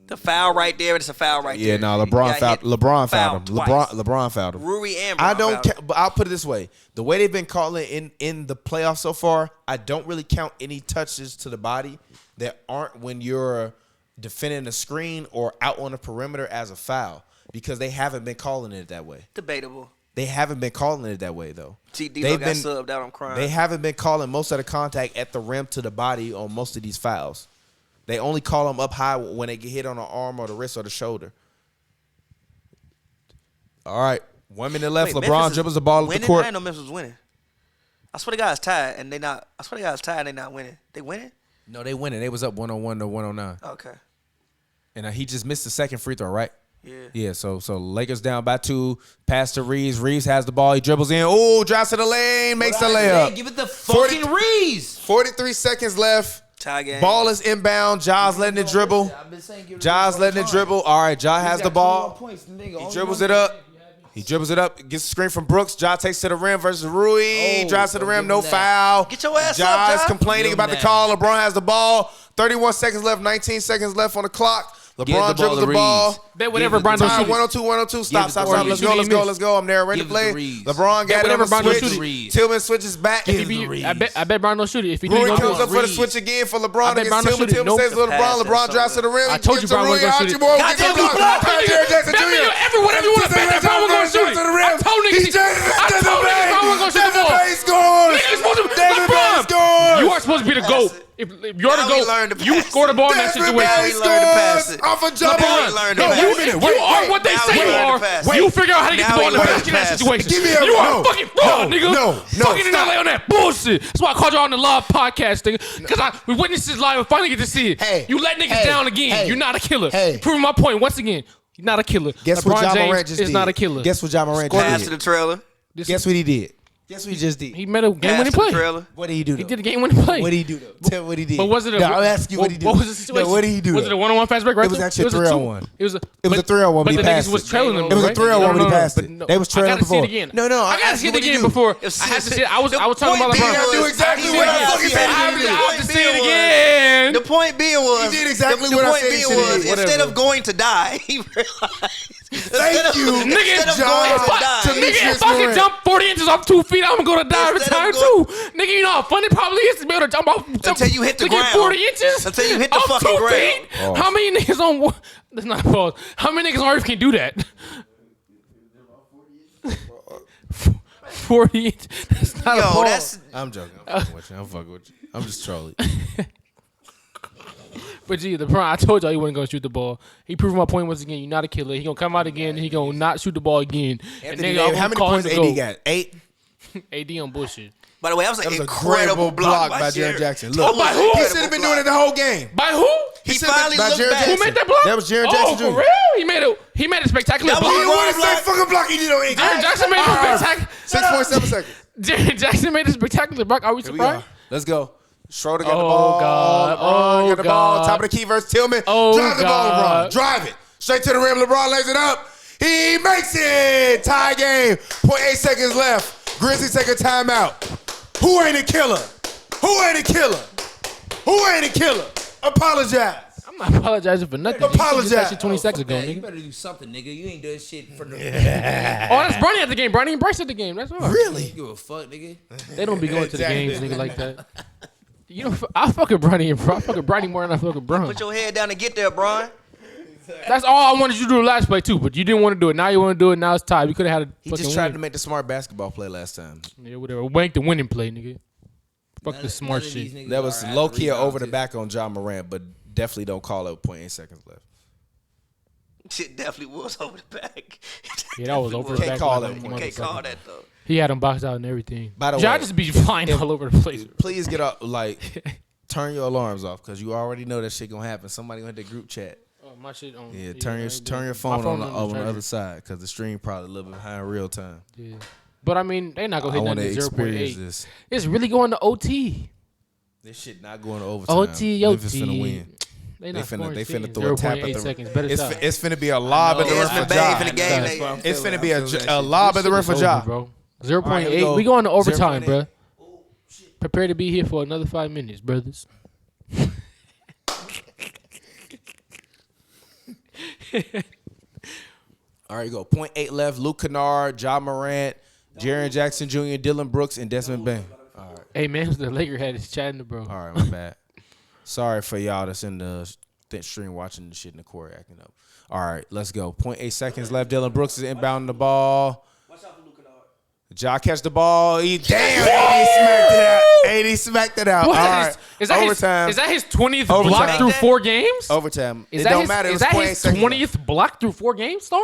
The foul right there, it's a foul right Yeah, there. no, He LeBron got fouled. hit, LeBron fouled him. twice. LeBron fouled him. Rui and I Brown don't fouled him. count, but I'll put it this way: the way they've been calling in the playoffs so far, I don't really count any touches to the body that aren't when you're defending a screen or out on the perimeter as a foul, because they haven't been calling it that way. Debatable. They haven't been calling it that way though. T-Debo got subbed out on crime. They haven't been calling most of the contact at the rim to the body on most of these fouls. They only call them up high when they get hit on the arm or the wrist or the shoulder. All right, 1 minute left. Wait, LeBron Memphis is dribbles the ball at winning? the court. I didn't know Memphis was winning. I swear to God, it's tied, and they not. I swear to God, it's tied, and they not winning. They winning? No, they winning. They was up 101 to 109. Okay. And he just missed the second free throw, right? Yeah. Yeah, so Lakers down by 2. Pass to Reeves. Reeves has the ball. He dribbles in. Oh, drives to the lane. Makes the layup. Give it to 40 fucking Reeves. 43 seconds left. Tie game. Ball is inbound. Jaws letting it dribble. Jaws letting it dribble. All right, Ja has the ball. He dribbles it up. He dribbles it up. Gets a screen from Brooks. Ja takes to the rim versus Rui. Drives to the rim. No foul. Get your ass Ja up, is Ja. complaining Give him about the that. call. LeBron has the ball. 31 seconds left. 19 seconds left on the clock. Give LeBron the ball dribbles to the ball. Reeves. Bet whatever Give it Brian to don't Time shoot it. 102, 102. Stop, it stop, to stop. Reeves. Let's go, let's go, let's go. I'm there, ready to Give it to play. Reeves. LeBron got it on whatever the Brian don't switch. shoot it. Reeves. Tillman switches back. Give it to If Reeves. I bet Brian don't shoot it. If he Rui didn't comes go up for the Reeves. switch again for I LeBron bet against Brown Tillman. will shoot it. Tillman Nope. says to LeBron. Pass that LeBron drives to the rim. I told you Brown was gonna shoot it. Archibald I gets told the you block. Brown was gonna Jared Jackson bet me Jr. whatever you want to bet that Brown was gonna shoot it. I told niggas He's Jared I told niggas Brown was gonna shoot the ball. He scores. Niggas supposed to Desmond Bain LeBron. scores. You are supposed to be the GOAT. If you're the Now he learned GOAT, to you pass score the ball in that Desmond situation. Bain Now he learned to pass scores it. off a jump. Now he learned to No, pass you, it. you are what they Now say he you learned to are. pass it. You figure out how to get the Now ball he in the learned to basket in that pass it. situation. Give me a You are no, fucking fraud, no, nigga. no, Fucking in stop. LA on that bullshit. That's why I called you on the live podcast, nigga. Because we witnessed this live and finally get to see it. Hey, You let niggas hey, down again. hey, You're not a killer. hey. Proving my point once again. You're not a killer. Guess LeBron what John James Morant just is did? not a killer. Guess what John Morant Pass just to the did? trailer. Guess what he did? Guess what he just did? He made a game winning Pass to the play. trailer. What did he do? He though? did a game winning play. What did he do though? Tell me what he did. But was it a? No, I'll ask you what he did. What was the situation? No, what did he do? Was it a one-on-one fast break? Right. It was there? actually a two. 3-on-1. It was a 3-on-1, but he the passed niggas was it. trailing them. It was a right? 3-on-1, but he No, passed but it. no. They was trailing I gotta see before. it again. No, I gotta see it again before. I had to see it. I was talking about LeBron. I do exactly what I fucking said. I have to see it was- again. The point being was He did exactly the what I point said he being should was do. instead Whatever. of going to die, he realized. Thank you, Nigga, Instead of John. going to To die, Nigga, if I Morant. can jump 40 inches off 2 feet, I'm gonna die every Instead time of too. going- Nigga, you know how fun it probably is to be able to jump off Until you hit the to get ground. 40 inches. Until you hit the off fucking 2 ground. feet? How many niggas on one? That's not pause. How many niggas on earth can do that? 40 inches. That's not a Yo, pause. that's I'm joking. I'm fucking with you. I'm just trolling. But gee, LeBron, I told y'all he wasn't gonna shoot the ball. He proved my point once again. You're not a killer. He gonna come out again and he gonna not shoot the ball again. Anthony nigga, Davis, I'm how gonna many call points him AD the got? 8? GOAT. AD on bullshit. by the way, that was That an was a incredible incredible block by Jared Jaren Jackson. That Look, was by an who? he incredible should have been block. doing it the whole game. By who? He should've finally been by looked Jaren back. Jackson. Who made that block? That was Jaren Oh, Jackson for Jr. real? He made a spectacular That was block. LeBron What is that block. fucking block he did on AD? Jaren Jackson made a spectacular. 6.7 seconds. Jaren Jackson made a spectacular block. Are we Here we are. surprised? Let's go. Schroeder got the Oh, ball. God. LeBron got the ball. God. Top of the key versus Tillman. Oh, Drive the ball, God. LeBron. Drive it. Straight to the rim. LeBron lays it up. He makes it. Tie game. 0.8 seconds left. Grizzlies take a timeout. Who ain't a killer? Who ain't a killer? Who ain't a killer? Apologize. not apologizing for nothing. nigga. You Apologize. did that shit 20 seconds ago, Yeah, you nigga. better do something, nigga. You ain't doing shit for the. Oh, that's Bronny at the game. Bronny and Bryce at the game. That's all. Really? Give a fuck, nigga. They don't be going to the games, nigga, like that. You know, I fuck with Bronny and Bro. I fuck with Bronny more than I fuck with Bron. Put your head down and get there, Bron. That's all I wanted you to do last play too, but you didn't want to do it. Now you want to do it. Now it's tied. We could have had a He fucking just tried win. to make the smart basketball play last time. Yeah, whatever. Wank the winning play, nigga. Fuck the smart None of these shit. niggas That was are at low key rebounds, over the too. back on John Morant, but definitely don't call it with 0.8 seconds left. Shit definitely was over the back. Yeah, that was over the Can't back. call like it. a You can't call motherfucker. that though. He had him boxed out and everything. By the Y'all way, just be flying all over the place. Please get up, like, turn your alarms off because you already know that shit gonna happen. Somebody gonna hit the group chat. Oh, my shit on. Yeah, I turn ain't your doing it. phone My on the the other side because the stream probably a little bit behind real time. Yeah. But I mean, they not gonna I hit want to nothing to experience 0.8. this. It's really going to OT. This shit not going to overtime. OT, Memphis OT. finna win. They They not finna throw a tap at 0.8 the seconds. Better It's, shot. it's finna be a lob at the Yeah, rim it's for been bad for Ja. the game. That's what I'm It's feeling. finna be I'm feeling that a shit. lob at the rim It's for over, Ja. bro. here we 0.8. go. We going to overtime, 0.8. bro. Prepare to be here for another 5 minutes, brothers. All right, you go. 0.8 left. Luke Kennard, Ja Morant, Jaren Jackson Jr., Dylan Brooks, and Desmond Bain. All right. Hey, man, the Laker had his chatting, bro. All right, my bad. Sorry for y'all that's in the stream watching the shit in the court acting up. All right, let's go. 0.8 seconds left. Dylan Brooks is inbounding the ball. Watch out for Luke Kennard. Ja catch the ball. Damn, AD smacked it out. AD smacked it out. What All is right, this? Is that overtime. Is that his 20th Overtime. block through 4 games? Overtime. Is It that don't his, matter. It Is was that 0.8 his seconds left. 20th block through 4 games, Star?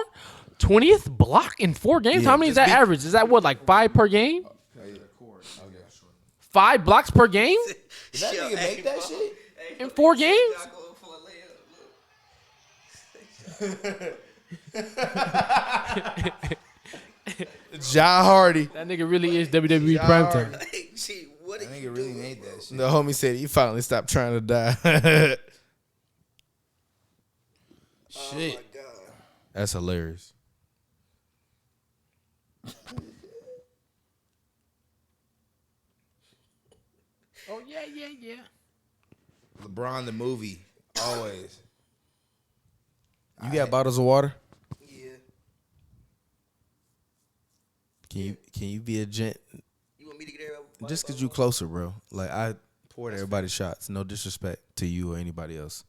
20th block in 4 games? Yeah, How many is that average? Is that what, like 5 per game? 5 blocks per game Did that nigga make that shit? in 4 games? Ja Hardy. That nigga really is WWE primetime. What That nigga really made that shit. The homie said he finally stopped trying to die. Shit. That's hilarious. Oh, yeah. LeBron the movie. Always. You got bottles of water? Yeah. Can you be a gent? You want me to get there? Just because you closer, bro. Like, I poured everybody shots. No disrespect to you or anybody else.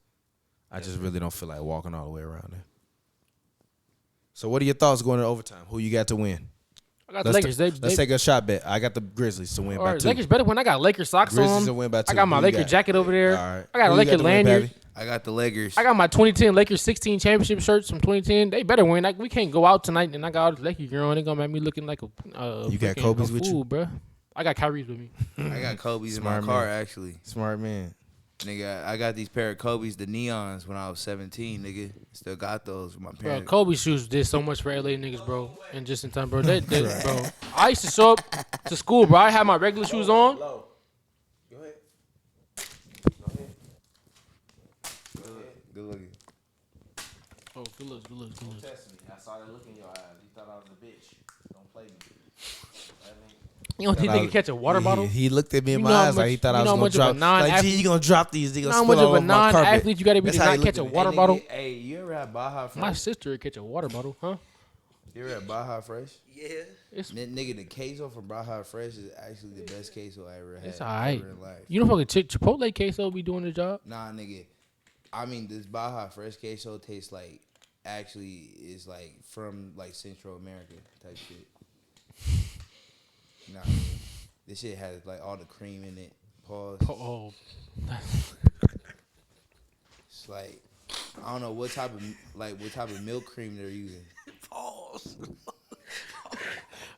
I just really don't feel like walking all the way around there. So what are your thoughts going to overtime? Who you got to win? I got the Lakers. Let's take a shot bet. I got the Grizzlies to win All by right, 2. Lakers better when I got Lakers socks Grizzlies on. will win by 2. I got my Who you Laker got? jacket over there. All right. I got a Who you Laker to win, lanyard. Pavy? I got the Lakers. I got my 2010 Lakers 16 championship shirts from 2010. They better win. Like, we can't go out tonight and I got all the Lakers gear on. They gonna make me looking like a You got freaking Kobe's a with you? fool, bro. I got Kyrie's with me. I got Kobe's in my Smart car, man. actually. Smart man. Nigga, I got these pair of Kobe's, the neons, when I was 17, nigga. Still got those with my Bro, parents. Kobe shoes did so much for LA niggas, bro. And just in time, bro. Bro. I used to show up to school, bro. I had my regular shoes on. Go ahead. Good looking. Oh, good looks. Test me. I saw that look in your eyes. You thought I was a bitch. Don't play me. You don't think they could catch a water bottle? He looked at me in You my know how eyes like he much- thought I you was know how gonna much of a drop. Like, non-athlete- gee, you gonna drop these? They You know gonna how much spill of all a over my carpet. non-athlete you gotta be That's to how not he catch a looked at me. water Hey, bottle? nigga, hey, you ever had Baja Fresh? My sister would catch a water bottle, huh? You ever had Baja Fresh? Yeah. Nigga, the queso from Baja Fresh is actually the best queso I ever had. It's alright. ever in life. You don't fucking Chipotle queso be doing the job? Nah, nigga. I mean, this Baja Fresh queso tastes like, actually, is like from like Central America type shit. Nah, nigga. This shit has like all the cream in it. Pause. Oh, It's like, I don't know what type of milk cream they're using. Pause.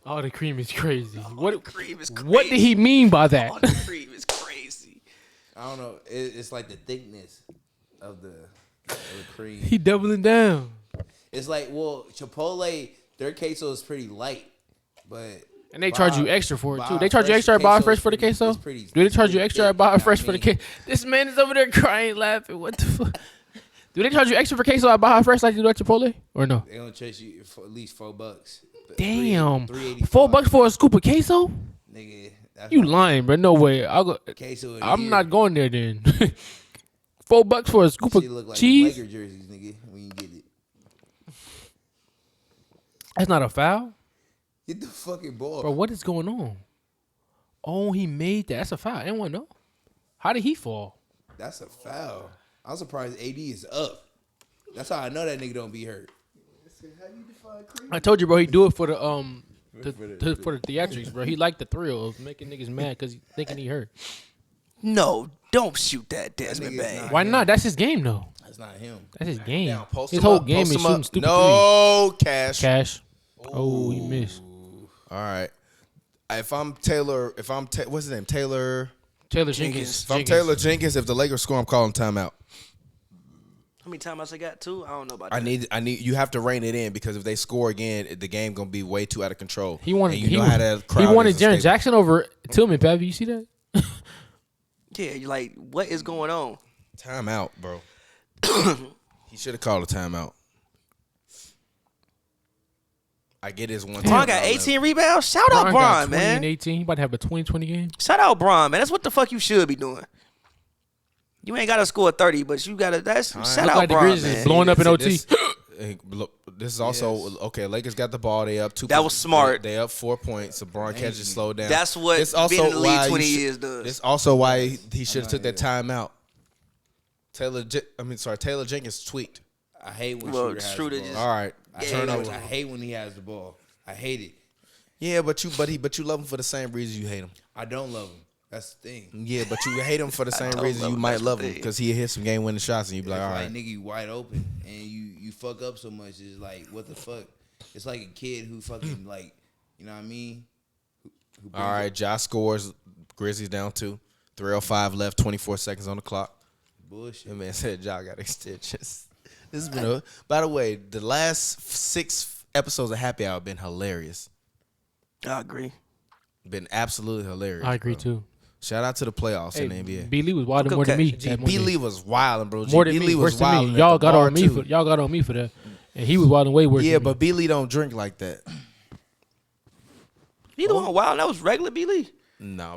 all the cream is crazy. What? Cream is crazy. What did he mean by that? All the cream is crazy. I don't know. It's like the thickness of the cream. He doubling down. It's like, well, Chipotle, their queso is pretty light, but And they charge you extra for it too. Baja They charge you Fresh extra at Baja queso Fresh is for the pretty- queso. it's pretty- Do they it's charge you pretty extra at thick, Baja you know Fresh what for I the queso? This man is over there crying, laughing. What the fuck? Do they charge you extra for queso at Baja Fresh like you do at Chipotle, or no? They gonna charge you for at least $4. Damn, $3.85. $4 for a scoop of queso? Nigga, that's You not lying, bro? No way. I'll go. queso. in I'm here. not going there then. $4 for a scoop Shit of look like cheese. Laker jerseys, nigga. When you get it, That's not a foul, get the fucking ball. bro. What is going on? Oh, he made that. That's a foul. Anyone know? How did he fall? That's a foul. I'm surprised AD is up. That's how I know that nigga don't be hurt. I told you, bro. He do it for the for the theatrics, bro. He liked the thrill of making niggas mad because he thinking he hurt. No, don't shoot that, Desmond nigga's Bain. not- Why not? That's his game, though. That's not him. That's his game. Now, post His him whole up, game post is him shooting up. stupid No cash. Cash. Oh, he missed. All right. If I'm Taylor, what's his name? Taylor. Taylor Jenkins. If I'm Taylor Jenkins, if the Lakers score, I'm calling timeout. How many timeouts I got? 2? I don't know about that. I need. You have to rein it in because if they score again, the game gonna be way too out of control. He wanted. And you He, know how that he crowd wanted is Jaren unstable. Jackson over Tillman. Pavy, you see that? Yeah, you're like, what is going on? Timeout, bro. He should have called a timeout. I get his one. Bron got 18 rebounds. Shout out got Bron, 20 man. and 18. He about to have a 20-20 game. Shout out Bron, man. That's what the fuck you should be doing. You ain't got to score 30, but you got to. That's shout Look out like the Bron, Grizzlies is man. blowing up in OT. This is also okay. Lakers got the ball. They up 2. That was smart. They up 4 points. LeBron catches slowed down. That's what This being in the league why 20 you years does. This also why he should have took that timeout. Taylor Jenkins tweaked. I hate when Well, Schroeder has Schroeder the ball. just- All right, I hate, turnover. I hate when he has the ball. I hate it. Yeah, but you love him for the same reason you hate him. I don't love him. That's the thing. Yeah, but you hate him for the same don't reason love you him, might that's love the him thing. because he hit some game winning shots and you be like, It's all like, right. nigga, you wide open and you fuck up so much. It's like, what the fuck? It's like a kid who fucking like, you know what I mean? Who brings All right, Josh scores. Grizzlies down 2. 3:05 left. 24 seconds on the clock. bullshit. That man said Josh got extensions. This has been a. By the way, the last 6 episodes of Happy Hour have been hilarious. I agree. Been absolutely hilarious. I agree bro. too. Shout out to the playoffs Hey, in the NBA. B Lee was wilding more than me. that B. Monday. Lee was wilding, bro. more than B. me. Lee Worse was than wilding. me. Y'all at the got bar, on me too. for y'all got on me for that, and he was wilding way worse. Yeah, than me. but B. Lee don't drink like that. Neither one wild. That was regular B. Lee. No,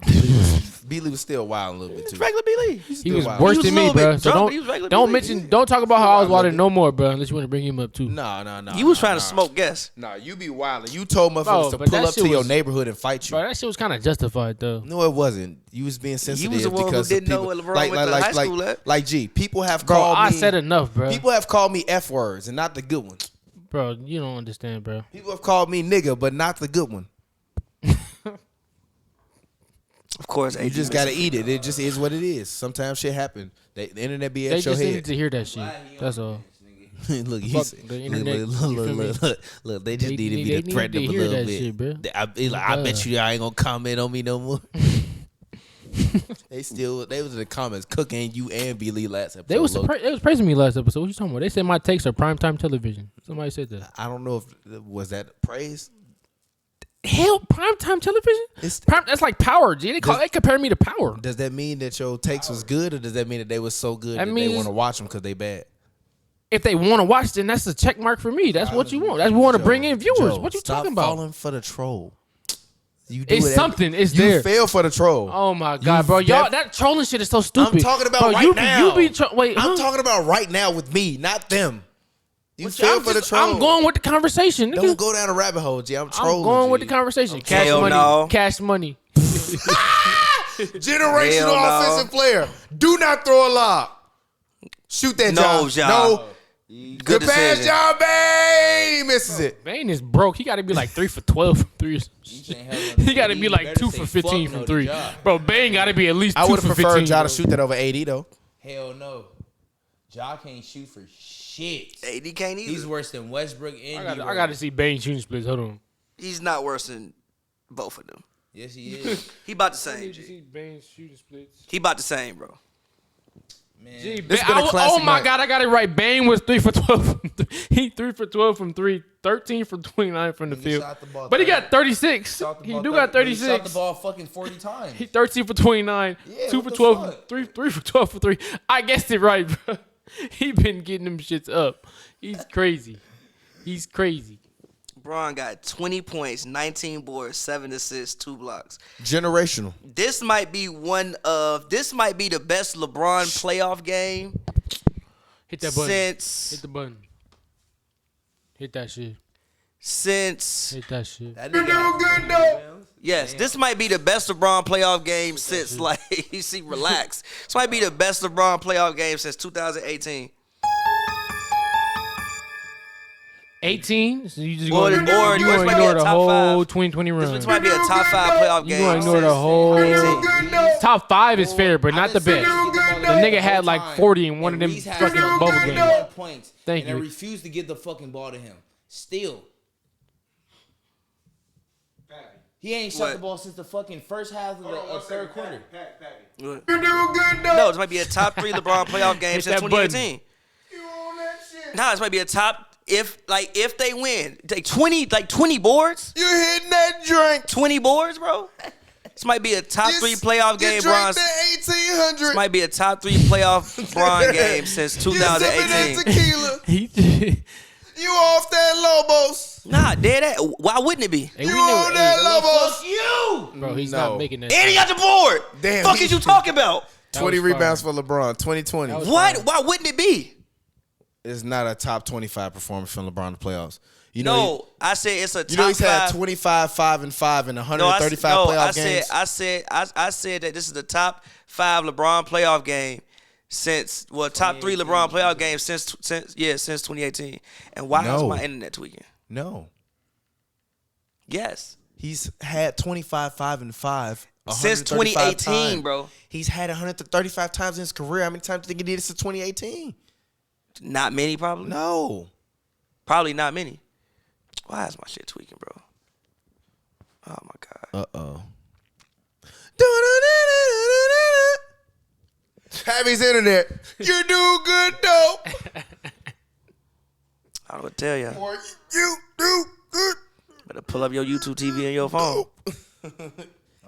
B. Lee was still wild a little bit It's too. regular B. Lee. he still was wild. worse He was than a me, little bit bro. So drunk, but he was regular don't B. mention. Don't talk about how I was wild a wilding no more, bro. Unless you want to bring him up too. No. You was trying to smoke gas. Nah, you be wilding. You told motherfuckers Bro, to but pull that up to shit your was- neighborhood and fight you. Bro, that shit was kind of justified though. No, it wasn't. You was being sensitive the one who because didn't know people, what LeBron went to high school at. Like, G, people have Bro, called I me. said enough, bro. People have called me F words and not the good ones. Bro, you don't understand, bro. People have called me nigga, but not the good one. Of course, You just gotta eat it. It just is what it is. Sometimes shit happen. The internet be They at your just needed head. to hear that shit. That's all. Look, Fuck he's the internet, you feel me? look. They just They needed need- me they to need threaten to them a hear little that bit. shit, bro. I bet you y'all ain't gonna comment on me no more. They was in the comments cooking you and B. Lee last episode. They was Look, they was praising me last episode. What you talking about? They said my takes are primetime television. Somebody said that. I don't know if was that praise. Hell, primetime television? It's- That's like Power, G. They compare me to Power. Does that mean that your takes was good, or does that mean that they was so good That that they means- want to watch them because they bad? If they want to watch, then that's a check mark for me. That's what you want. That's we want to bring in viewers. Joe, What you stop talking about? falling for the troll. You do It's it every- something. It's you there. fell for the troll. Oh my god, bro! Y'all, that trolling shit is so stupid. I'm talking about bro, right you now. Be, you be wait, I'm huh? talking about right now with me, not them. You But fell I'm for the just- troll. I'm going with the conversation. Nigga. Don't go down a rabbit hole, G. I'm trolling. I'm going with G. the conversation. Cash Hell money. no. Cash money. Generational Hell no. offensive player. Do not throw a lob. Shoot that No, Josh. Ja. No. Good Good pass, decision. John Bain. He misses it. Bane is broke. He got to be like 3 for 12 from three. He got to be like 2 for 15 from 3. Bro, Bane got to be at least 2 I would for have 15. preferred Ja bro. to shoot that over 80 though. Hell no. Ja can't shoot for shit. AD can't either. He's worse than Westbrook and I got to see Bane shooting splits. Hold on. He's not worse than both of them. Yes, he is. He about the same, G. see Bane shooting splits. He about the same, bro. Man, Gee, This been a oh classic my night. God, I got it right. Bane was 3 for 12 from 3. He 3 for 12 from 3, 13 from 29 from the He field. shot the ball But he 30. got 36. Shot the He ball do got 30. He shot 36. the ball fucking 40 times. He 13 for 29, Yeah, 2 what for the 12, fuck? 3 for 12 for 3. I guessed it right, bro. He been getting them shits up. He's crazy. He's crazy. LeBron got 20 points, 19 boards, 7 assists, 2 blocks. Generational. This might be the best LeBron playoff game Hit that button. since Hit the button. Hit that shit. since Hit that shit. That nigga yes, this might be the best LeBron playoff game since like you see relax. This might be the best LeBron playoff game since 2018. 18. So you just Or- going or you this gonna might be ignore a the top whole five. 2020 run. This might be a top 5 playoff You game. gonna ignore the since whole 2018. top 5 is fair, but not the best. The nigga had like 40 in one of them Reese had fucking 31 bubble games. points. Thank and you. they refused to give the fucking ball to him. Still. He ain't shot What? the ball since the fucking first half of the third quarter. No, this might be a top 3 LeBron playoff game Hit since that button. 2018. Nah, this might be a top if they win. Like 20 boards? You hitting that drink. 20 boards, bro? This might be a top 3 playoff game, Bron. This 1800. might be a top 3 playoff Bron game since 2018. tequila. Hey, You off that Lobos. Nah, dead ass. Why wouldn't it be? we knew it. Lobos. You! Bro, he's No. not making that. And he got the board. Damn, Fuck he- is you talking about? That 20 was fire. rebounds for LeBron. 2020. That was What? fire. Why wouldn't it be? It's not a top 25 performance from LeBron in the playoffs. You know, No, I said it's a you know top he's had 5. 25, 5 and 5 in No, 135 playoff games. I said that this is the top 5 LeBron playoff game since top 3 LeBron playoff game since 2018. And why is No. my internet tweaking? No, Yes, he's had 25, 5 and 5 since 135 2018, times. bro. He's had 135 times in his career. How many times do you think he did it since 2018? Not many, probably. No. Probably not many. Why is my shit tweaking, bro? Oh my god. Uh-oh. Pavy's internet. You do good, though. I don't tell ya. Or you do good. Better pull up your YouTube TV and your phone.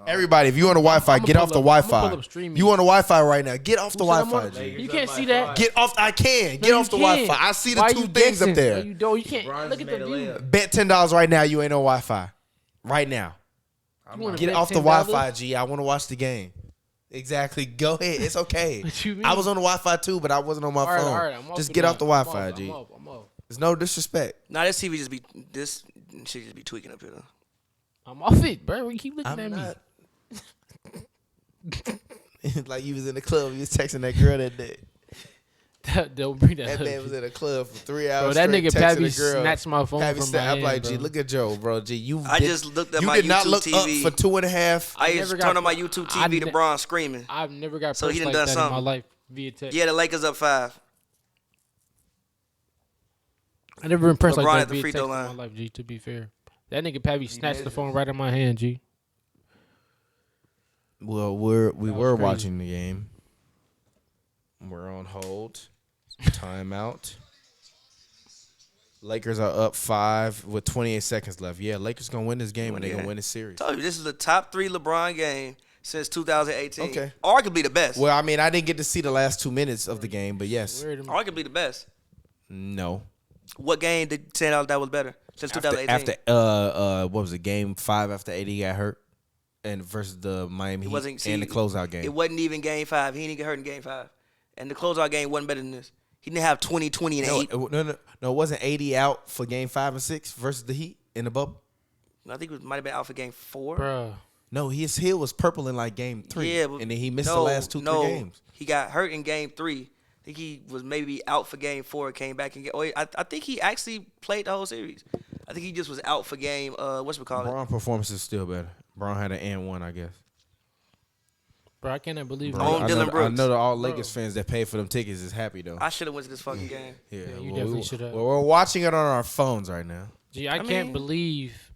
Everybody, if you on the Wi-Fi, get pull off the up- I'ma pull Wi-Fi. up streaming. You on the Wi-Fi right now. Get off the Who said I'm Wi-Fi, on- G. You can't see that. Get off. I can. Get No, off the you can't. Wi-Fi. I see the Why two you things guessing? up there. No, you don't. You can't. Bron's Look at made the a view. layup. Bet $10 right now. You ain't no Wi-Fi. Right now. You wanna Get bet off the $10? Wi-Fi, G. I want to watch the game. Exactly. Go ahead. It's okay. What you mean? I was on the Wi-Fi too, but I wasn't on my All right, phone. all right, I'm off Just of get that. off the I'm Wi-Fi, off, G. I'm off. There's no disrespect. Nah, this TV this shit just be tweaking up here though. I'm off it, bro. You keep looking I'm at me. not. Like you was in the club. You was texting that girl that day. Don't bring that That up. man was in a club for 3 hours. Bro, that straight nigga texting Pavy a girl. snatched my phone Pavy from snatched- my I'm like, hand, G, bro. look at Joe, bro. G, you. I just looked at You my did not YouTube look TV. up for 2.5. I used never to got- turn on my YouTube I TV to ne- Bron screaming. I've never got So he pressed done like done that in my something. life via text. Yeah, the Lakers up 5. I never been pressed LeBron like that at the via free text throw in my line. life, G, to be fair. That nigga Pavy snatched the phone right in my hand, G. Well, we were crazy. watching the game. We're on hold. Timeout. Lakers are up 5 with 28 seconds left. Yeah, Lakers gonna win this game and they gonna win this series. Told you this is the top 3 LeBron game since 2018. Okay. Arguably the best. Well, I mean, I didn't get to see the last 2 minutes of the game, but yes. Where them- Arguably the best. No. What game did stand out that was better since 2018? After what was it? Game 5 after AD got hurt, and versus the Miami It Heat wasn't and the closeout game. It wasn't even game 5. He didn't get hurt in game 5. And the closeout game wasn't better than this. He didn't have 20, 20, and 8. No, it wasn't 80 out for game 5 and 6 versus the Heat in the bubble. I think it might have been out for game 4. Bruh. No, his heel was purple in like game 3. Yeah, but and then he missed the last 2-3 games. He got hurt in game 3. I think he was maybe out for game 4. Came back and get. I think he actually played the whole series. I think he just was out for game. Whatchamacallit? Braun performance is still better. Braun had an and 1, I guess. Bro, I cannot believe Bro, On I Dylan know, Brooks. I know that all Lakers fans that paid for them tickets is happy though. I should have went to this fucking game. Yeah, you well, definitely should have. Well, we're watching it on our phones right now. G, I can't mean- believe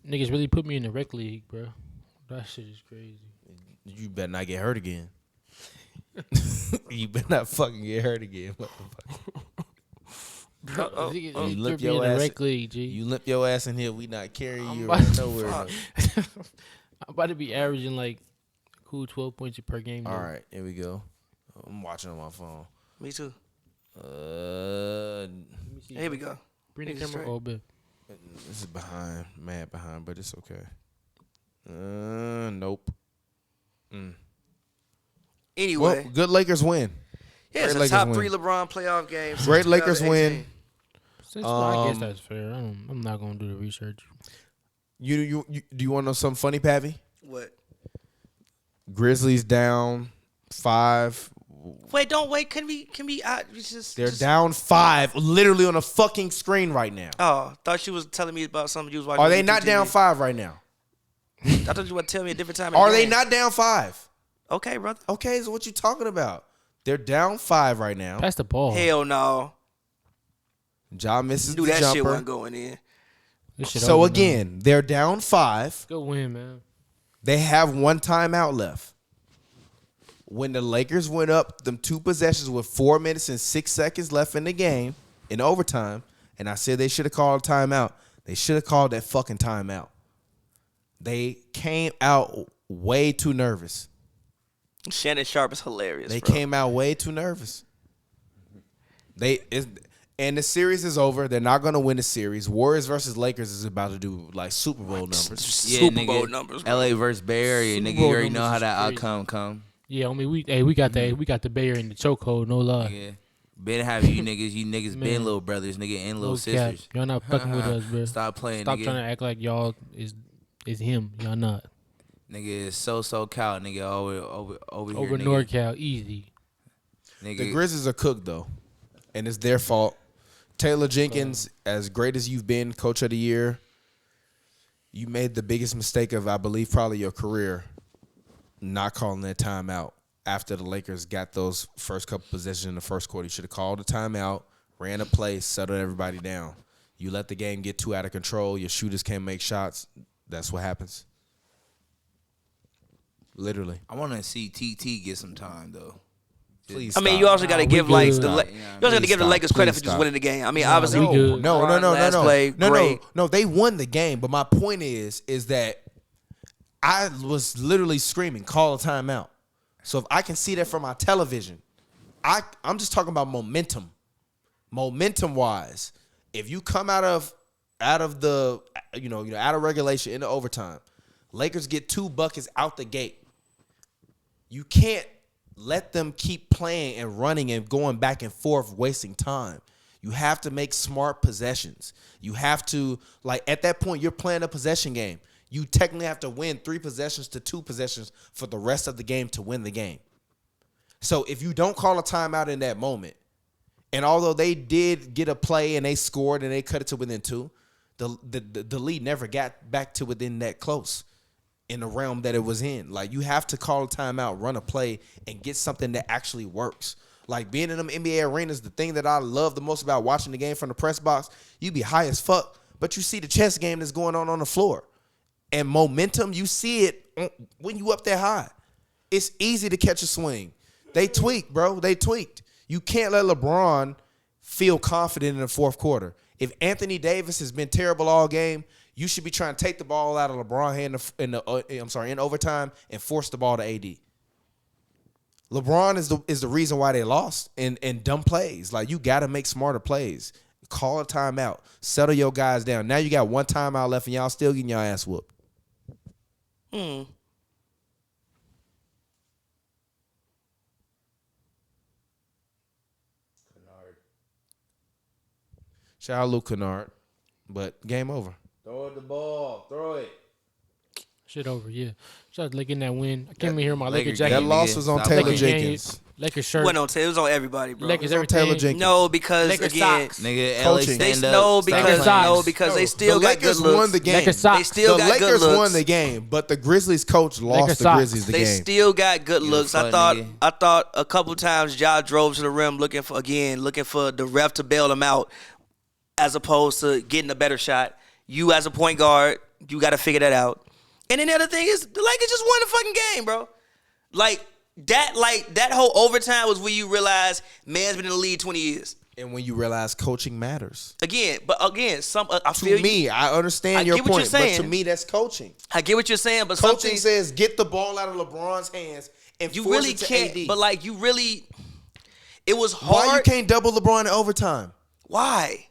niggas really put me in the rec league, bro. That shit is crazy. You better not get hurt again. You better not fucking get hurt again, motherfucker. Niggas You really limp put me in your the ass. rec league, G. You limp your ass in here, we not carrying I'm you about to- nowhere. fuck. I'm about to be averaging like a cool 12 points per game. All though. right, here we go. I'm watching on my phone. Me too. Uh, Let me see. Here we go. Bring the Niggas camera straight. over. This is behind, mad behind, but it's okay. Nope. Anyway, Well, good Lakers win. yeah, it's great a Lakers top win. 3 LeBron playoff games. Great since Lakers 2018. win. I guess that's fair. I'm not gonna do the research. You do you want to know something funny, Pavy? What? Grizzlies down 5. Wait, don't wait. Can we? They're down 5, literally on a fucking screen right now. Oh, thought you was telling me about something you was watching. Are on they YouTube not down TV. 5 right now? I thought you were tell me a different time. in Are the they game. not down 5? Okay, brother. Okay, so what you talking about? They're down 5 right now. Pass the ball. Hell no. Ja misses Knew the that shit jumper. wasn't going in. This shit So over now. again, they're down 5. Good win, man. They have one timeout left. When the Lakers went up them 2 possessions with 4 minutes and 6 seconds left in the game in overtime, and I said they should have called a timeout, they should have called that fucking timeout. They came out way too nervous. Shannon Sharp is hilarious. They bro. came out way too nervous. And the series is over. They're not going to win the series. Warriors versus Lakers is about to do like Super Bowl numbers. Super Bowl numbers. Bro. LA versus Bay Area, Super nigga. Bowl You already know numbers how is that crazy. outcome come. Yeah, I mean we got the Bay Area in the chokehold, no lie. Nigga. Been having you niggas Man. been little brothers, nigga, and little No cap. sisters. Y'all not fucking with us, bro. Stop playing, Stop nigga. trying to act like y'all is him. Y'all not. Nigga is so Cal, nigga, over here, Over nigga. NorCal, easy. Nigga. The Grizzlies are cooked though, and it's their fault. Taylor Jenkins, as great as you've been, Coach of the Year, you made the biggest mistake of, I believe, probably your career, not calling that timeout after the Lakers got those first couple possessions in the first quarter. You should have called a timeout, ran a play, settled everybody down. You let the game get too out of control. Your shooters can't make shots. That's what happens. Literally. I want to see TT get some time though. Please I mean, stop. you also got to we give like good. the Nah, you also got to please give the stop. Lakers credit Please for just stop. winning the game. I mean, Nah, obviously, we good. No. last play, great. No. They won the game, but my point is that I was literally screaming, "Call a timeout." So if I can see that from my television, I'm just talking about momentum. Momentum wise, if you come out of the out of regulation into overtime, Lakers get 2 buckets out the gate. You can't let them keep playing and running and going back and forth, wasting time. You have to make smart possessions. You have to, like, at that point, you're playing a possession game. You technically have to win 3 possessions to 2 possessions for the rest of the game to win the game. So if you don't call a timeout in that moment, and although they did get a play and they scored and they cut it to within 2, the lead never got back to within that close in the realm that it was in. Like, you have to call a timeout, run a play, and get something that actually works. Like, being in them NBA arenas, the thing that I love the most about watching the game from the press box, you be high as fuck, but you see the chess game that's going on the floor. And momentum, you see it when you up that high. It's easy to catch a swing. They tweaked, bro. They tweaked. You can't let LeBron feel confident in the fourth quarter. If Anthony Davis has been terrible all game, you should be trying to take the ball out of LeBron's hand in overtime and force the ball to AD. LeBron is the reason why they lost in dumb plays. Like, you got to make smarter plays. Call a timeout. Settle your guys down. Now you got 1 timeout left and y'all still getting your ass whooped. Shout out Luke Kennard, but game over. Throw the ball. Throw it. Shit over, yeah. Shout out to getting that win. I came in here with my Lakers Lakers game, jacket. That loss was on Stop Taylor Lakers game, Jenkins. Lakers shirt. It was on everybody, bro. Lakers It was on everything. Taylor Jenkins. No, because Lakers again, socks. Nigga, Coaching. LA stand they up. no Stop because Lakers playing. socks. no because they No, still the got Lakers good looks. won the game. Lakers socks. They still the got Lakers good looks. won the game, but the Grizzlies coach lost Lakers the socks. Grizzlies the They game. still got good looks. fuck, I nigga. thought a couple times Ja drove to the rim looking for the ref to bail him out, as opposed to getting a better shot. You as a point guard, you got to figure that out. And then the other thing is, the Lakers just won the fucking game, bro. Like that whole overtime was when you realize man's been in the lead 20 years. And when you realize coaching matters. I To feel me, you. I understand I your get what you're point, but saying. to me, that's coaching. I get what you're saying, but Coaching something says get the ball out of LeBron's hands and you force really it to can't. AD. But like it was hard. Why you can't double LeBron in overtime? Why?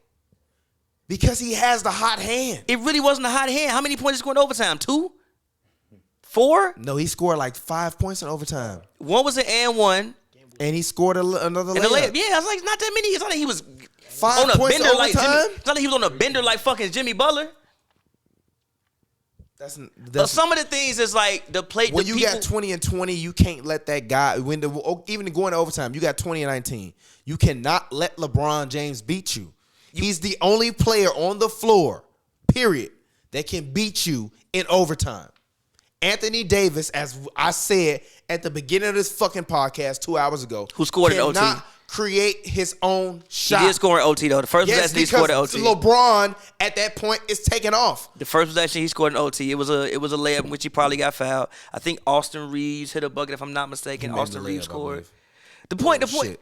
Because he has the hot hand. It really wasn't a hot hand. How many points he scored in overtime? 2? 4? No, he scored like 5 points in overtime. One was an and one. And he scored another And the layup. layup. Yeah, I was like, not that many. It's not like he was 5 on a points bender like overtime? Jimmy. It's not like he was on a bender like fucking Jimmy Butler. That's Some of the things is like the play. when the you people, got 20 and 20, you can't let that guy even going to overtime. You got 20 and 19. You cannot let LeBron James beat you. He's the only player on the floor, period, that can beat you in overtime. Anthony Davis, as I said at the beginning of this fucking podcast 2 hours ago, Who scored in OT. cannot create his own he shot. did score in OT though. The first Yes, possession he scored in because OT. LeBron at that point is taking off. The first possession he scored in OT. It was a layup in which he probably got fouled. I think Austin Reeves hit a bucket if I'm not mistaken. He made Austin the Reeves layup, I scored. believe.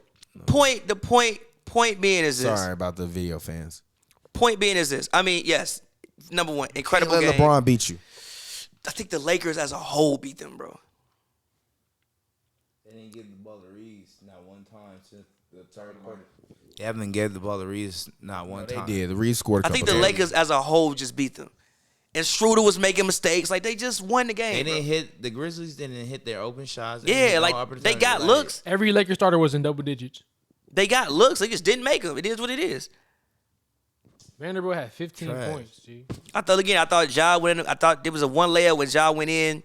Point being is this. Sorry about the video fans. Point being is this. I mean, yes, number one, incredible Can't let game. LeBron beat you. I think the Lakers as a whole beat them, bro. They didn't give the ball to Reeves not one time since the third quarter. They haven't gave the ball to Reeves not one time. They did. The Reed scored a I couple think the times. Lakers as a whole just beat them. And Schroeder was making mistakes. Like, they just won the game. They bro. didn't hit the Grizzlies. Didn't hit their open shots. Yeah, like, they got looks. Every Lakers starter was in double digits. They got looks. They just didn't make them. It is what it is. Vanderbilt had 15 Trash. points, G. I thought Ja went in. I thought there was a one layup when Ja went in.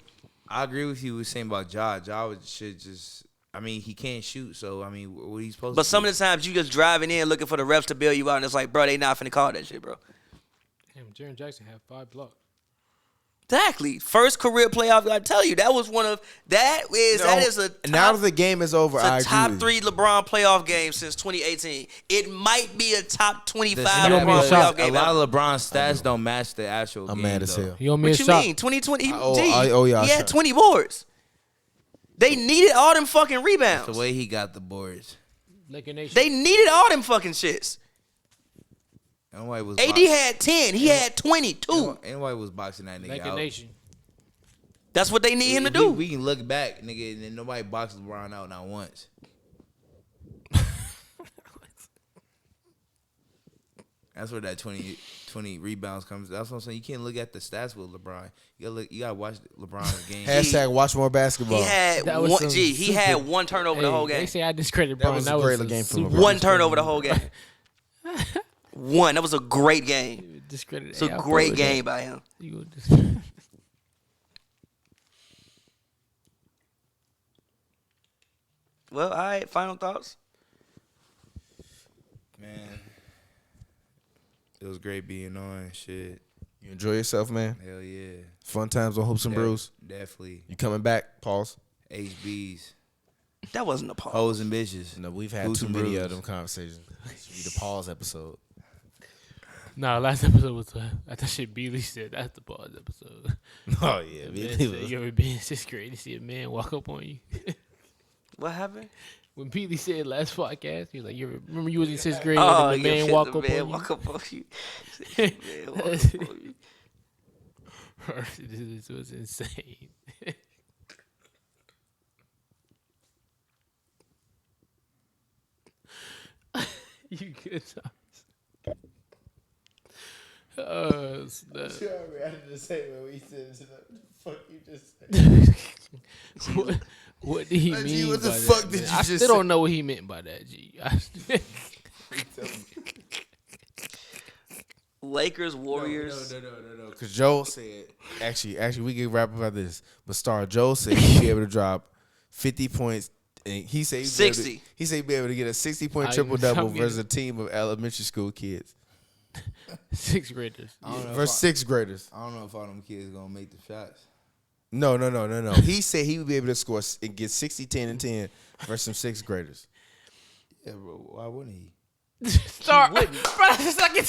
I agree with you. Was saying about Ja. Should just. I mean, he can't shoot. So I mean, what he's supposed But to? some of the times you just driving in looking for the refs to bail you out, and it's like, bro, they not finna call that shit, bro. Damn, Jaren Jackson had 5 blocks. Exactly. First career playoff. I tell you, that was one of that is a top, Now that the game is over, I it's a agree top with 3 you. LeBron playoff game since 2018. It might be a top 25 The You owe me LeBron a shot. playoff game. A lot of LeBron's stats don't match the actual I'm game. mad as though. hell. He owe me What a you shot. mean? 2020. yeah, I He had shot. 20 boards. They needed all them fucking rebounds. The way he got the boards. Laker Nation. They needed all them fucking shits. Nobody was. AD had 10. He had 22. Anybody was boxing that nigga Laker out. Nation. That's what they need him to do. We can look back, nigga, and nobody boxed LeBron out not once. That's where that 20 rebounds comes. That's what I'm saying. You can't look at the stats with LeBron. You gotta watch LeBron's game. Hashtag watch more basketball. He had That was one. some He super- had one turnover the whole They game. say I discredit That Bron. was a That was great some game from super LeBron. One turnover the whole game. One. That was a great game. discredit. It's a great game by him. You go discredit. Well, all right. Final thoughts. Man, it was great being on. Shit, You enjoy yourself, man. hell yeah. Fun times on Hoops and Brews. Definitely. You coming back? Pause. HBs, That wasn't a pause. hoes and bitches. No, we've had Hoops too and many Brews. of them conversations. This should be the pause episode. Nah, last episode was that shit Beasley said. That's the pause episode. Oh yeah, Man said, you ever been in 6th grade to see a man walk up on you? What happened? When Beasley said last podcast, he was like, "You remember you was in 6th grade Oh, and the man walk up on you?" walk up on you. Man walk up on you. This was insane. You good times. Snap. What did he mean G, what the by fuck that, did man? you I just still don't say? know what he meant by that, G. Lakers, Warriors. No. Because Joe said, actually, we can rap about this. But Star Joe said he'd be able to drop 50 points. And he said 60. He said he'd be able to get a 60-point I triple double get it. versus a team of elementary school kids. 6th graders. Versus 6th graders. I don't know if all them kids gonna make the shots. No. He said he would be able to score and get 60, 10, and 10 versus some 6th graders. Yeah, bro. Why wouldn't he? Start, bro, that's the second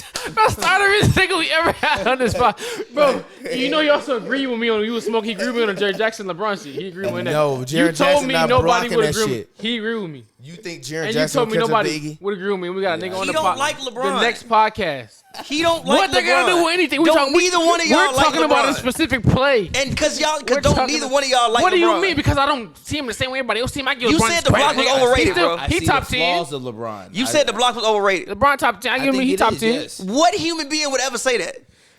thing we ever had on this spot. Bro, you know you also agreed with me on you was smoking. He agreed with me on the Jerry Jackson LeBron shit. He agreed with that. No, you Jaren told Jackson me not nobody blocking would that agree with me. shit. He agreed with me. You think Jaron And Jackson you told me will catch nobody a biggie? would agree with me. We got a nigga on He the don't like LeBron. The next podcast. He don't like What they got to do with anything? Neither one of y'all We're like talking about a LeBron. specific play. And because We're don't talking neither about- one of y'all like What do you LeBron. mean? Because I don't see him the same way everybody else see him. I give You LeBron said the block was credit. overrated, bro. I He see top the 10. flaws of LeBron. You said the block was overrated. LeBron top 10. I give him. He top 10. Yes. What human being would ever say that?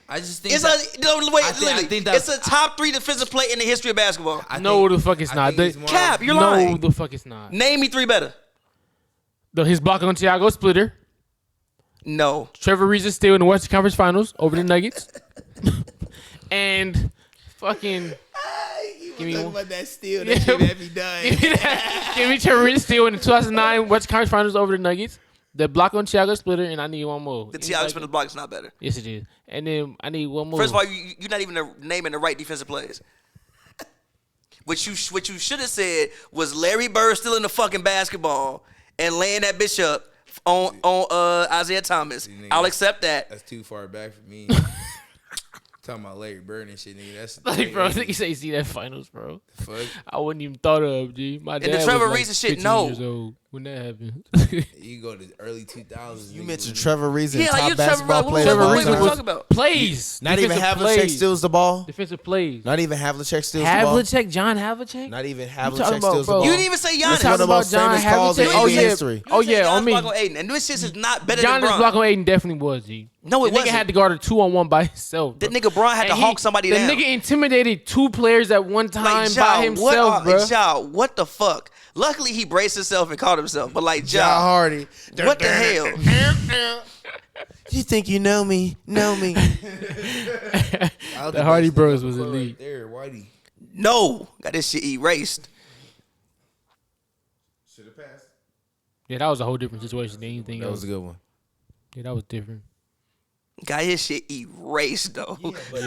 I just think It's that's- it's a top 3 defensive play in the history of basketball. No, the fuck it's not. Cap, you're No, lying. the fuck it's not. Name me 3 better. His block on Thiago splitter. No. Trevor Ariza still in the Western Conference Finals over the Nuggets. And fucking give me one. about that steal. That shit had me done. Give me Trevor Ariza still in the 2009 Western Conference Finals over the Nuggets. The block on Thiago splitter, and I need one more. The Thiago Splitter block is not better. Yes, it is. And then I need one more. First of all, you're not even naming the right defensive plays. What you should have said was Larry Bird still in the fucking basketball and laying that bitch up on Isaiah Thomas. I'll accept that. That's too far back for me. Talking about Larry Bird and shit, nigga. That's like, bro, I think you say see that finals, bro. fuck. I wouldn't even thought of, G. My dad the Trevor was like Ariza shit, 15 no. years old when that happened. You go to the early 2000s. You nigga, mentioned when- Trevor Ariza, Yeah, like top you Trevor basketball Ariza, player. Trevor of all Ariza, what you time. talking about? Plays. Not even Defensive Havlicek plays. steals the ball. Defensive plays. Not even Havlicek steals the ball. Havlicek, John Havlicek? Not even talking Havlicek about, steals the bro? ball. You didn't even say You Giannis. That's one talking of the about most John famous calls in Havlicek? NBA Oh, yeah. history. Oh, yeah, on me. Block on Aiden. And this shit is not better than Giannis Bron. block on Aiden definitely was, G. No, it the nigga wasn't. had to guard a 2-on-1 by himself. That bro. nigga Bron had to And hawk somebody the down. nigga intimidated 2 players at one time by himself, bro. What the fuck? Luckily, he braced himself and caught himself. But like, Ja Hardy. what the hell? You think you know me? Know me. The Hardy Bros was elite. Right there, Whitey. No, got this shit erased. Should have passed. Yeah, that was a whole different situation than anything That else. was a good one. Yeah, that was different. Got his shit erased though.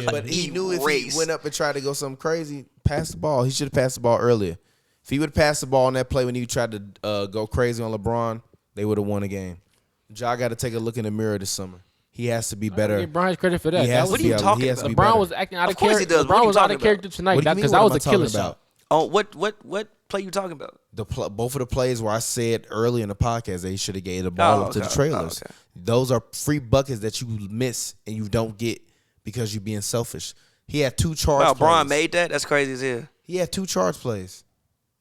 But he knew if he Erased. went up and tried to go something crazy, pass the ball. He should have passed the ball earlier. If he would have passed the ball on that play when he tried to go crazy on LeBron, they would have won the game. Ja got to take a look in the mirror this summer. He has to be better. Give Brian's credit for that. He That has was, to be you able- talking he has to about? be LeBron better. was acting out of Of course he character. does. What are LeBron you was out talking of character about? tonight What do you mean, because what that am was I a killer talking shot. about? Oh, what play you talking about? Both of the plays where I said early in the podcast that he should have gave the ball up to the okay. trailers. Oh, okay. Those are free buckets that you miss and you don't get because you're being selfish. He had 2 charge Wow, plays. Bron made that? That's crazy as hell. He had 2 charge plays.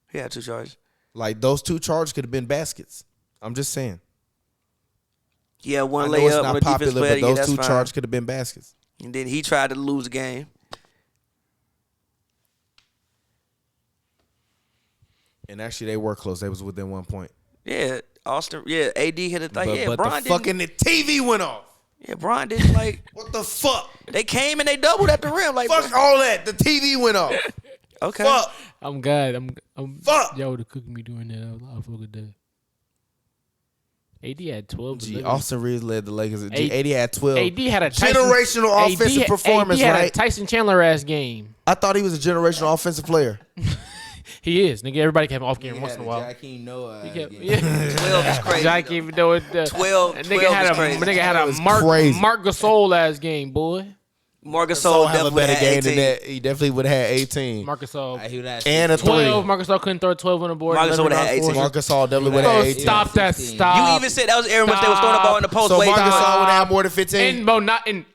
He had 2 charges. Like those 2 charges could have been baskets. I'm just saying. Yeah, I one know it's layup, not one defense popular, player. but Yeah, those that's 2 fine. charges could have been baskets. And then he tried to lose the game. And actually, they were close. They was within 1 point. Yeah, Austin. Yeah, AD hit a thing. Yeah, but Bron the didn't. fucking the TV went off. Yeah, Bron didn't like. What the fuck? They came and they doubled at the rim. Like, Fuck all that. The TV went off. okay. Fuck. I'm God. I'm Fuck. Y'all would have cooked me during that. I fuck with that. AD had 12. G. 11. Austin Reeves led the Lakers. G. AD AD had 12. AD had a Tyson, Generational offensive performance, AD had right? a Tyson Chandler ass game. I thought he was a generational offensive player. He is. Nigga, everybody can have an off game He once had in a a while. Jackie Noah. Yeah. game. 12 is crazy. Jack though. even though it 12 nigga had is a crazy. nigga had a was Mark crazy. Gasol ass game, boy. Marcus So Gasol have a definitely better had game 18. than that. He definitely would have had 18. Marc Gasol. He would have And a 12. 3. Marc Gasol couldn't throw 12 on the board. Marc Gasol would've had 18. Marcus Gasol definitely would have Oh, had 18. stop that. 16. Stop. You even said that was Aaron once they was throwing the ball in the post. So way Marcus too much. Gasol would have more than 15. And, bro, not in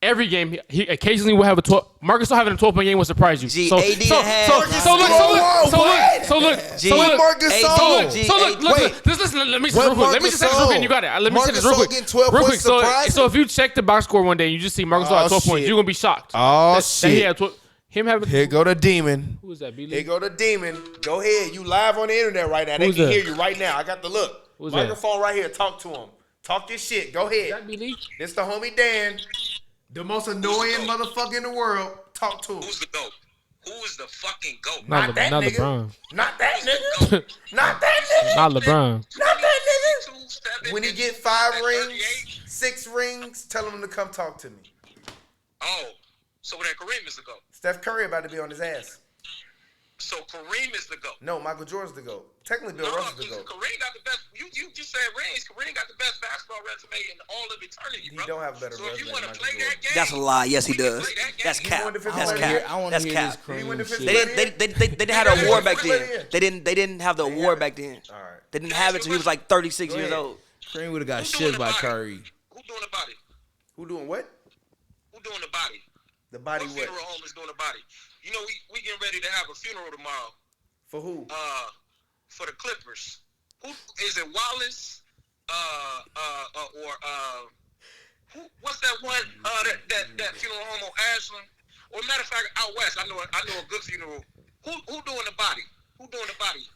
every game. He occasionally will have a 12. Marc Gasol having a 12-point game will surprise you. G, So, AD so, had- so, so look, so look, so look, so look, G, so look, Marc Gasol. G, so look, Wait. listen, let me say When this real quick. Let me just say this real quick. And you got it. Let me say this real Marc quick. Gasol getting 12 Real quick. points So, surprising? so if you check the box score one day and you just see Marc Gasol at 12 points, shit. you're gonna be shocked. Oh, that he shit. had 12. Him having. Here go the demon. Who is that? B. Here go the demon. Go ahead. You live on the internet right now. They Who's can that? hear you right now. I got the look. Who's that? Microphone right here. Talk to him. Talk your shit. Go ahead. That B. Lee? This the homie Dan. The most annoying motherfucker in the world. Talk to him. Who's the GOAT? Who is the fucking GOAT? Not that nigga. LeBron. Not that nigga. Not that nigga. Not LeBron. Not that nigga. 2, 7, When he and get 5 and rings, 38? 6 rings, tell him to come talk to me. Oh, so then Kareem is the GOAT. Steph Curry about to be on his ass. So Kareem is the GOAT. No, Michael Jordan's the GOAT. Technically, Bill No, Russell's the because GOAT. Kareem got the best. You just said rings. Kareem got the best basketball resume in all of eternity, He bro. don't have a better So if you resume want than to Michael play that game, That's a lie. Yes, he we can does. play that game. That's He cap. won defensive That's player of the year. cap. I want to That's hear cap. this He won Kareem defensive shit. player. They didn't have the award back then. They They didn't have the award back then. All right. They didn't have it till he was like 36 Go years ahead. old. Kareem would have got Who doing shit by about it? Curry. Who doing about it? Who doing what? Who doing the body? The body What what? funeral home is doing the body? You know, we getting ready to have a funeral tomorrow. For who? For the Clippers. Who is it? Wallace? What's that one? That funeral home on Ashland? Or matter of fact, out west, I know a good funeral. Who doing the body? Who doing the body?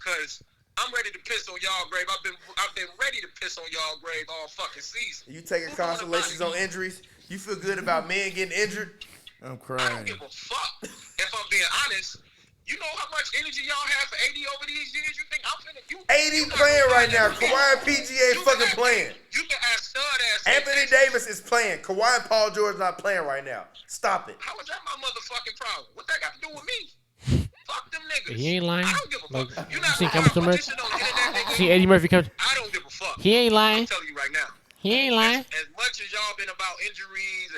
Cause I'm ready to piss on y'all grave. I've been ready to piss on y'all grave all fucking season. You taking constellations on injuries? You feel good about men getting injured? I'm I don't crying. give a fuck. If I'm being honest, you know how much energy y'all have for AD over these years. You think I'm finna? AD playing right now. Kawhi and PG ain't fucking playing. You can ask stud ass. Anthony Davis is playing. Kawhi and Paul George not playing right now. Stop it. How is that my motherfucking problem? What that got to do with me? Fuck them niggas. He ain't lying. I don't give a fuck. Like, You you not seen gonna Campbell put Murphy? this shit on the internet, nigga. See Eddie Murphy come. I don't give a fuck. He ain't lying. I'm telling you right now. He ain't lying. As much as y'all been about injuries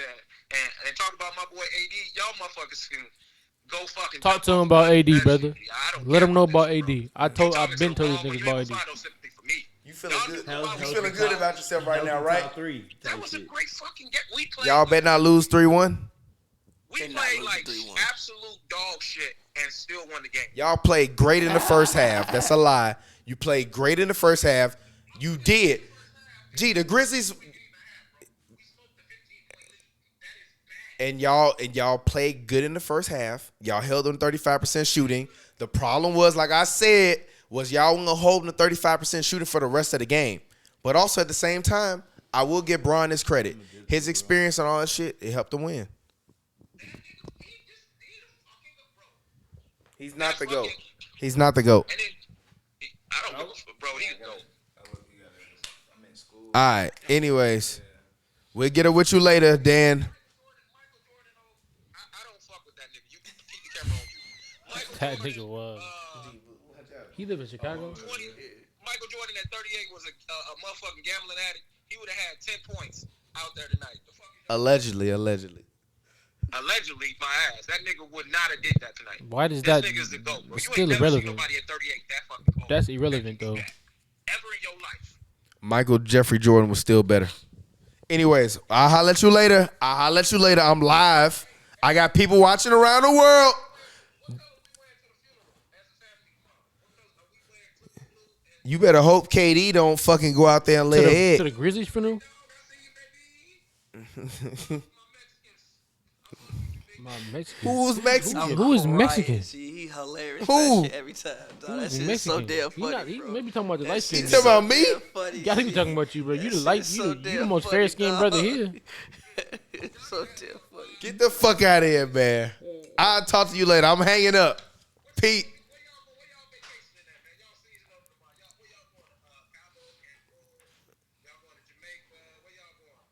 and talk about my boy AD, y'all motherfuckers can go fucking Talk jump to him off about the AD, best brother. shit. I don't Let care him know about this shit. AD. I've been told these You niggas about ain't AD. gonna find no sympathy for me. You feeling Y'all good? niggas about You me. feeling good about yourself right now, right? Top 3. That was a great fucking get. We played. Y'all better not lose 3-1. We They not played losing like 3-1. absolute dog shit and still won the game. Y'all played great in the first half. That's a lie. You played great in the first half. You did. Gee, the Grizzlies and y'all played good in the first half. Y'all held them 35% shooting. The problem was, like I said, was y'all gonna hold them to 35% shooting for the rest of the game. But also at the same time, I will give Bron his credit. His experience and all that shit, it helped him win. He's not the GOAT. He's not the GOAT. And then, I don't give a fuck, bro. He's dope. All right. Anyways, we'll get it with you later, Dan. Michael Jordan, I don't fuck with that nigga. You keep the camera on you. Michael That Jordan, nigga was. He live in Chicago. 20, Michael Jordan at 38 was a motherfucking gambling addict. He would have had 10 points out there tonight. The fuck is that? Allegedly. Allegedly, my ass. That nigga would not have did that tonight. Why does This that? nigga's the GOAT, bro. It's You still ain't never seen irrelevant. nobody at 38 that fucking cold. That's irrelevant though. Ever in your life. Michael Jeffrey Jordan was still better. Anyways, I'll holler at you later. I'm live. I got people watching around the world. You better hope KD don't fucking go out there and lay a To the egg. Grizzlies funeral. My Mexican. Who's Mexican? Who is Crying. Mexican? See, he hilarious. Who? That shit every time. Dog. That Who's shit is so Mexican? damn He funny, not- he bro. maybe talking about the light That skin. shit He is talking about so me? damn funny. Gotta be talking about you, bro. You That the shit light. is so You damn the most funny, fair skinned dog. brother here. It's so damn funny. Get the fuck out of here, man. I'll talk to you later. I'm hanging up. Pete.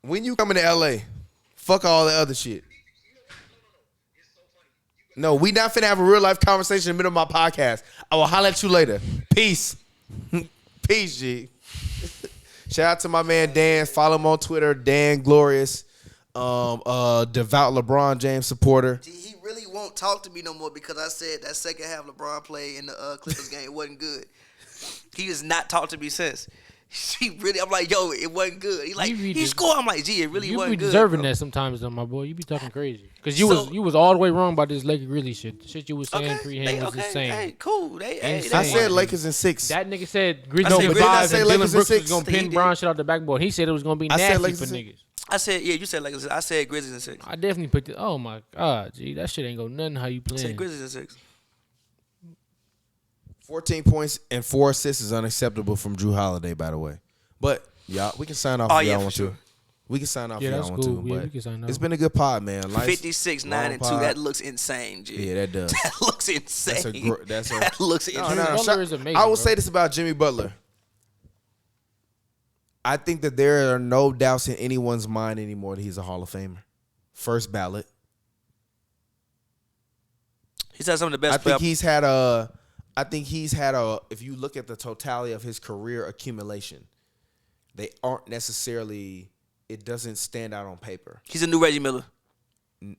When you coming to LA? Fuck all the other shit. No, we not finna have a real life conversation in the middle of my podcast. I will holler at you later. Peace. Peace, G. Shout out to my man Dan. Follow him on Twitter, Dan Glorious. Devout LeBron James supporter. He really won't talk to me no more because I said that second half LeBron played in the Clippers game wasn't good. He has not talked to me since. He really, I'm like, yo, it wasn't good. He like, You be he de- scored. I'm like, gee, it really You wasn't be good. deserving bro. that sometimes, though, my boy. You be talking crazy because So- you was all the way wrong about this Lakers Grizzlies shit. The shit you was saying Okay, pre-game was okay, insane. hey, cool. Insane. I said Lakers in 6. That nigga said I Grizzlies said in Grizzlies, I 5 said and Lakers Dylan in Brooks was 6. gonna He pin did. Bron shit out the backboard. He said it was gonna be I said nasty Lakers for in niggas. I said, yeah, you said Lakers. I said Grizzlies in 6. I definitely picked it. Oh my god, G, that shit ain't go nothing how you I said playing. Grizzlies in 6. 14 points and 4 assists is unacceptable from Drew Holiday, by the way. But y'all, we can sign off Oh, if yeah, y'all for want sure. to. We can sign off Yeah, if y'all that's want cool. to. Yeah, But we can sign off. it's been a good pod, man. Life's 56, 9 long and 2. pod. That looks insane, G. Yeah, that does. That looks insane. That's a that looks No, insane. no, no. Butler is amazing, I will bro. say this about Jimmy Butler. I think that there are no doubts in anyone's mind anymore that he's a Hall of Famer. First ballot. He's had some of the best I think players. he's had a if you look at the totality of his career accumulation, they aren't necessarily, it doesn't stand out on paper. He's a new Reggie Miller.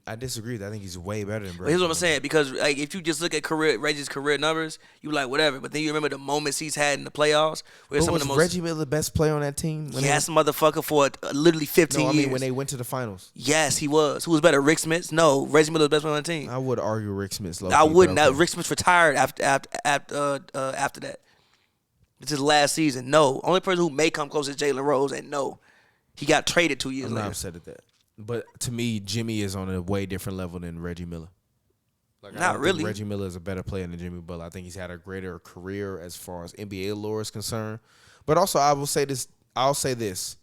I disagree. I think he's way better than But Reggie. here's what I'm Miller. saying, because like if you just look at Reggie's career numbers, you like whatever. But then you remember the moments he's had in the playoffs, where But some was of the most Reggie Miller the best player on that team? yes, motherfucker, for literally 15 No, I years. mean when they went to the finals. Yes, he was. Who was better, Rick Smith? No, Reggie Miller was the best player on the team. I would argue Rick Smith's low. I wouldn't. Okay. Rick Smith retired after that. It's his last season. No, only person who may come close is Jalen Rose, and no, he got traded 2 years I'm not later. upset at that. But to me, Jimmy is on a way different level than Reggie Miller. Like, I Not don't think really. Reggie Miller is a better player than Jimmy Butler. I think he's had a greater career as far as NBA lore is concerned. But also, I will say this. I'll say this.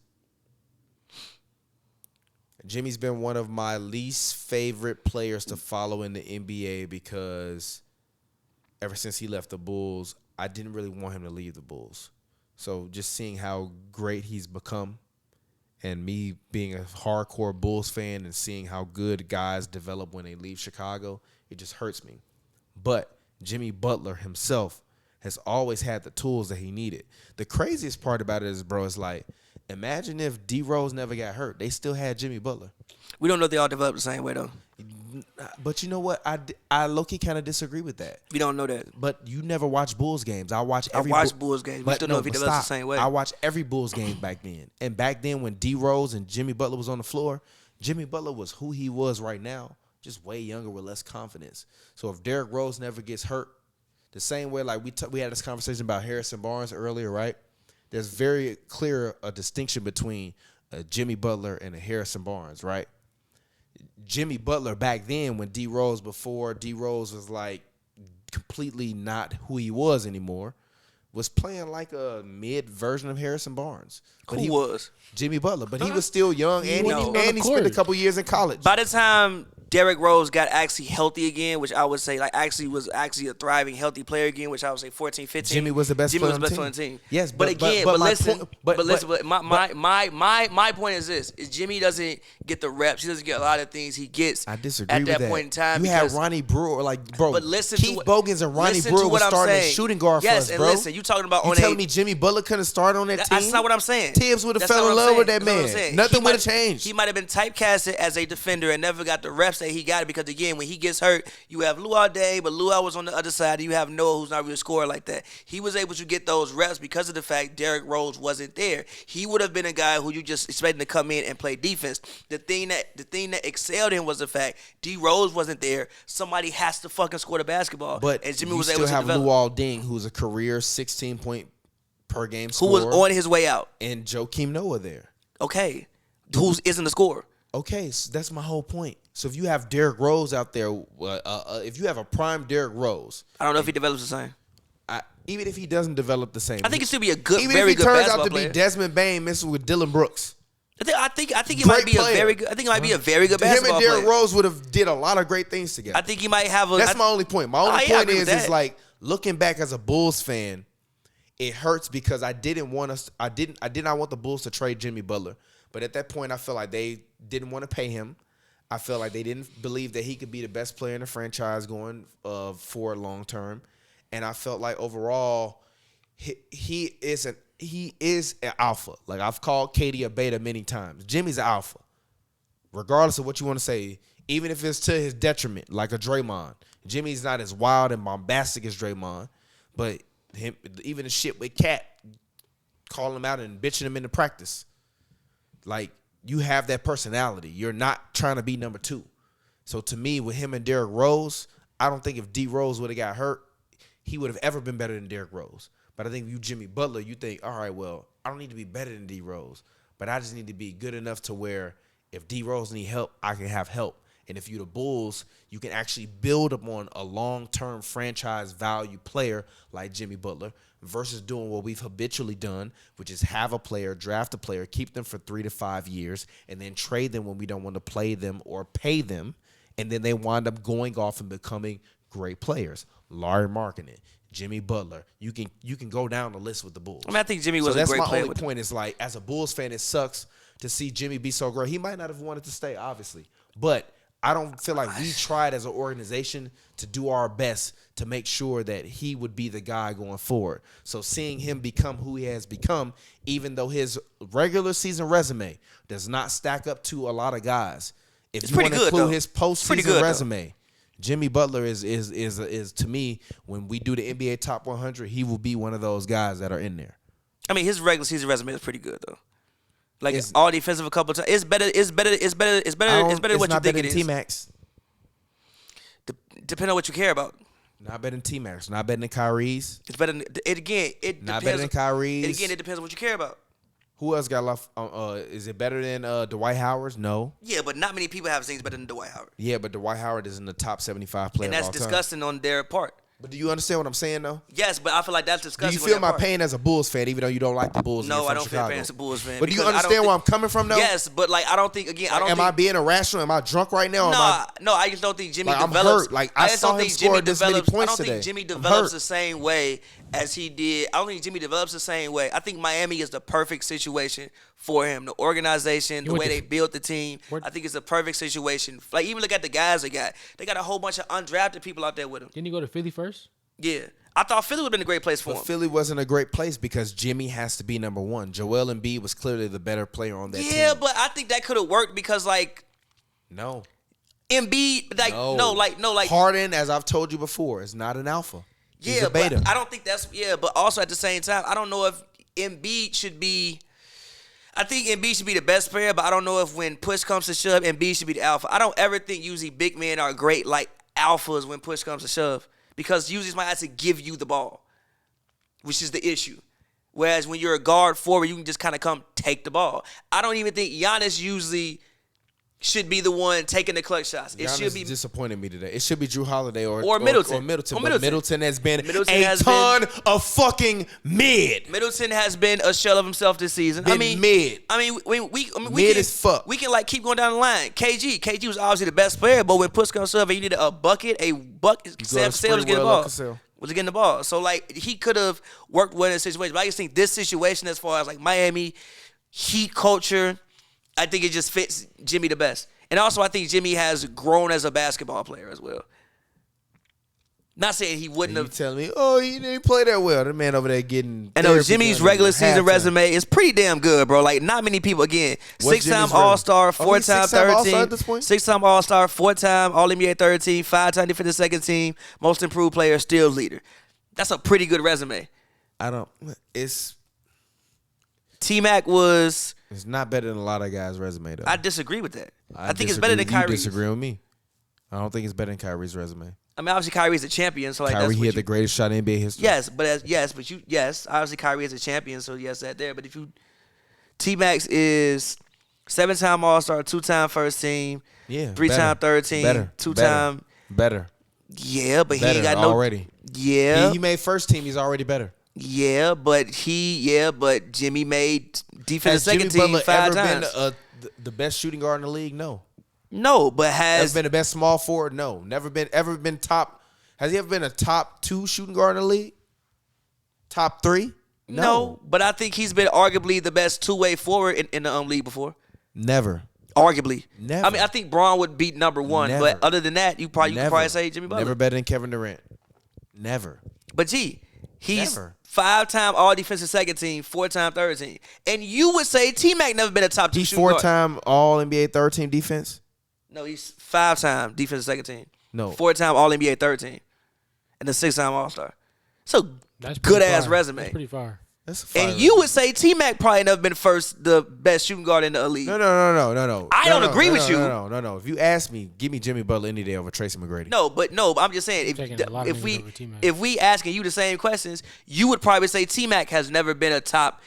Jimmy's been one of my least favorite players to follow in the NBA because ever since he left the Bulls, I didn't really want him to leave the Bulls. So just seeing how great he's become and me being a hardcore Bulls fan and seeing how good guys develop when they leave Chicago, it just hurts me. But Jimmy Butler himself has always had the tools that he needed. The craziest part about it is, bro, it's like, imagine if D Rose never got hurt. They still had Jimmy Butler. We don't know if they all developed the same way though. But you know what? I low-key kind of disagree with that. We don't know that. But you never watch Bulls games. I watch I every watched Bulls games. We still know if he develops the same way. I watch every Bulls game back then. And back then when D Rose and Jimmy Butler was on the floor, Jimmy Butler was who he was right now, just way younger with less confidence. So if Derrick Rose never gets hurt, the same way like we had this conversation about Harrison Barnes earlier, right? There's very clear a distinction between a Jimmy Butler and a Harrison Barnes, right? Jimmy Butler back then when before D Rose was like completely not who he was anymore, was playing like a mid version of Harrison Barnes. But Who was? Jimmy Butler, but he was still young and wasn't even on he the spent a court. couple years in college. By the time Derrick Rose got actually healthy again, which I would say like actually was actually a thriving, healthy player again, which I would say 14, 15. Jimmy was the best Jimmy player was the on best the player on team. the team. Yes, but again, but but my listen, point- but but- listen, but my point is this: is Jimmy doesn't get the reps. He doesn't get a lot of things he gets. I disagree at with that that. point in time. You because, had Ronnie Brewer, like, bro. but listen Keith to what, Bogans and Ronnie listen Brewer to was what I'm starting saying. as shooting guard yes, for us, and bro. listen, you talking about You on telling a. me Jimmy Butler couldn't start on that team? That's not what I'm saying. Tibbs would have That's fell not in what I'm love with saying. that That's not what I'm man. saying. Nothing He would have might- changed. He might have been typecasted as a defender and never got the reps that he got because again, when he gets hurt, you have Luau Day, but Luau was on the other side. And you have Noah, who's not really a scorer like that. He was able to get those reps because of the fact Derrick Rose wasn't there. He would have been a guy who you just expected to come in and play defense. The thing that excelled him was the fact D Rose wasn't there. Somebody has to fucking score the basketball. But and Jimmy you was still able to have develop. Luau Ding, who's a career 16-point per game Who scorer, was on his way out. and Joakim Noah there. Okay. Who isn't a scorer. Okay, so that's my whole point. So if you have Derrick Rose out there, if you have a prime Derrick Rose, I don't know if he develops the same. even if he doesn't develop the same, I think he still be a good, even very if he good turns basketball out to player. be Desmond Bain mixed with Dylan Brooks, I think he Great might be player. a very good. I think he might be a very good him basketball and Derrick player. Rose would have did a lot of great things together. I think he might have a. That's my only point. My only yeah, I point agree with is that. like looking back as a Bulls fan, it hurts because I did not want the Bulls to trade Jimmy Butler. But at that point, I felt like they didn't want to pay him. I felt like they didn't believe that he could be the best player in the franchise going forward long term. And I felt like overall, he is an alpha. Like I've called Katie a beta many times. Jimmy's an alpha. Regardless of what you want to say, even if it's to his detriment, like a Draymond. Jimmy's not as wild and bombastic as Draymond, but even the shit with Cat, calling him out and bitching him into practice. Like, you have that personality. You're not trying to be number two. So to me, with him and Derrick Rose, I don't think if D Rose would have got hurt, he would have ever been better than Derrick Rose. But I think if you Jimmy Butler, you think, all right, well, I don't need to be better than D Rose, but I just need to be good enough to where if D Rose need help, I can have help. And if you're the Bulls, you can actually build upon a long-term franchise value player like Jimmy Butler versus doing what we've habitually done, which is have a player, draft a player, keep them for 3 to 5 years, and then trade them when we don't want to play them or pay them, and then they wind up going off and becoming great players. Larry Markkinen, Jimmy Butler. You can go down the list with the Bulls. I mean, I think Jimmy was So a great that's my player. only point is like, as a Bulls fan, it sucks to see Jimmy be so great. He might not have wanted to stay, obviously, but I don't feel like we tried as an organization to do our best to make sure that he would be the guy going forward. So seeing him become who he has become, even though his regular season resume does not stack up to a lot of guys, if It's you pretty want to good, include though. his It's pretty postseason good, though. resume, Jimmy Butler is to me, when we do the NBA top 100, he will be one of those guys that are in there. I mean, his regular season resume is pretty good though. Like It's- all defensive a couple of times. It's better than what you not think better it than is. T-Max. Depending on what you care about. Not better than T-Max. Not better than Kyrie's. It's better than it again. It Not depends. better than Kyrie's. And again, it depends on what you care about. Who else got left? Is it better than Dwight Howard's? No. Yeah, but not many people have things better than Dwight Howard. Yeah, but Dwight Howard is in the top 75 player And of that's all time. disgusting on their part. But do you understand what I'm saying, though? Yes, but I feel like that's Do disgusting. you on feel their my part. pain as a Bulls fan, even though you don't like the Bulls? and No, you're I from don't feel Chicago? pain as a Bulls fan. But do you because I don't understand where I'm think- coming from, though? Yes, but like I don't think again. I don't. Am I think, being irrational? Am I drunk right now? No, I just don't think Jimmy Like, I'm develops. hurt. Like, I just saw don't him think score Jimmy this many develops. I points don't think today. Jimmy I'm develops hurt. the same way as he did. I don't think Jimmy develops the same way. I think Miami is the perfect situation for him. The organization, the went way to- they built the team. I think it's a perfect situation. Like even look at the guys they got. They got a whole bunch of undrafted people out there with them. Didn't he go to Philly first? Yeah, I thought Philly would have been a great place for But him. Philly wasn't a great place because Jimmy has to be number one. Joel Embiid was clearly the better player on that team. Yeah, but I think that could have worked because like No. Embiid, like no, like Harden, as I've told you before, is not an alpha. He's yeah, a beta. but I don't think that's but also at the same time, I don't know if Embiid should be. I think Embiid should be the best player, but I don't know if when push comes to shove, Embiid should be the alpha. I don't ever think usually big men are great like alphas when push comes to shove because usually somebody has to give you the ball, which is the issue. Whereas when you're a guard forward, you can just kind of come take the ball. I don't even think Giannis usually should be the one taking the clutch shots. It Giannis should be disappointed me today. It should be Drew Holiday or Middleton. Or Middleton. Or But Middleton. Middleton has been Middleton a has ton of fucking mid. Middleton has been a shell of himself this season. Been mid. I mean, we Mid can, as fuck. We can like keep going down the line. KG was obviously the best player, but when push comes to shove, and you needed a bucket. Sam Cassell was getting the ball. Was getting the ball. So like he could have worked well in this situation. But I just think this situation, as far as like Miami Heat culture, I think it just fits Jimmy the best. And also, I think Jimmy has grown as a basketball player as well. Not saying he wouldn't You have. telling me, oh, he didn't play that well. The man over there getting. I know therapy Jimmy's done regular at season halftime. resume is pretty damn good, bro. Like not many people. Again, What's six-time Jimmy's All-Star, resume? Oh, he's four-time six-time third All-Star at team, this point? six-time All-Star, four-time All-NBA third team, five-time defensive second team, most improved player, steals leader. That's a pretty good resume. I don't. It's T-Mac was. it's not better than a lot of guys' resume though. I disagree with that. I think it's better than Kyrie. You Kyrie's. disagree with me. I don't think it's better than Kyrie's resume. I mean, obviously Kyrie's a champion, so like Kyrie that's what had the greatest shot in NBA history. Yes, but obviously Kyrie is a champion, so yes, that there. But if you T-Max is 7-time All-Star, 2-time first team, Yeah. 3-time better, third team, better, 2-time. Better. Yeah, but he Better ain't got no. already. Yeah, He made first team. He's already better. yeah, but Jimmy made defensive Has second Jimmy team Butler 5 ever times. been the best shooting guard in the league? No. No, but Ever has been the best small forward? No. Never been top. Has he ever been a top 2 shooting guard in the league? Top 3? no. But I think he's been arguably the best two-way forward in the league before. Never. Arguably. Never. I mean, I think Braun would beat number one, Never. but other than that, you could probably say Jimmy Butler. Never better than Kevin Durant. Never. But he's Never. 5-time All Defensive Second Team, 4-time Third Team, and you would say T-Mac never been a top 2 He's shooting guard. 4-time All NBA third team defense. No, he's 5-time Defensive Second Team. No. 4-time All NBA Third Team, and a 6-time All Star. So That's pretty good ass fire. resume. That's pretty far. That's a fire And you would say T-Mac probably never been the best shooting guard in the league. No. I don't agree with you. No. If you ask me, give me Jimmy Butler any day over Tracy McGrady. No, but I'm just saying Taking a lot of niggas over T-Mac. if we asking you the same questions, you would probably say T-Mac has never been a top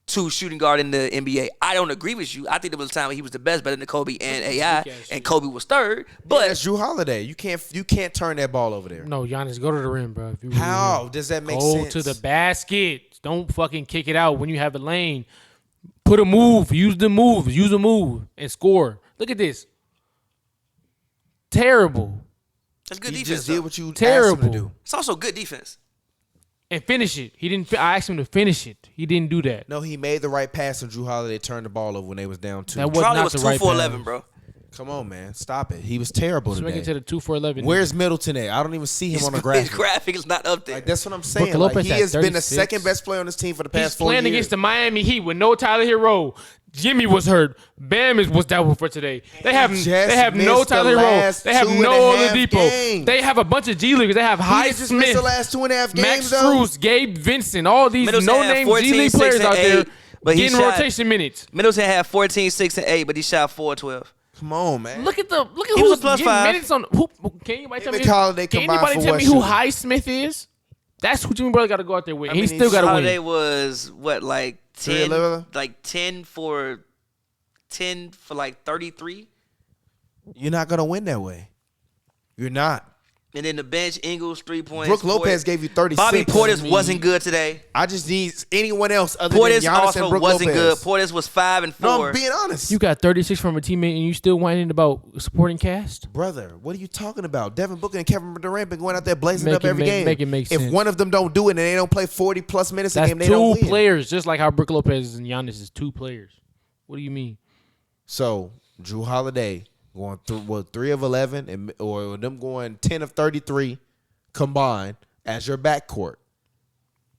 2 shooting guard in the NBA. I don't agree with you. I think there was a time when he was the best, better than Kobe and AI, and Kobe was third. But that's Drew Holiday. You can't turn that ball over there. No, Giannis, go to the rim, bro. If you really How want. does that make Go sense? to the basket. Don't fucking kick it out when you have a lane. Put a move. Use a move, and score. Look at this. Terrible. that's good He defense. just though. did what you asked Terrible. him to do. It's also good defense. And finish it. He didn't. I asked him to finish it. He didn't do that. No, he made the right pass and Drew Holiday turned the ball over when they was down 2. That was Charlie not was the 2 right for pass. 11, bro. Come on, man. Stop it. He was terrible Swinging today. to the 2 for 11. Where's Middleton at? I don't even see him on the His graphic. graphic is not up there. Like, that's what I'm saying. Brooke Like, Lopez he at has been the 36. second best player on this team for the past He's 4 years. playing against the Miami Heat with no Tyler Hero. Jimmy was hurt. Bam was doubtful for today. They have no missed Tyler the Hero. last They have 2.5 no Oladipo. games. They have a bunch of G Leaguers. They have He Highsmith, just missed the last 2.5 games, Max though. Strus, Gabe Vincent, all these Middleton had no-name 14, G League 6, players and out there 8, but he getting shot- rotation minutes. Middleton had 14, 6, and 8, but he shot 4, 12. Come on, man. Look at He was who's a plus getting 5. minutes on. Who, can anybody tell Him me? and Holiday Can combined anybody for tell what me who shooting? Highsmith is? That's who Jimmy Butler got to go out there with. I And he mean, still got to Holiday win. was what, like 10, 3-11? like 10 for 33, You're not going to win that way. You're not. and then the bench Ingles 3 points. Brooke Lopez gave you 36. Bobby Portis wasn't good today. I just need anyone else other Portis than Giannis also and Brooke wasn't Lopez. good. Portis was 5 and 4. No, I'm being honest. You got 36 from a teammate and you still whining about supporting cast? Brother, what are you talking about? Devin Booker and Kevin Durant been going out there blazing Make up it every make- game. make it make If sense. one of them don't do it and they don't play 40-plus minutes a That's game, they don't two win. players, just like how Brooke Lopez and Giannis is 2 players. What do you mean? So, Drew Holiday going through 3 of 11 or them going 10 of 33 combined as your backcourt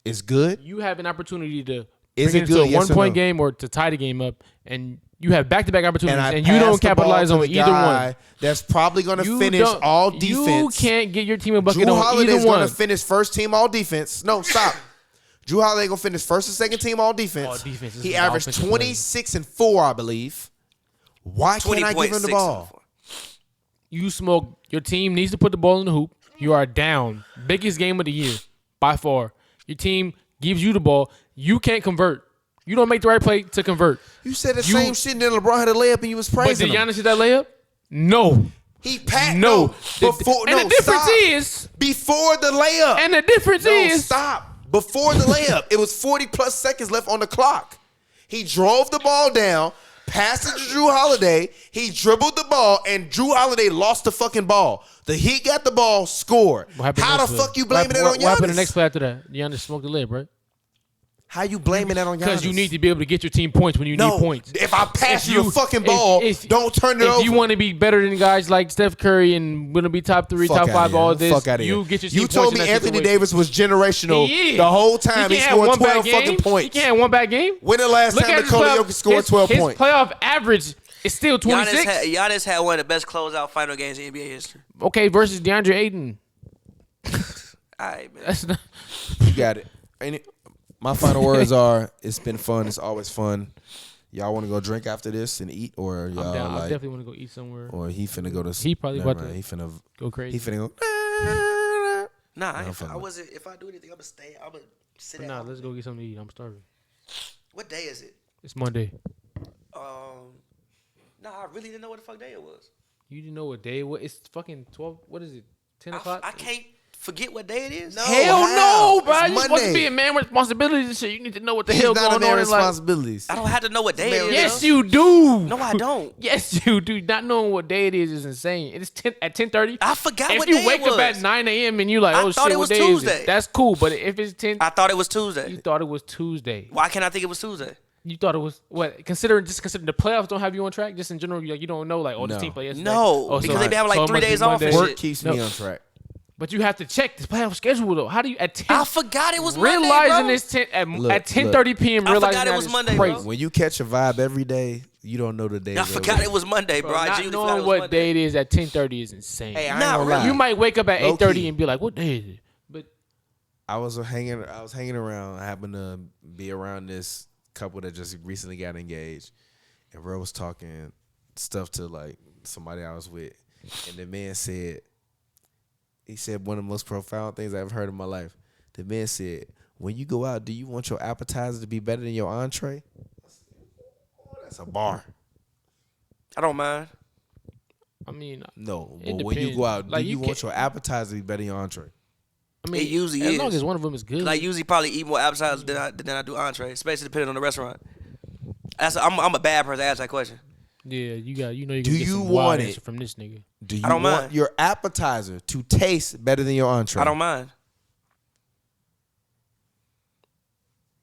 is good. You have an opportunity to Is bring it it into good? a Yes or one-point no? game or to tie the game up, and you have back-to-back opportunities, I and you don't passed the ball capitalize to on the either guy one. That's probably going to You finish don't- all You defense. can't get your team a bucket Drew on Holiday's either going one. to finish first team all defense. No, stop. Drew Holiday going to finish first and second team all defense. All defense. This He is an averaged offensive 26 and 4, I believe. Why can't I give him the 20.6 ball? You smoke. Your team needs to put the ball in the hoop. You are down. Biggest game of the year by far. Your team gives you the ball. You can't convert. You don't make the right play to convert. You said the You- same shit and then LeBron had a layup and you was But praising did him. Giannis hit that layup? No. He pat No. before And no, the difference stop. is, Before the layup. and the difference No, is, stop. Before the layup, it was 40-plus seconds left on the clock. He drove the ball down, passed it to Drew Holiday. He dribbled the ball, and Drew Holiday lost the fucking ball. The Heat got the ball, scored. What happened How the next play? fuck you blaming that on What happened the Giannis? next play after that? Giannis smoked the layup, right? How you blaming that on Giannis? Because you need to be able to get your team points when you no, need points. if I pass If you the fucking ball, don't turn it over. If you want to be better than guys like Steph Curry and want to be top 3, Fuck top outta 5, here. all this, Fuck outta you here. get your team You told points me in that Anthony situation. Davis was generational He is. the whole time. He can't have scored one 12 bad fucking game. points. He can't have one bad game. When the last Look time at his Nikola playoff- Jokic scored his- 12 his points? playoff average is still 26. Giannis had one of the best closeout final games in NBA history. Okay, versus DeAndre Ayton. All right, man. That's not. You got it. My final words are: it's been fun. It's always fun. Y'all want to go drink after this and eat, or y'all I'm down. I like, definitely want to go eat somewhere. or he finna go to? He probably never about to mind. He finna. Go crazy. He finna go. Nah, No, fuck I it. wasn't. If I do anything, I'm gonna stay. I'm gonna sit But down. nah, let's go get something to eat. I'm starving. What day is it? It's Monday. Nah, I really didn't know what the fuck day it was. You didn't know what day it was? It's fucking 12. What is it? 10 o'clock? I can't forget what day it is. No. Hell how? no, bro. It's You're supposed to Monday. be a man with responsibilities and shit. You need to know what the He's hell not going a man on with in life. responsibilities. I don't have to know what day it is. Yes, though. you do. No, I don't. Yes, you do. Not knowing what day it is insane. It is 10 at 10:30. I forgot If what you day wake it was. up at 9 a.m. and you like, I oh thought shit, it what was day is Tuesday. it? That's cool. But if it's 10, I thought it was Tuesday. you thought it was Tuesday. Why can't I think it was Tuesday? You thought it was what? Considering the playoffs don't have you on track. Just in general, you don't know like, oh, this No. team played yesterday. No, Oh, because they been having like it 3 must be days off and Monday. Work shit. keeps No. me on track. But you have to check this playoff schedule though. How do you at 10? I forgot it was Monday, realizing bro. it's 10 at Look, 10:30 p.m. I Realizing forgot it that was is Monday, bro. crazy. When you catch a vibe every day, you don't know the day. I forgot it was Monday, bro. I Not genuinely forgot knowing it was what Monday. day it is at 10:30 is insane. Hey, I ain't Not gonna really. lie. You might wake up at Low 8:30 key. and be like, "What day is it?" But I was hanging around. I happened to be around this couple that just recently got engaged, and bro was talking stuff to like somebody I was with, and the man said, he said one of the most profound things I've heard in my life. The man said, "When you go out, do you want your appetizer to be better than your entree?" Oh, that's a bar. I don't mind. I mean, No, It but when you depends. go out, Like, do you you want can't- your appetizer to be better than your entree? It usually as is. long as one of them is good. I usually probably eat more appetizers than I do entree, especially depending on the restaurant. I'm a bad person to ask that question. yeah, you know you're Do gonna get you some want wild it? answer from this nigga. Do you I don't want mind. your appetizer to taste better than your entree? I don't mind.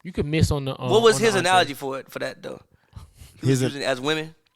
You could miss on the. What was on the his entree. analogy for that though? He was His- using it as women.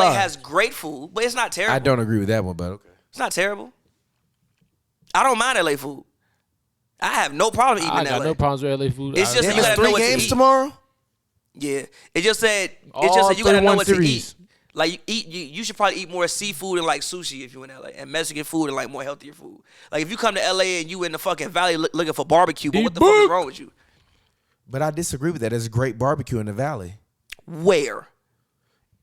LA lie. has great food, but it's not terrible. I don't agree with that one, but okay. It's not terrible. I don't mind LA food. I have no problem eating I in got LA. no problems with LA food. It's just that you There's gotta know 3 what to games eat. tomorrow. Yeah, it just said. It's All just that you gotta know 31 what to series. eat. Like you should probably eat more seafood and like sushi if you in LA, and Mexican food and like more healthier food. Like if you come to LA and you in the fucking valley looking for barbecue, but what the fuck is wrong with you? But I disagree with that. There's great barbecue in the valley. Where?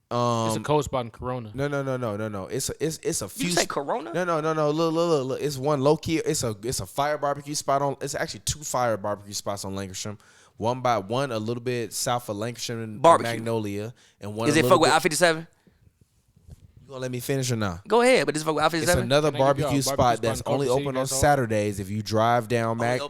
It's a cold spot in Corona. No. It's a few. You say Corona? No. Look. It's one low key. It's a fire barbecue spot on. It's actually 2 fire barbecue spots on Lancashire. One a little bit south of Lancashire and Magnolia, and one. Is it fuck with I-57? You gonna let me finish or not? Go ahead, but this fuck with I-57. It's another barbecue spot that's only open on Saturdays. If you drive down Magnolia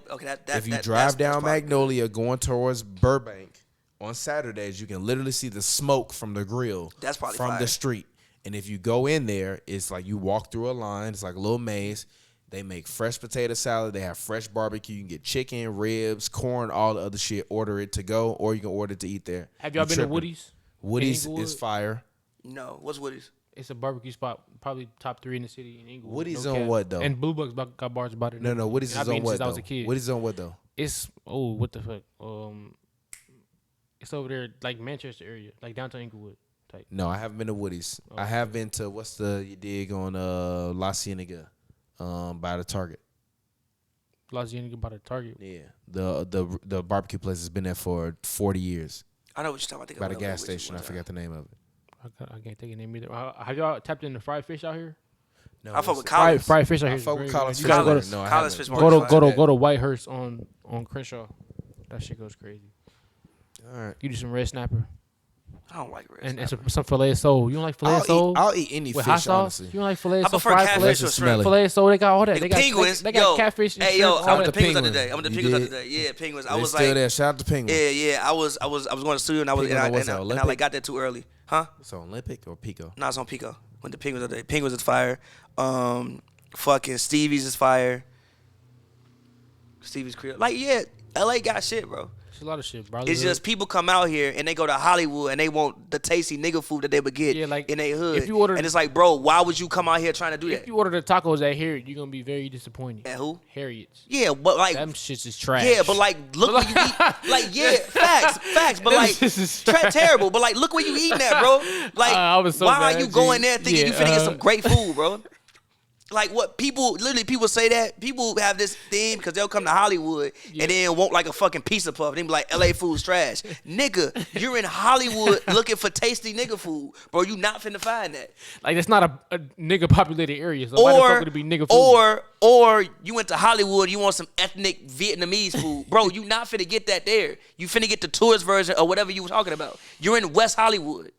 going towards Burbank on Saturdays, you can literally see the smoke from the grill. That's probably from fire. the street. And if you go in there, it's like you walk through a line. It's like a little maze. They make fresh potato salad. They have fresh barbecue. You can get chicken, ribs, corn, all the other shit. Order it to go, or you can order it to eat there. Have y'all been to Woody's? Woody's is fire. No, what's Woody's? It's a barbecue spot, probably top 3 in the city in Inglewood. Woody's on what though? And Blue Bucks got bars about it. No. Woody's is on what since though? I was a kid. Woody's on what though? It's what the fuck? It's over there like Manchester area, like downtown Inglewood type. No, I haven't been to Woody's. I have been to what's the you dig on La Cienega, by the Target. La Cienega by the Target. Yeah, the barbecue place has been there for 40 years. I know what you're talking about. By the gas station, I forgot the name of it. I can't think of the name either. Have y'all tapped into fried fish out here? No, I fuck with Collins. Fried fish out here. I fuck with Collins. You gotta go to Collins fish go market. to Whitehurst on Crenshaw. That shit goes crazy. All right. You do some red snapper. I don't like red And snapper. some filet of soul. You don't like filet of soul? I'll eat any with fish, hot sauce? honestly. You don't like filet I of soul? prefer Fried catfish or smelly. shrimp. Filet of soul. They got all that. They got penguins. They got catfish. And Hey, shrimp, yo, all I went that. to penguins the penguin. other day. I went to You penguins the did? other day. Yeah, penguins. I They was still like, there. Shout out to Penguin. yeah. I was going to the studio and I was Penguin on what's that, and I Olympic? like got there too early. Huh? It's on Olympic or Pico? No, it's on Pico. Went to Penguins the other day. Penguins is fire. Fucking Stevie's is fire. Stevie's Creole. Like, yeah, LA got shit, bro. It's a lot of shit, bro. It's just people come out here and they go to Hollywood and they want the tasty nigga food that they would get Yeah, like, in their hood. if you order- and it's like, bro, why would you come out here trying to do that? If you order the tacos at Harriet, you're gonna be very disappointed. At who? Harriet's. Yeah, but like, Them shits is trash. yeah, but like, look what you eat. Like, yeah, facts. But Them like, shits is terrible. But like, look where you eating at, bro. Like, I was so why mad, are you G. going there thinking Yeah, you finna get some great food, bro? Like what people say that people have this thing because they'll come to Hollywood and then want like a fucking pizza puff. They be like, LA food's trash. Nigga, you're in Hollywood looking for tasty nigga food, bro. You not finna find that. Like that's not a nigga populated area. So why the fuck would it be nigga food? Or you went to Hollywood, you want some ethnic Vietnamese food, bro. You not finna get that there. You finna get the tourist version or whatever you were talking about. You're in West Hollywood.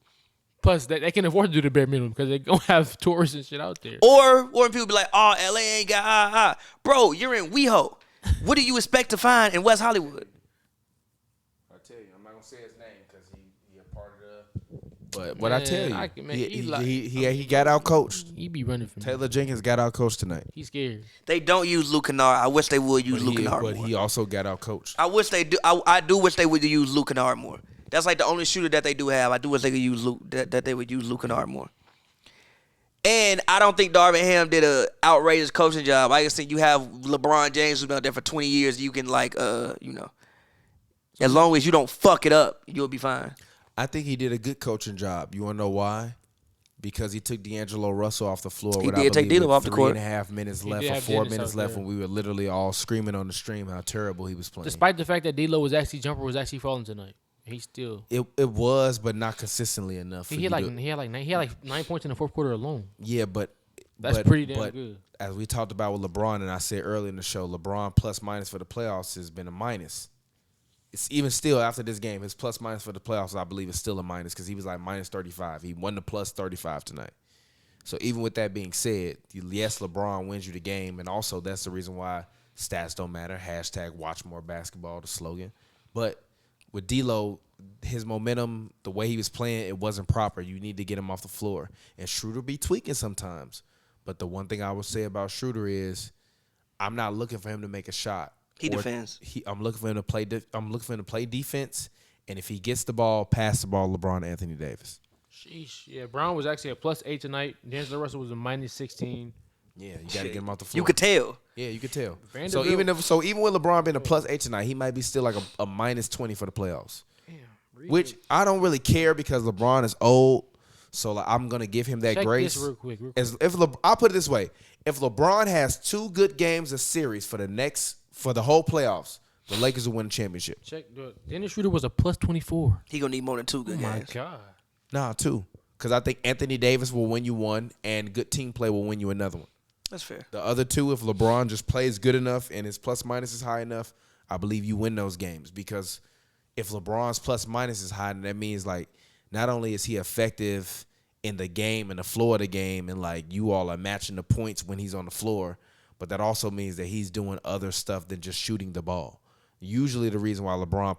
Plus, they can afford to do the bare minimum because they gonna have tourists and shit out there. Or when people be like, oh, LA ain't got Bro, you're in WeHo. What do you expect to find in West Hollywood? I tell you, I'm not gonna say his name because he a part of the. But what I tell you, he got out coached. He be running from Taylor Jenkins got out coached tonight. He's scared. They don't use Luke Kennard. I wish they would use Luke Kennard But more. he also got out coached. I wish they do. I do wish they would use Luke Kennard more. That's like the only shooter that they do have. I do wish they could use Luke that they would use Luke Kennard more. And I don't think Darvin Ham did a outrageous coaching job. I just think you have LeBron James who's been out there for 20 years. You can like as long as you don't fuck it up, you'll be fine. I think he did a good coaching job. You want to know why? Because he took D'Angelo Russell off the floor. He did take D'Lo off the court. 3.5 minutes He left did or have 4 Dennis minutes out left there. when we were literally all screaming on the stream how terrible he was playing. Despite the fact that D-Lo was actually jumper was actually falling tonight, he still It was, but not consistently enough. he had like 9 points in the fourth quarter alone. Yeah, but That's pretty damn good. As we talked about with LeBron, and I said earlier in the show, LeBron plus minus for the playoffs has been a minus. It's even still after this game, his plus minus for the playoffs, I believe, is still a minus because he was like minus 35. He won the plus 35 tonight. So even with that being said, yes, LeBron wins you the game, and also that's the reason why stats don't matter. # watch more basketball, the slogan. But with D'Lo, his momentum, the way he was playing, it wasn't proper. You need to get him off the floor. And Schroeder be tweaking sometimes. But the one thing I would say about Schroeder is I'm not looking for him to make a shot. He defends. I'm looking for him to play. I'm looking for him to play defense, and if he gets the ball, pass the ball. LeBron, Anthony Davis. Sheesh. Yeah, Brown was actually a +8 tonight. D'Angelo Russell was a -16. Yeah, you got to get him off the floor. You could tell. Yeah, you could tell. Vanderbilt. Even with LeBron being a +8 tonight, he might be still like a -20 for the playoffs. Damn, Which I don't really care because LeBron is old. So like, I'm gonna give him that Check grace. this real quick. I'll put it this way: if LeBron has 2 good games a series for the whole playoffs, the Lakers will win the championship. Check. Dennis Schroeder was a plus 24. He gonna need more than 2 good My games. God. Nah, 2, because I think Anthony Davis will win you 1, and good team play will win you another one. That's fair. The other 2, if LeBron just plays good enough and his plus minus is high enough, I believe you win those games. Because if LeBron's plus minus is high, then that means like not only is he effective in the game and the floor of the game, and like you all are matching the points when he's on the floor, but that also means that he's doing other stuff than just shooting the ball. Usually the reason why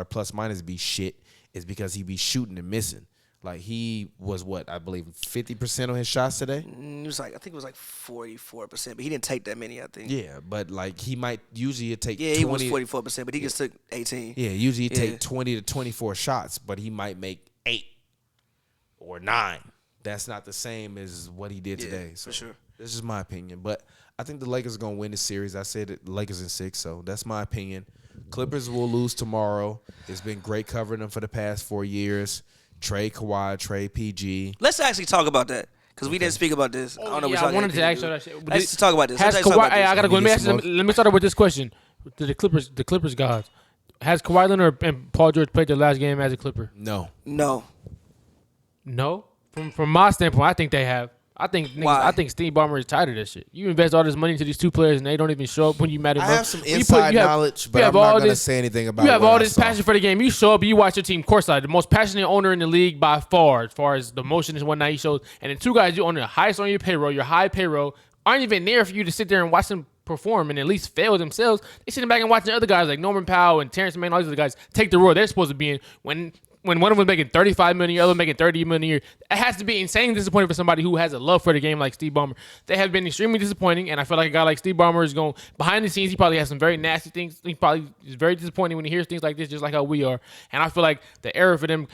plus minus be shit is because he be shooting and missing. Like he was I believe 50% on his shots today. It was like, I think it was like 44%, but he didn't take that many, I think. Yeah, but like he might usually take 20. He was 44%, but he just took 18. Yeah, usually he take 20 to 24 shots, but he might make 8 or 9. That's not the same as what he did today. So for sure. This is my opinion, but I think the Lakers are going to win the series. I said the Lakers in 6, so that's my opinion. Clippers will lose tomorrow. It's been great covering them for the past 4 years. Trade Kawhi, trade PG. Let's actually talk about that because we didn't speak about this. I don't know. Yeah, I wanted to ask you that shit. Let's talk about this. Has Let's talk Kawhi? about this. I gotta go. Let me start off with this question: to the Clippers gods, has Kawhi Leonard and Paul George played their last game as a Clipper? No. No. From my standpoint, I think they have. I think Steve Ballmer is tired of this shit. You invest all this money into these 2 players and they don't even show up when you matter. I have some inside knowledge, but I'm not going to say anything about it. You have all this passion for the game. You show up, you watch your team courtside. The most passionate owner in the league by far, as far as the motion and whatnot he shows. And the 2 guys you own the highest on your high payroll, aren't even there for you to sit there and watch them perform and at least fail themselves. They sitting back and watching other guys like Norman Powell and Terrence Mann, all these other guys take the role they're supposed to be in when one of them was making $35 million, the other making $30 million a year. It has to be insane disappointing for somebody who has a love for the game like Steve Ballmer. They have been extremely disappointing, and I feel like a guy like Steve Ballmer is going behind the scenes. He probably has some very nasty things. He probably is very disappointing when he hears things like this, just like how we are. And I feel like the era for them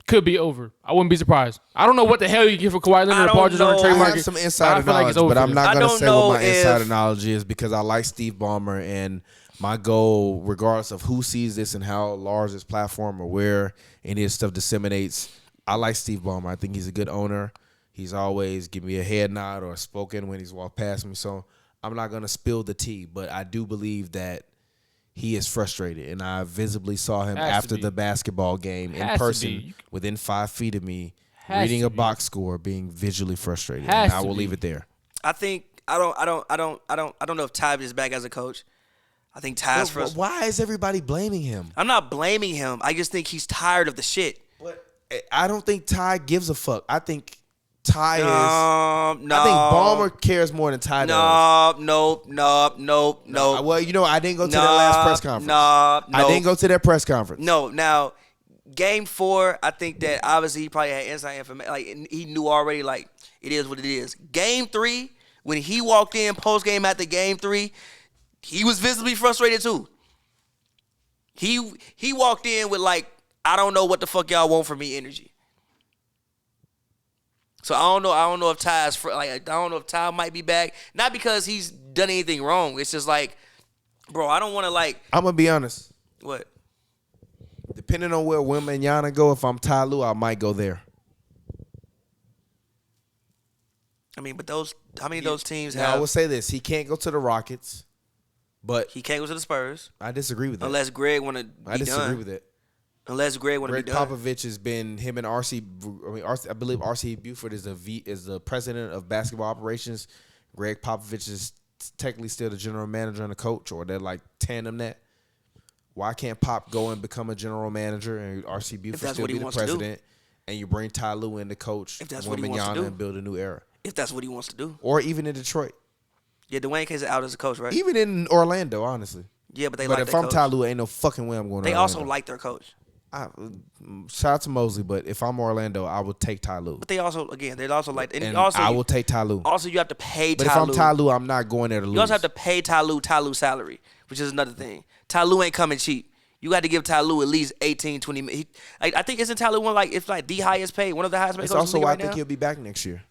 could be over. I wouldn't be surprised. I don't know what the hell you get for Kawhi Leonard or Paul George on the trade I market. have some insider knowledge, but I'm not going to say what my insider knowledge is because I like Steve Ballmer, and my goal, regardless of who sees this and how large this platform or where any of this stuff disseminates, I like Steve Ballmer. I think he's a good owner. He's always given me a head nod or spoken when he's walked past me. So I'm not going to spill the tea, but I do believe that he is frustrated. And I visibly saw him after the basketball game in person within 5 feet of me, reading a box score, being visually frustrated. And I will leave it there. I think I don't know if Ty is back as a coach. I think Ty's frustrated. Why is everybody blaming him? I'm not blaming him. I just think he's tired of the shit. But I don't think Ty gives a fuck. I think Ty is. No. I think Ballmer cares more than Ty does. No. Well, you know, I didn't go to that last press conference. I didn't go to that press conference. No. Now, Game 4, I think that obviously he probably had inside information. Like he knew already. Like it is what it is. Game 3, when he walked in post game after Game 3. He was visibly frustrated too. He walked in with like, I don't know what the fuck y'all want from me energy. So I don't know if Ty's I don't know if Ty might be back. Not because he's done anything wrong. It's just like, bro, I don't want to like. I'm gonna be honest. What? Depending on where Wembanyama go, if I'm Ty Lue, I might go there. I mean, but how many of those teams now, have? I will say this: he can't go to the Rockets. But he can't go to the Spurs. I disagree with that. Unless Greg want to be done. I disagree with it. Unless Greg want to be done. Greg Popovich has been him and I believe R.C. Buford is the president of basketball operations. Greg Popovich is technically still the general manager and the coach, or they're like tandem that. Why can't Pop go and become a general manager and R.C. Buford still be the president, and you bring Ty Lue in the coach, if that's what he wants to do, and build a new era? If that's what he wants to do, or even in Detroit. Yeah, Dwayne Casey's out as a coach, right? Even in Orlando, honestly. Yeah, but if I'm Ty Lue, ain't no fucking way I'm going to They Orlando. also like their coach. Shout out to Mosley, but if I'm Orlando, I would take Ty Lue. But they also like, and also I will take Ty Lue. Also, you have to pay Ty Lue. But if I'm Ty Lue, I'm not going there to lose. You also have to pay Ty Lue salary, which is another thing. Ty Lue ain't coming cheap. You got to give Ty Lue at least 18, 20 minutes. I think isn't Ty Lue one it's like the highest paid, one of the highest paid It's coaches also in the why league I think he'll be back next year.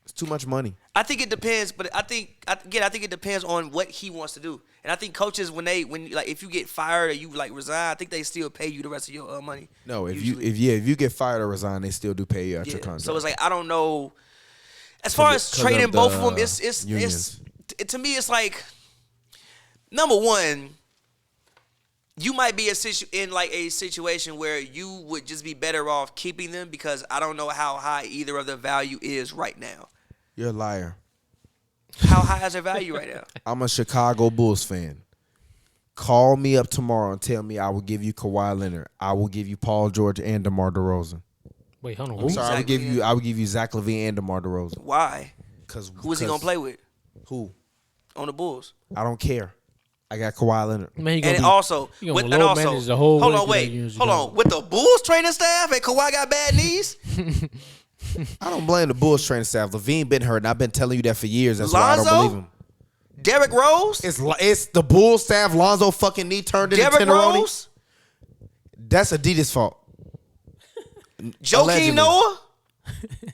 It's too much money. I think it depends, but I think it depends on what he wants to do. And I think coaches when if you get fired or you like resign, I think they still pay you the rest of your money. No, if usually. you get fired or resign, they still do pay you out your contract. So it's like I don't know. As far as trading both of them, it's to me it's like number one. You might be in a situation where you would just be better off keeping them because I don't know how high either of their value is right now. You're a liar. How high is their value right now? I'm a Chicago Bulls fan. Call me up tomorrow and tell me I will give you Kawhi Leonard. I will give you Paul George and DeMar DeRozan. Wait, hold on. I'm sorry, I would give you Zach LaVine and DeMar DeRozan. Why? Because who is he gonna play with? Who? On the Bulls. I don't care. I got Kawhi Leonard. Man, hold on, wait. Hold on. With the Bulls training staff and Kawhi got bad knees? I don't blame the Bulls training staff. LaVine been hurt, and I've been telling you that for years. That's why I don't believe him. Derrick Rose? It's the Bulls staff. Lonzo fucking knee turned into Derrick tenderoni. Rose? That's Adidas' fault. Joakim Noah?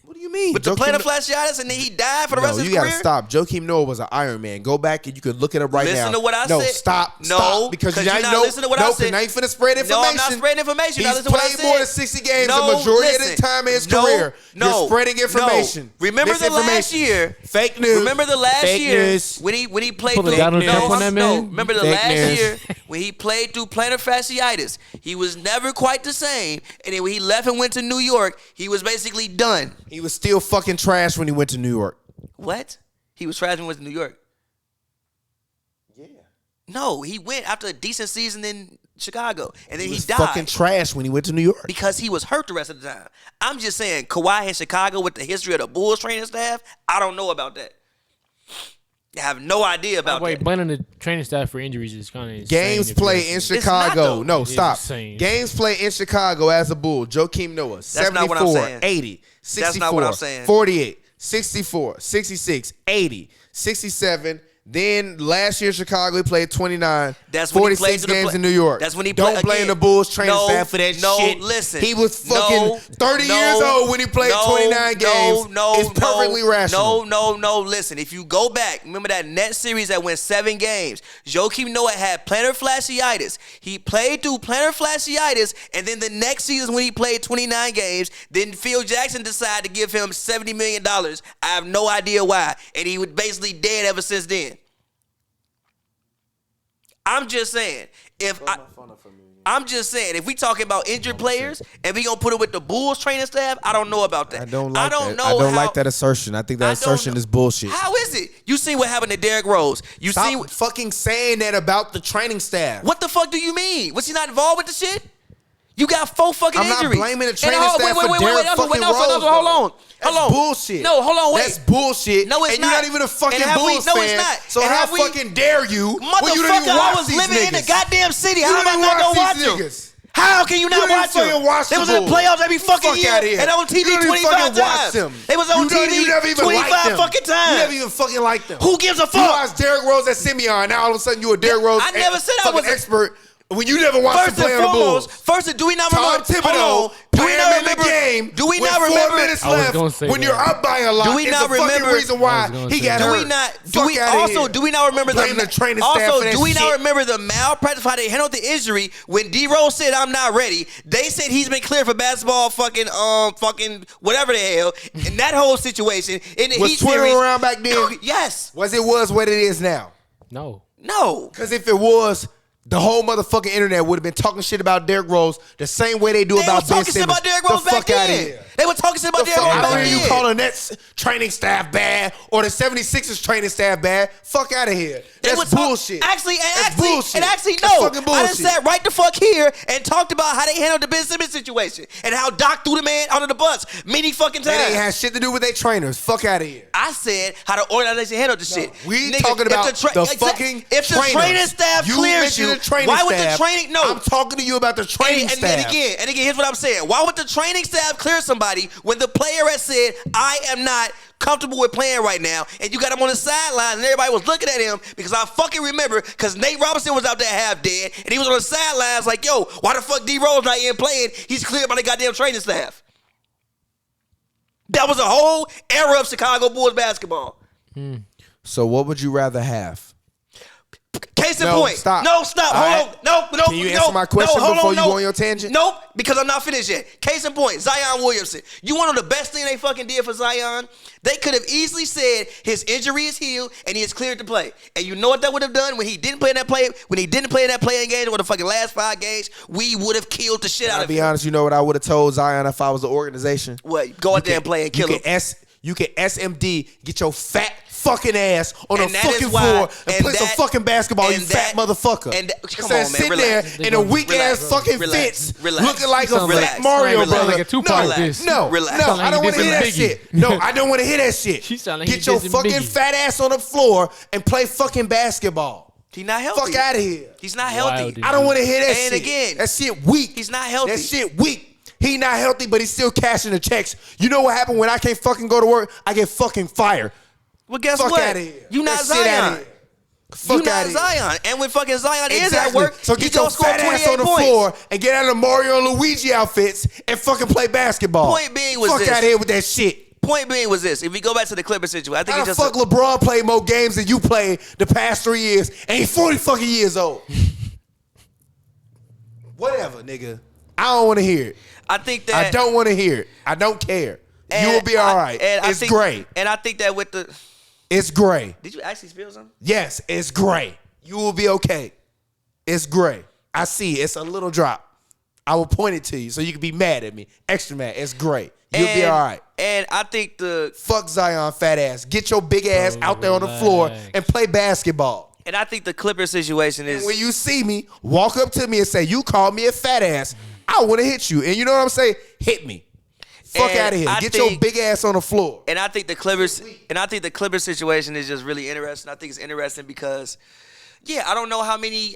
What do you mean? With the plantar fasciitis and then he died for the rest of his career? career? You gotta stop. Joakim Noah was an Iron Man. Go back and you can look it up right now. Listen to what I said. No, stop. No, because you're not listening to what I said. Now you finna spread information. No, I'm not spreading information. He's played more than 60 games the majority of the time in his career. You're spreading information. Remember the last year. Fake news. Remember the last year when he played through. Remember the last year when he played through plantar fasciitis. He was never quite the same. And then when he left and went to New York, he was basically done. He was still fucking trash when he went to New York. What? He was trash when he went to New York? Yeah. No, he went after a decent season in Chicago, and then he died. Fucking trash when he went to New York. Because he was hurt the rest of the time. I'm just saying, Kawhi in Chicago with the history of the Bulls training staff, I don't know about that. I have no idea about that. Blaming the training staff for injuries is kind of insane. Games played in Chicago. No, stop. Games played in Chicago as a Bull. Joakim Noah, 74, 80, 64, 48, 64, 66, 80, 67. Then last year Chicago he played 29. That's when 46 he played games in New York. That's when he played. Don't blame the Bulls training staff for that shit. Listen. He was fucking 30 years old when he played 29 games. It's perfectly rational. No. Listen, if you go back, remember that Nets series that went 7 games. Joakim Noah had plantar fasciitis. He played through plantar fasciitis, and then the next season when he played 29 games, then Phil Jackson decided to give him $70 million. I have no idea why. And he was basically dead ever since then. I'm just saying, if we talking about injured players and we gonna put it with the Bulls training staff, I don't know about that. I don't like that assertion. I think that assertion is bullshit. How is it? You seen what happened to Derrick Rose? Stop fucking saying that about the training staff. What the fuck do you mean? Was he not involved with the shit? You got 4 fucking injuries. I'm not blaming the training staff for Derrick fucking Rose. Hold on. That's bullshit. No, hold on, wait. That's bullshit. No, it's and not. You're not even a fucking Bulls fan. No, it's not. So how fucking dare you when you don't even Motherfucker, I watch was these living in niggas? the goddamn city. How am I You not gonna watch these them? niggas. How can you not watch them? They was in the playoffs every fucking year and on TV 25 times. They was on TV 25 fucking times. You never even fucking liked them. Who gives a fuck? You watched Derrick Rose at Simeon. Now all of a sudden you a Derrick Rose. I never said I was an expert. When you never watched him play on the Bulls. First, do we not remember? Tom Thibodeau playing him in the game. Do we with not remember? 4 minutes left when you're up by a lot? Do we not remember? It's the fucking reason why he got hurt. Do we not remember the training staff? Also, do we not remember the malpractice how they handled the injury when D Rose said I'm not ready? They said he's been cleared for basketball, fucking whatever the hell. In that whole situation, in the was Twitter around back then? Yes. Was what it is now? No. Because if it was, the whole motherfucking internet would have been talking shit about Derrick Rose the same way they do about Ben Simmons. They were talking shit about Derrick Rose back then. They were talking shit about Derrick Rose back then. You call the Nets training staff bad or the 76ers training staff bad? Fuck out of here. That's bullshit. Actually, bullshit. no. I just sat right the fuck here and talked about how they handled the Ben Simmons situation and how Doc threw the man under the bus many fucking times. That ain't had shit to do with their trainers. Fuck out of here. I said how the organization handled the shit. We talking about the fucking trainers. If the training staff clears you, why would the training? No, I'm talking to you about the training staff. And again, here's what I'm saying. Why would the training staff clear somebody when the player has said, I am not comfortable with playing right now, and you got him on the sideline, and everybody was looking at him because I fucking remember because Nate Robinson was out there half dead, and he was on the sidelines like, yo, why the fuck D Rose not in playing? He's cleared by the goddamn training staff. That was a whole era of Chicago Bulls basketball. So what would you rather have? Case in No, point. stop. No, stop. All Hold right. on. No. Can you answer my question hold before on, you go on your tangent? Nope, because I'm not finished yet. Case in point, Zion Williamson. You want to know the best thing they fucking did for Zion? They could have easily said his injury is healed and he is cleared to play. And you know what that would have done when he didn't play in that play? When he didn't play in that playing game over the fucking last 5 games, we would have killed the shit out I'll of be him. honest, you know what I would have told Zion if I was the organization? What? Go out there and play and kill him. You can SMD, get your fat fucking ass on And the that fucking is why- floor and and play some that- fucking basketball, you and fat that- motherfucker. and that- come Instead on, of man, sitting relax. there in a weak Relax. ass fucking Relax. fits, Relax. looking like a Relax. fat Mario Relax. brother. Like a Tupac diss. No, Relax. no, Sound like I don't he want to dissing hear that Biggie. shit. No, I don't want to hear that shit. She sound like he Get your dissing fucking Biggie. fat ass on the floor and play fucking basketball. He's not healthy. Fuck out of here. He's not healthy. Wild, dude. I don't want to hear that And shit. again, that shit weak. he's not healthy. That shit weak. He not healthy, but he's still cashing the checks. You know what happened when I can't fucking go to work? I get fucking fired. Well, guess Fuck what? outta here. You not That shit outta Zion. here. Fuck You not outta here. Zion. And when fucking Zion is at Exactly. work, So he get your gonna score fat ass 28 on the points. floor and get out of Mario and Luigi outfits and fucking play basketball. Point being was fuck this. out of here with that shit. Point being was this. If we go back to the Clippers situation, I think How it's the just fuck LeBron played more games than you played the past 3 years and he's 40 fucking years old? Whatever, nigga. I don't want to hear it. I think that I don't want to hear it. I don't care. You will be all right. It's great. And I think that with the It's gray. did you actually spill something? Yes, it's gray. You will be okay. It's gray. I see it. It's a little drop. I will point it to you so you can be mad at me. Extra mad. It's great. You'll be all right. And I think Fuck Zion, fat ass. Get your big ass out there on the floor and play basketball. and I think the Clippers situation is When you see me, walk up to me and say, you called me a fat ass, I want to hit you. And you know what I'm saying? Hit me. Fuck And out of here. I Get your think- big ass on the floor. And I think the Clippers situation is just really interesting. I think it's interesting because, yeah, I don't know how many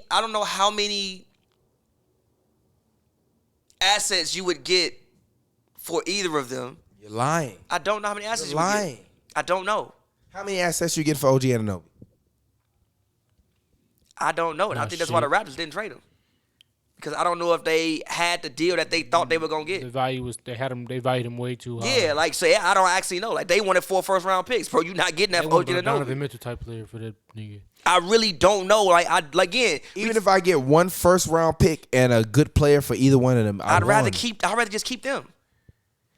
assets you would get for either of them. You're lying. I don't know how many assets You're you would lying. get. I don't know. How many assets you get for OG Anunoby? I don't know. And I Nah, think that's why the Raptors didn't trade him. Because I don't know if they had the deal that they thought they were gonna The get. value was they valued him way too high. Yeah, like say I don't actually know. Like they wanted 4 first-round picks, bro. You not getting that They for want OG a Donovan Anunoby. Mitchell type player for that nigga. I really don't know. Again, Even if I get one first round pick and a good player for either one of them, I'd rather just keep them.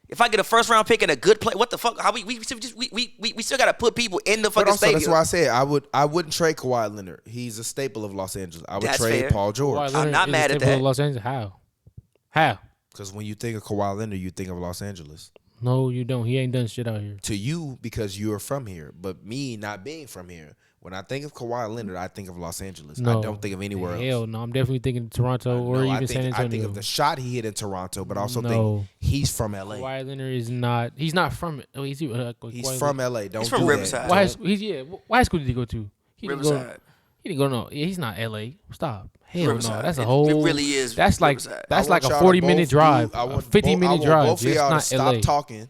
If I get a first round pick and a good play, what the fuck? How we still gotta put people in the But fucking also, stadium. that's why I said I wouldn't trade Kawhi Leonard. He's a staple of Los Angeles. I would That's trade fair. Paul George. Kawhi Leonard not is mad a at staple of that. Los Angeles. How? Because when you think of Kawhi Leonard, you think of Los Angeles. No, you don't. He ain't done shit out here. To you, because you're from here. But me not being from here, when I think of Kawhi Leonard, I think of Los Angeles. No. I don't think of anywhere else. Hell no. I'm definitely thinking Toronto or No, even I San think, Antonio. I think of the shot he hit in Toronto, but I also No. think he's from LA. Kawhi Leonard is not. He's not from it. Oh, he's He's Kawhi from Leonard. LA. Don't He's from do Riverside. that. Why? What high school did he go to? He didn't go- Riverside. He didn't go no. Yeah, he's not LA. Stop. Hell Riverside. no. That's a It whole. really is That's like Riverside. that's I like want a y'all to 40-minute both drive, do- I a want 50-minute drive. Both of It's y'all to not stop LA. talking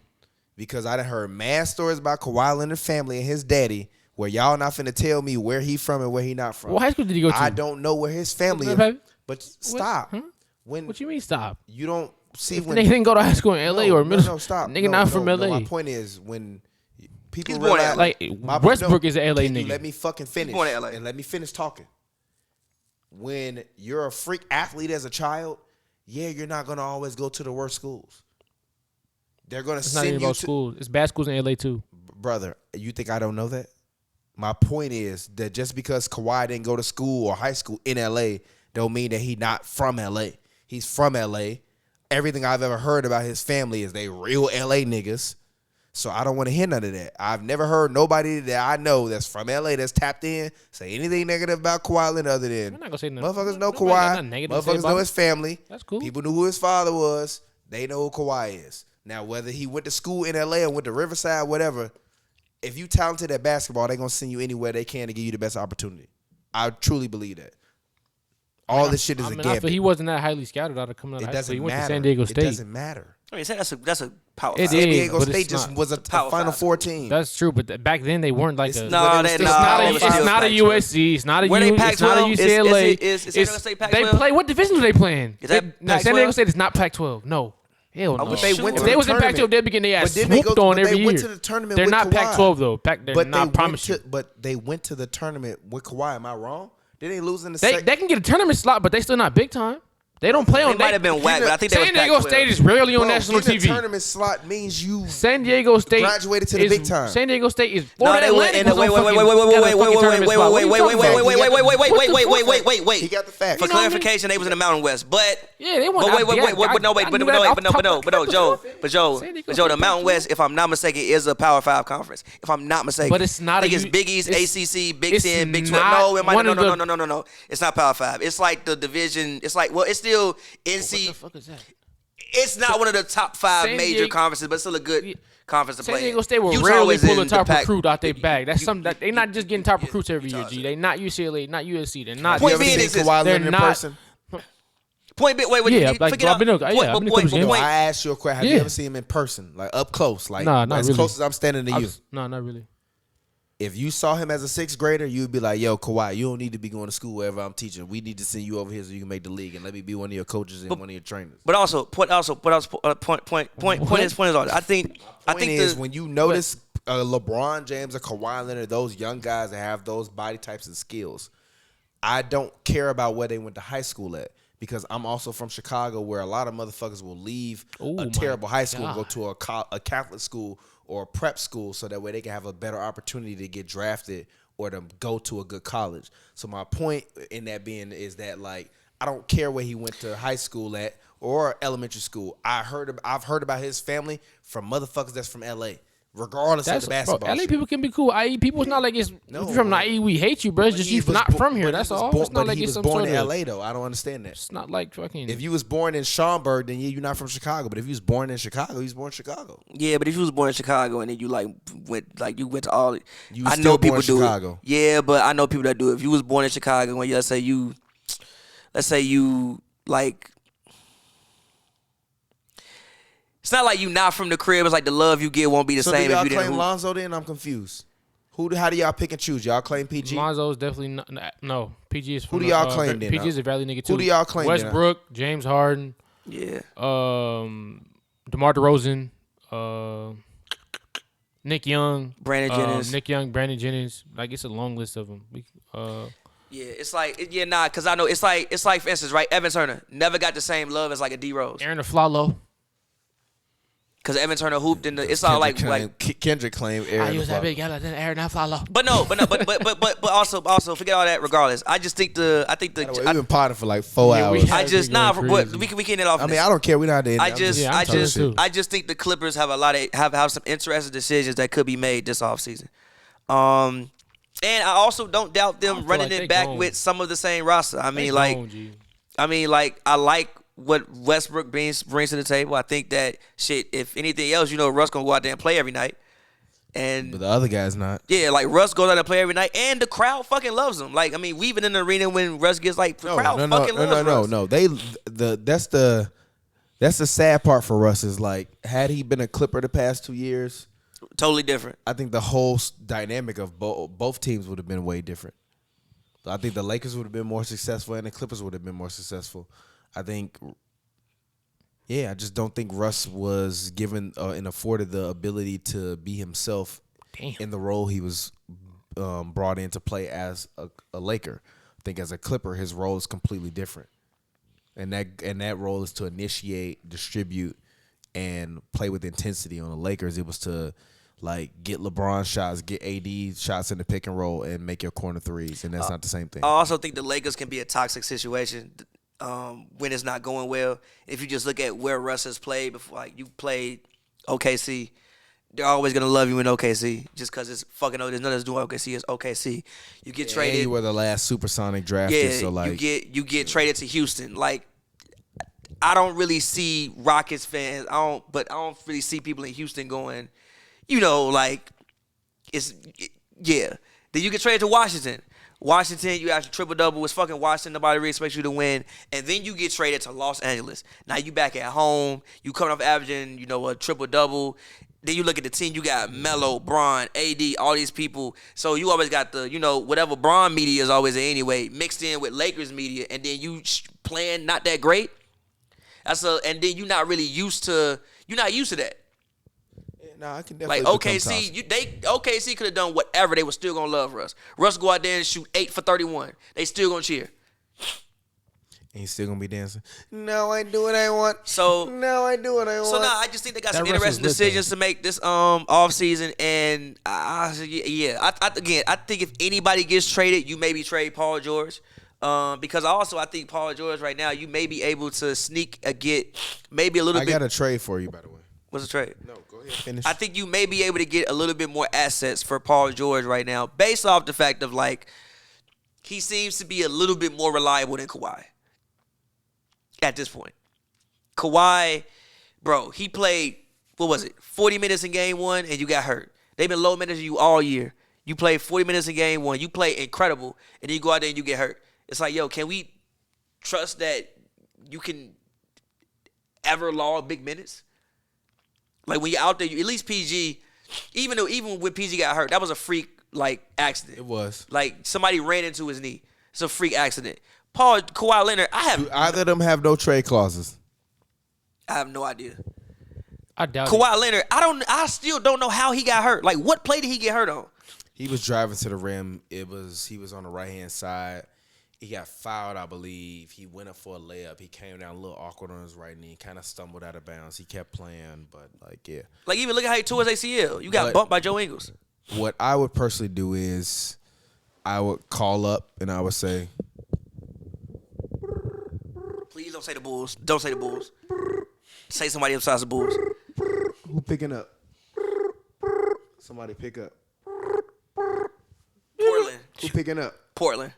because I done heard mad stories about Kawhi Leonard's family and his daddy where y'all not finna tell me where he from and where he not from. What high school did he go to? I don't know where his family What, is. Pavy? But stop. Huh? When What you mean stop? you don't see when Nigga didn't go to high school in LA or middle. No, stop. Nigga No, not no, from no, LA. my point is when people He's born in realize, LA. Like, Westbrook is a LA can you nigga. let me fucking finish born in LA. and let me finish talking. When you're a freak athlete as a child, yeah, you're not gonna always go to the worst schools. They're gonna It's not send even you about to schools. It's bad schools in LA too. brother. You think I don't know that? My point is that just because Kawhi didn't go to school or high school in LA, don't mean that he not from LA. He's from LA. Everything I've ever heard about his family is they real LA niggas. So I don't want to hear none of that. I've never heard nobody that I know that's from LA that's tapped in say anything negative about Kawhi Leonard other than I'm not gonna say nothing. motherfuckers know Nobody got Kawhi. nothing negative to say Motherfuckers about know him. his family. That's cool. People knew who his father was. They know who Kawhi is. Now, whether he went to school in LA or went to Riverside, whatever, if you talented at basketball, they're going to send you anywhere they can to give you the best opportunity. I truly believe that. All this shit is a I gambit. feel he wasn't that highly scouted out of coming out It of high school. doesn't He went matter. to San Diego It State. doesn't matter. I mean, that's a power. It five. is. San Diego but it's State just not. was a Power Final five. Four team. That's true, but back then they weren't like It's- a. No, It's they not no. a- they were It's still not a Pac-12. USC. It's not a Were they U. It's not a Pac-12? UCLA. Is San Diego State They Pac-12? play. What division do they play in? Is that No, San Diego Pac-12? State is not Pac-12. No. Hell no. But they went If to they the was in Pac-12, tournament. they'd be getting their ass But then they swooped go- on but every they year. went to the tournament They're with not Kawhi. Pac-12 though. They're But not. Promise you. But they went to the tournament with Kawhi. Am I wrong? They didn't lose in the They second. can get a tournament slot, but they still not big time. They don't play on. They might have been whack, but I think they was San Diego Pac-12. State is rarely on national getting TV. a tournament slot means you San Diego State graduated to the is- big time. San Diego State is. No, Florida they went. Atlantic Wait, was wait, on wait, wait, fucking- wait, got a wait, fucking wait, tournament wait, spot. What wait, are you wait, talking wait, about? wait, wait, wait, wait, What the fuck? wait. He got the facts. For clarification, they was in the Mountain West, but Yeah, they won. But wait, I knew that off but the Joe, San Diego the State Mountain West, if I'm not mistaken, is a Power 5 conference. If I'm not mistaken, But it's not I think a it's U- Big East, it's- ACC, Big it's 10, Big 12. not No, it might one no, of no, the- no, no, no, no. It's not Power 5. It's like the division. It's like it's still What the NC. fuck is that? It's not one of the top 5 San major Diego- conferences, but still a good conference to San play. Diego in. State will Utah rarely was pull in a the top Pac- recruit out their bag. That's you- something that they not just getting top recruits every year. Utah's G, it. they not UCLA, not USC. They're not. Point You ever being seen is this, Kawhi they're Leonard in not- person? Point. Wait. Yeah, like, forget I've been out- to- yeah, point- I've been to point- Clippers games. No, point- I asked you a question. Have you Yeah. ever seen him in person, like up close, like Nah, not as really. close as I'm standing to you? No, not really. If you saw him as a 6th grader, you'd be like, "Yo, Kawhi, you don't need to be going to school wherever I'm teaching. We need to send you over here so you can make the league and let me be one of your coaches and one of your trainers." But also, point is all. I think When you notice LeBron James or Kawhi Leonard, those young guys that have those body types and skills, I don't care about where they went to high school at, because I'm also from Chicago, where a lot of motherfuckers will leave Oh a my terrible high school and go God. to a Catholic school or a prep school, so that way they can have a better opportunity to get drafted or to go to a good college. So my point in that being is that, like, I don't care where he went to high school at or elementary school. I've heard about his family from motherfuckers that's from LA, regardless of the basketball. LA shit. people can be cool. IE people, it's not like it's No, if you're from the man. IE, we hate you, bro. It's But just he you was not bo- from here. but he That's was all. born- It's not but like he it's was some born sort in of. LA though. I don't understand that. It's not like fucking. If you was born in Schaumburg, then you're not from Chicago. But if you was born in Chicago, he was born in Chicago. Yeah, but if you was born in Chicago and then you went to all, You was I still know born people in do Chicago. it. Yeah, but I know people that do it. If you was born in Chicago and let's say you like, it's not like you not from the crib. It's like the love you get won't be the So same do if y'all you didn't. claim hoop. Lonzo then? I'm confused. How do y'all pick and choose? Y'all claim PG? Lonzo's definitely no. PG is from do y'all claim then, PG is a Valley nigga too. Who do y'all claim then? Westbrook, James Harden, Yeah, DeMar DeRozan, Nick Young, Brandon Jennings. Nick Young, Brandon Jennings. Like, it's a long list of them. Yeah, it's like because I know it's like for instance, right? Evan Turner never got the same love as like a D Rose Aaron Aflalo. because Evan Turner hooped in the. It's all like Kendrick claimed I Aaron. use that Aflalo. big guy than Aaron Aflalo. But also forget all that. Regardless, I think We've been potting for like 4 Yeah, we hours. have. I just Going but crazy. we can end it off. I on mean, this. I don't care. We're not in. I just too. I just think the Clippers have a lot of have some interesting decisions that could be made this offseason. And I also don't doubt them feel running like it they back gone. with some of the same roster. I mean, They gone, G. I like what Westbrook brings to the table. I think that shit. If anything else, Russ gonna go out there and play every night. And But the other guy's not. yeah, like Russ goes out and play every night, and the crowd fucking loves him. Like, I mean, we've been in the arena when Russ gets the crowd fucking loves Russ. That's the sad part for Russ is, like, had he been a Clipper the past 2 years, Totally different. I think the whole dynamic of both teams would have been way different. I think the Lakers would have been more successful and the Clippers would have been more successful. I just don't think Russ was given and afforded the ability to be himself in the role he was brought in to play as a Laker. I think as a Clipper, his role is completely different. And that role is to initiate, distribute, and play with intensity. On the Lakers, it was to, like, get LeBron shots, get AD shots in the pick and roll, and make your corner threes, and that's not the same thing. I also think the Lakers can be a toxic situation when it's not going well. If you just look at where Russ has played before, like you played OKC, they're always gonna love you in OKC just because it's fucking. There's nothing that's doing OKC. It's OKC. You get traded. And you were the last supersonic drafted, Yeah, so like you get traded to Houston. Like, I don't really see Rockets fans. I don't really see people in Houston going, Then you get traded to Washington. Washington, you have to triple-double. It's fucking Washington. Nobody really expects you to win. And then you get traded to Los Angeles. Now you back at home. You coming off averaging, a triple-double. Then you look at the team. You got Melo, Bron, AD, all these people. So you always got the, whatever Bron media is always anyway, mixed in with Lakers media. And then you playing not that great. And then you're not used to that. No, I can definitely Like become OKC, toxic. OKC could have done whatever. They were still gonna love Russ. Russ go out there and shoot 8 for 31. They still gonna cheer. And he's still gonna be dancing. No, I do what I want. So no, I do what I want. So I just think they got That some Russ was interesting lit, decisions to make this off season. And I think if anybody gets traded, you maybe trade Paul George. Because I think Paul George right now, you may be able to get maybe a little bit. I got a trade for you, by the way. What's the trade? No, go ahead. Finish. I think you may be able to get a little bit more assets for Paul George right now, based off the fact of like he seems to be a little bit more reliable than Kawhi at this point. Kawhi, bro, he played 40 minutes in game 1 and you got hurt. They've been low minutes of you all year. You played 40 minutes in game 1. You play incredible, and then you go out there and you get hurt. It's like, yo, can we trust that you can ever log big minutes? Like when you're out there, at least PG, even when PG got hurt, that was a freak like accident. It was. Like somebody ran into his knee. It's a freak accident. Kawhi Leonard, Do either of them have no trade clauses? I have no idea. I doubt Kawhi Leonard, I still don't know how he got hurt. Like what play did he get hurt on? He was driving to the rim. He was on the right hand side. He got fouled, I believe. He went up for a layup. He came down a little awkward on his right knee, kind of stumbled out of bounds. He kept playing, but yeah. Like even look at how he tore his ACL. You got bumped by Joe Ingles. What I would personally do is I would call up and I would say, Please don't say the Bulls. Don't say the Bulls. Say somebody besides the Bulls. who picking up? Somebody pick up. Portland. Who picking up? Portland.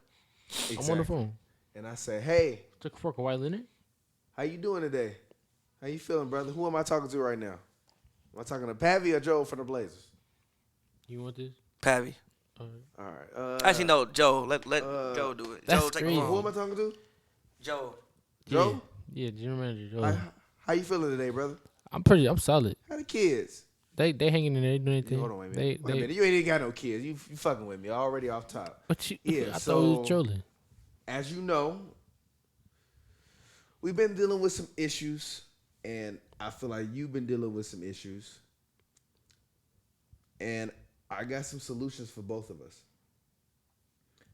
I'm on the phone. And I say, hey, Took for Kawhi Leonard. how you doing today? How you feeling, brother? Who am I talking to right now? Am I talking to Pavy or Joe from the Blazers? You want this? Pavy. All right. Actually, no, Joe. Let Joe do it. That's Joe, take crazy. the Who phone. am I talking to? Joe. Joe? Yeah, general manager Joe. How you feeling today, brother? I'm solid. How the kids? They hanging in there, they doing anything. Hold on, wait a They, minute. Wait a minute. You ain't even got no kids. You fucking with me already off top. But you, Yeah, I thought we was so- trolling. As you know, we've been dealing with some issues, and I feel like you've been dealing with some issues. And I got some solutions for both of us.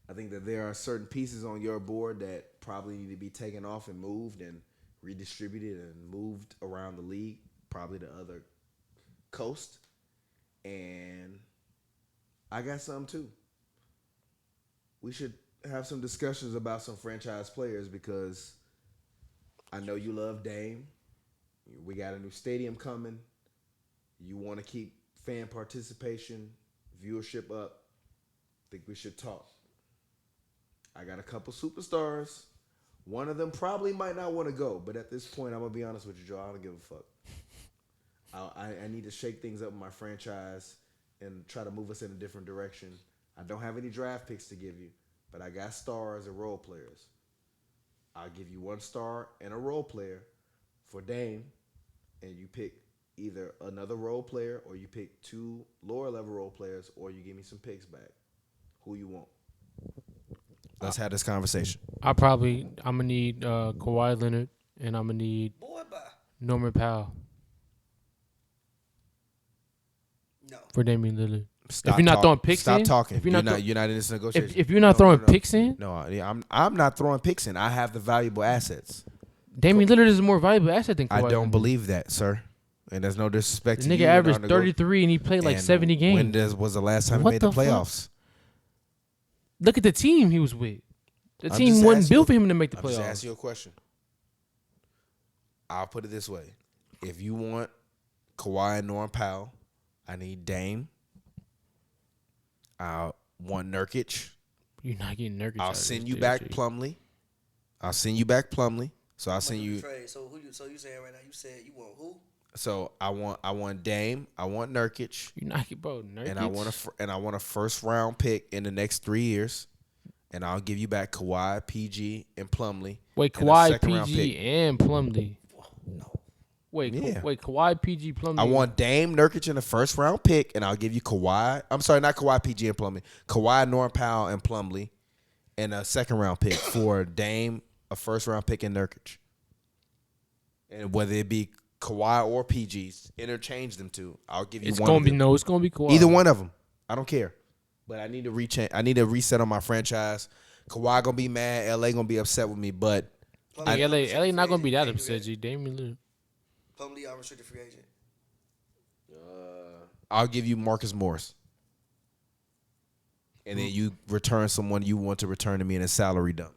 I think that there are certain pieces on your board that probably need to be taken off and moved and redistributed and moved around the league, probably the other coast. And I got some too. We should have some discussions about some franchise players because I know you love Dame. We got a new stadium coming. You want to keep fan participation, viewership up. Think we should talk. I got a couple superstars. One of them probably might not want to go, but at this point, I'm going to be honest with you, Joe. I don't give a fuck. I need to shake things up in my franchise and try to move us in a different direction. I don't have any draft picks to give you, but I got stars and role players. I'll give you 1 star and a role player for Dame, and you pick either another role player or you pick 2 lower level role players or you give me some picks back. Who you want? Let's have this conversation. I'm gonna need Kawhi Leonard and I'm gonna need Norman Powell for Damian Lillard. Stop if you're not talk- throwing picks stop in, talking. If you're not, You're not in this negotiation. if you're not throwing picks in, No, I'm not throwing picks in. I have the valuable assets. Damian Lillard is a more valuable asset than Kawhi I don't Leonard. believe that, sir. And there's no disrespect The to nigga you. averaged 33 and he played like And 70 games. When was the last time What he made the the fuck? playoffs? Look at the team he was with. The I'm team just wasn't asking built for you- him to make the I'm just playoffs. asking you a question. I'll put it this way. If you want Kawhi and Norman Powell, I need Dame. I want Nurkic. You're not getting Nurkic. out I'll of send this you deal, back G. Plumlee. So I'll send you. So you saying right now? You said you want who? So I want Dame. I want Nurkic. You're not getting bro Nurkic. And I want a first round pick in the next 3 years. And I'll give you back Kawhi, PG, and Plumlee. Wait, and a Kawhi, second-round PG, pick. and Plumlee. No. Wait, Yeah. Kawhi, PG, Plumlee. I want Dame, Nurkic in the first round pick, and I'll give you Kawhi. I'm sorry, not Kawhi, PG, and Plumlee. Kawhi, Norman Powell, and Plumlee, and a second round pick for Dame, a first round pick, and Nurkic. And whether it be Kawhi or PGs, interchange them two. I'll give you It's one. gonna of be them. no. It's gonna be Kawhi. Either one of them. I don't care. But I need to I need to reset on my franchise. Kawhi gonna be mad. LA gonna be upset with me. But I think LA not gonna be that upset. G. Damian Lillard. Plumlee unrestricted free agent. I'll give you Marcus Morris. And then you return someone you want to return to me in a salary dump.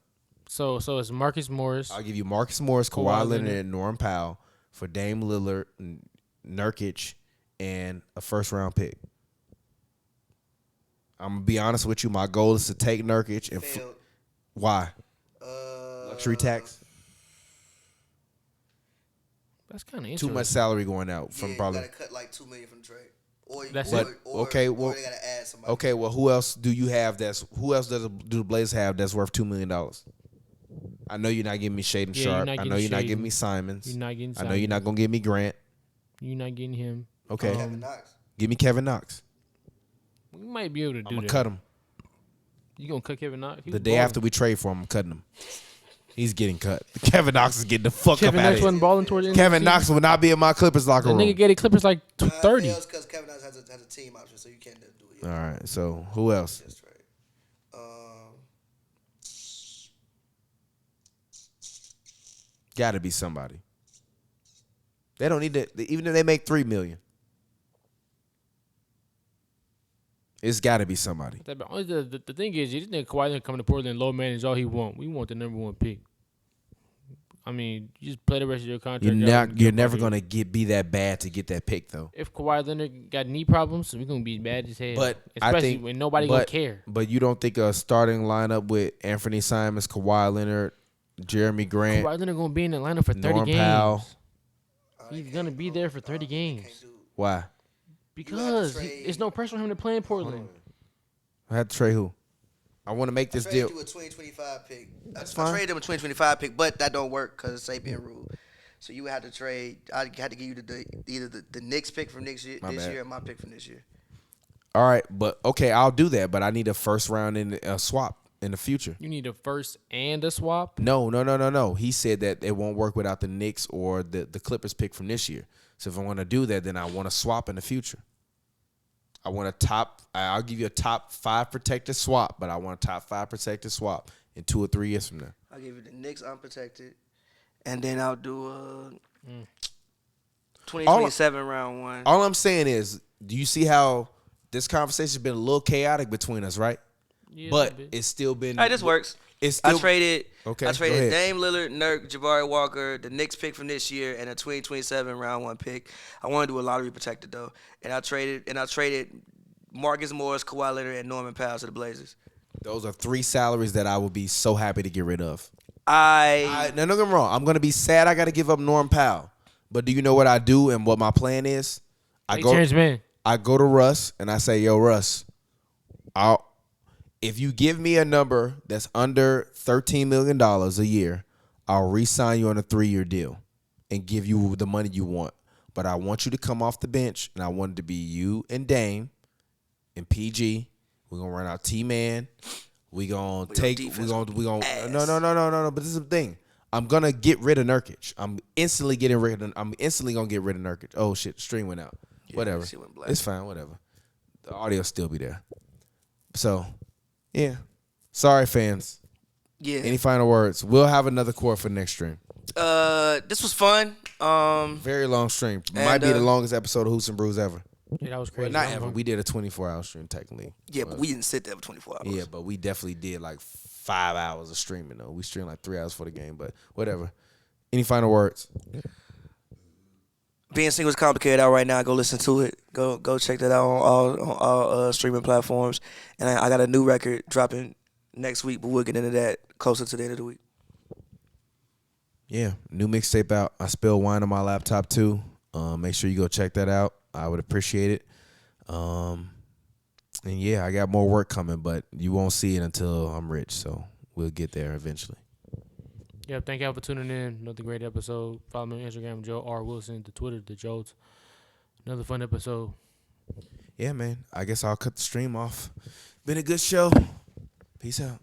So it's Marcus Morris. I'll give you Marcus Morris, Kawhi Leonard, and Norm Powell for Dame Lillard, Nurkic, and a first-round pick. I'm going to be honest with you. My goal is to take Nurkic. And why? Luxury tax? That's kind of interesting. Too much salary going out from probably. You got to cut like $2 million from the trade. Or That's or, it. Or, Okay, or well, they got to add somebody. Okay, well, who else do you have who else do the Blazers have that's worth $2 million? I know you're not giving me Shaden Sharp. I know you're not giving me Simons. You're not getting I know you're not going to give me Grant. You're not getting him. Okay. Kevin Knox. Give me Kevin Knox. We might be able to do I'm going that. to cut him. You gonna cut Kevin Knox? The day after we trade for him, I'm cutting him. He's getting cut. Kevin Knox is getting the fuck Kevin up out Knox of here. wasn't balling towards the end Kevin of the Knox will not be in my Clippers locker season. The room. nigga gave the Clippers like 30. Because Kevin Knox has a team option, so you can't do it. All right. So who else? Just trade. Got to be somebody. They don't need to. Even if they make $3 million, it's got to be somebody. The thing is, this nigga Kawhi Leonard coming to Portland, low manage all he want. We want the number one pick. I mean, you just play the rest of your contract. You're never gonna be that bad to get that pick though. If Kawhi Leonard got knee problems, we're gonna be bad as hell. But especially I think when nobody gonna care. But you don't think a starting lineup with Anthony Simons, Kawhi Leonard, Jeremy Grant, Kawhi Leonard gonna be in Atlanta for 30 Norm games. Powell. He's gonna be there for 30 games. Why? Because there's no pressure on him to play in Portland. I had to trade who? I want to make this deal. I traded you a 2025 pick. That's I fine. traded him a 2025 pick, but that don't work because it's Sapien rule. So you would have to trade. I had to give you either the Knicks pick from next year, this year, or my pick from this year. All right, but okay, I'll do that. But I need a first round in a swap in the future. You need a first and a swap. No. He said that it won't work without the Knicks or the Clippers pick from this year. So if I want to do that, then I want to swap in the future. I want a top. I'll give you a top 5 protected swap, but I want a top 5 protected swap in 2 or 3 years from now. I'll give you the Knicks unprotected, and then I'll do a 2027 round one. All I'm saying is, do you see how this conversation's been a little chaotic between us, right? Yeah, But it's still been. All right, this works. It's still, I traded Okay, go Dame ahead. Lillard, Nurk, Jabari Walker, the Knicks pick from this year, and a 2027 round one pick. I want to do a lottery protected though, and I traded Marcus Morris, Kawhi Leonard, and Norman Powell to the Blazers. Those are 3 salaries that I would be so happy to get rid of. I No, don't get me wrong. I'm gonna be sad. I got to give up Norm Powell. But do you know what I do and what my plan is? I go to Russ and I say, "Yo, Russ, if you give me a number that's under $13 million a year, I'll re-sign you on a 3-year deal and give you the money you want. But I want you to come off the bench, and I want it to be you and Dame and PG. We're gonna run out T-Man. We gonna take. We gonna. No. But this is the thing. I'm gonna get rid of Nurkic. I'm instantly gonna get rid of Nurkic. Oh shit, stream went out. Whatever. shit went black. It's fine. Whatever. The audio still be there. So, yeah. Sorry, fans. yeah. Any final words? We'll have another court for next stream. This was fun. Very long stream. Might be the longest episode of Hoops and Brews ever. Yeah, that was Well, crazy. not ever. We did a 24-hour stream technically. Yeah, but we didn't sit there for 24 hours. Yeah, but we definitely did like 5 hours of streaming though. We streamed like 3 hours for the game, but whatever. Any final words? Being Single is complicated out right now. Go listen to it. Go check that out on all streaming platforms. And I got a new record dropping next week, but we'll get into that closer to the end of the week. Yeah, new mixtape out. I spilled wine on my laptop too. Make sure you go check that out. I would appreciate it. And yeah, I got more work coming, but you won't see it until I'm rich. So we'll get there eventually. Yeah, thank y'all for tuning in. Another great episode. Follow me on Instagram, Joe R. Wilson, the Twitter, the Jotes. Another fun episode. Yeah, man. I guess I'll cut the stream off. Been a good show. Peace out.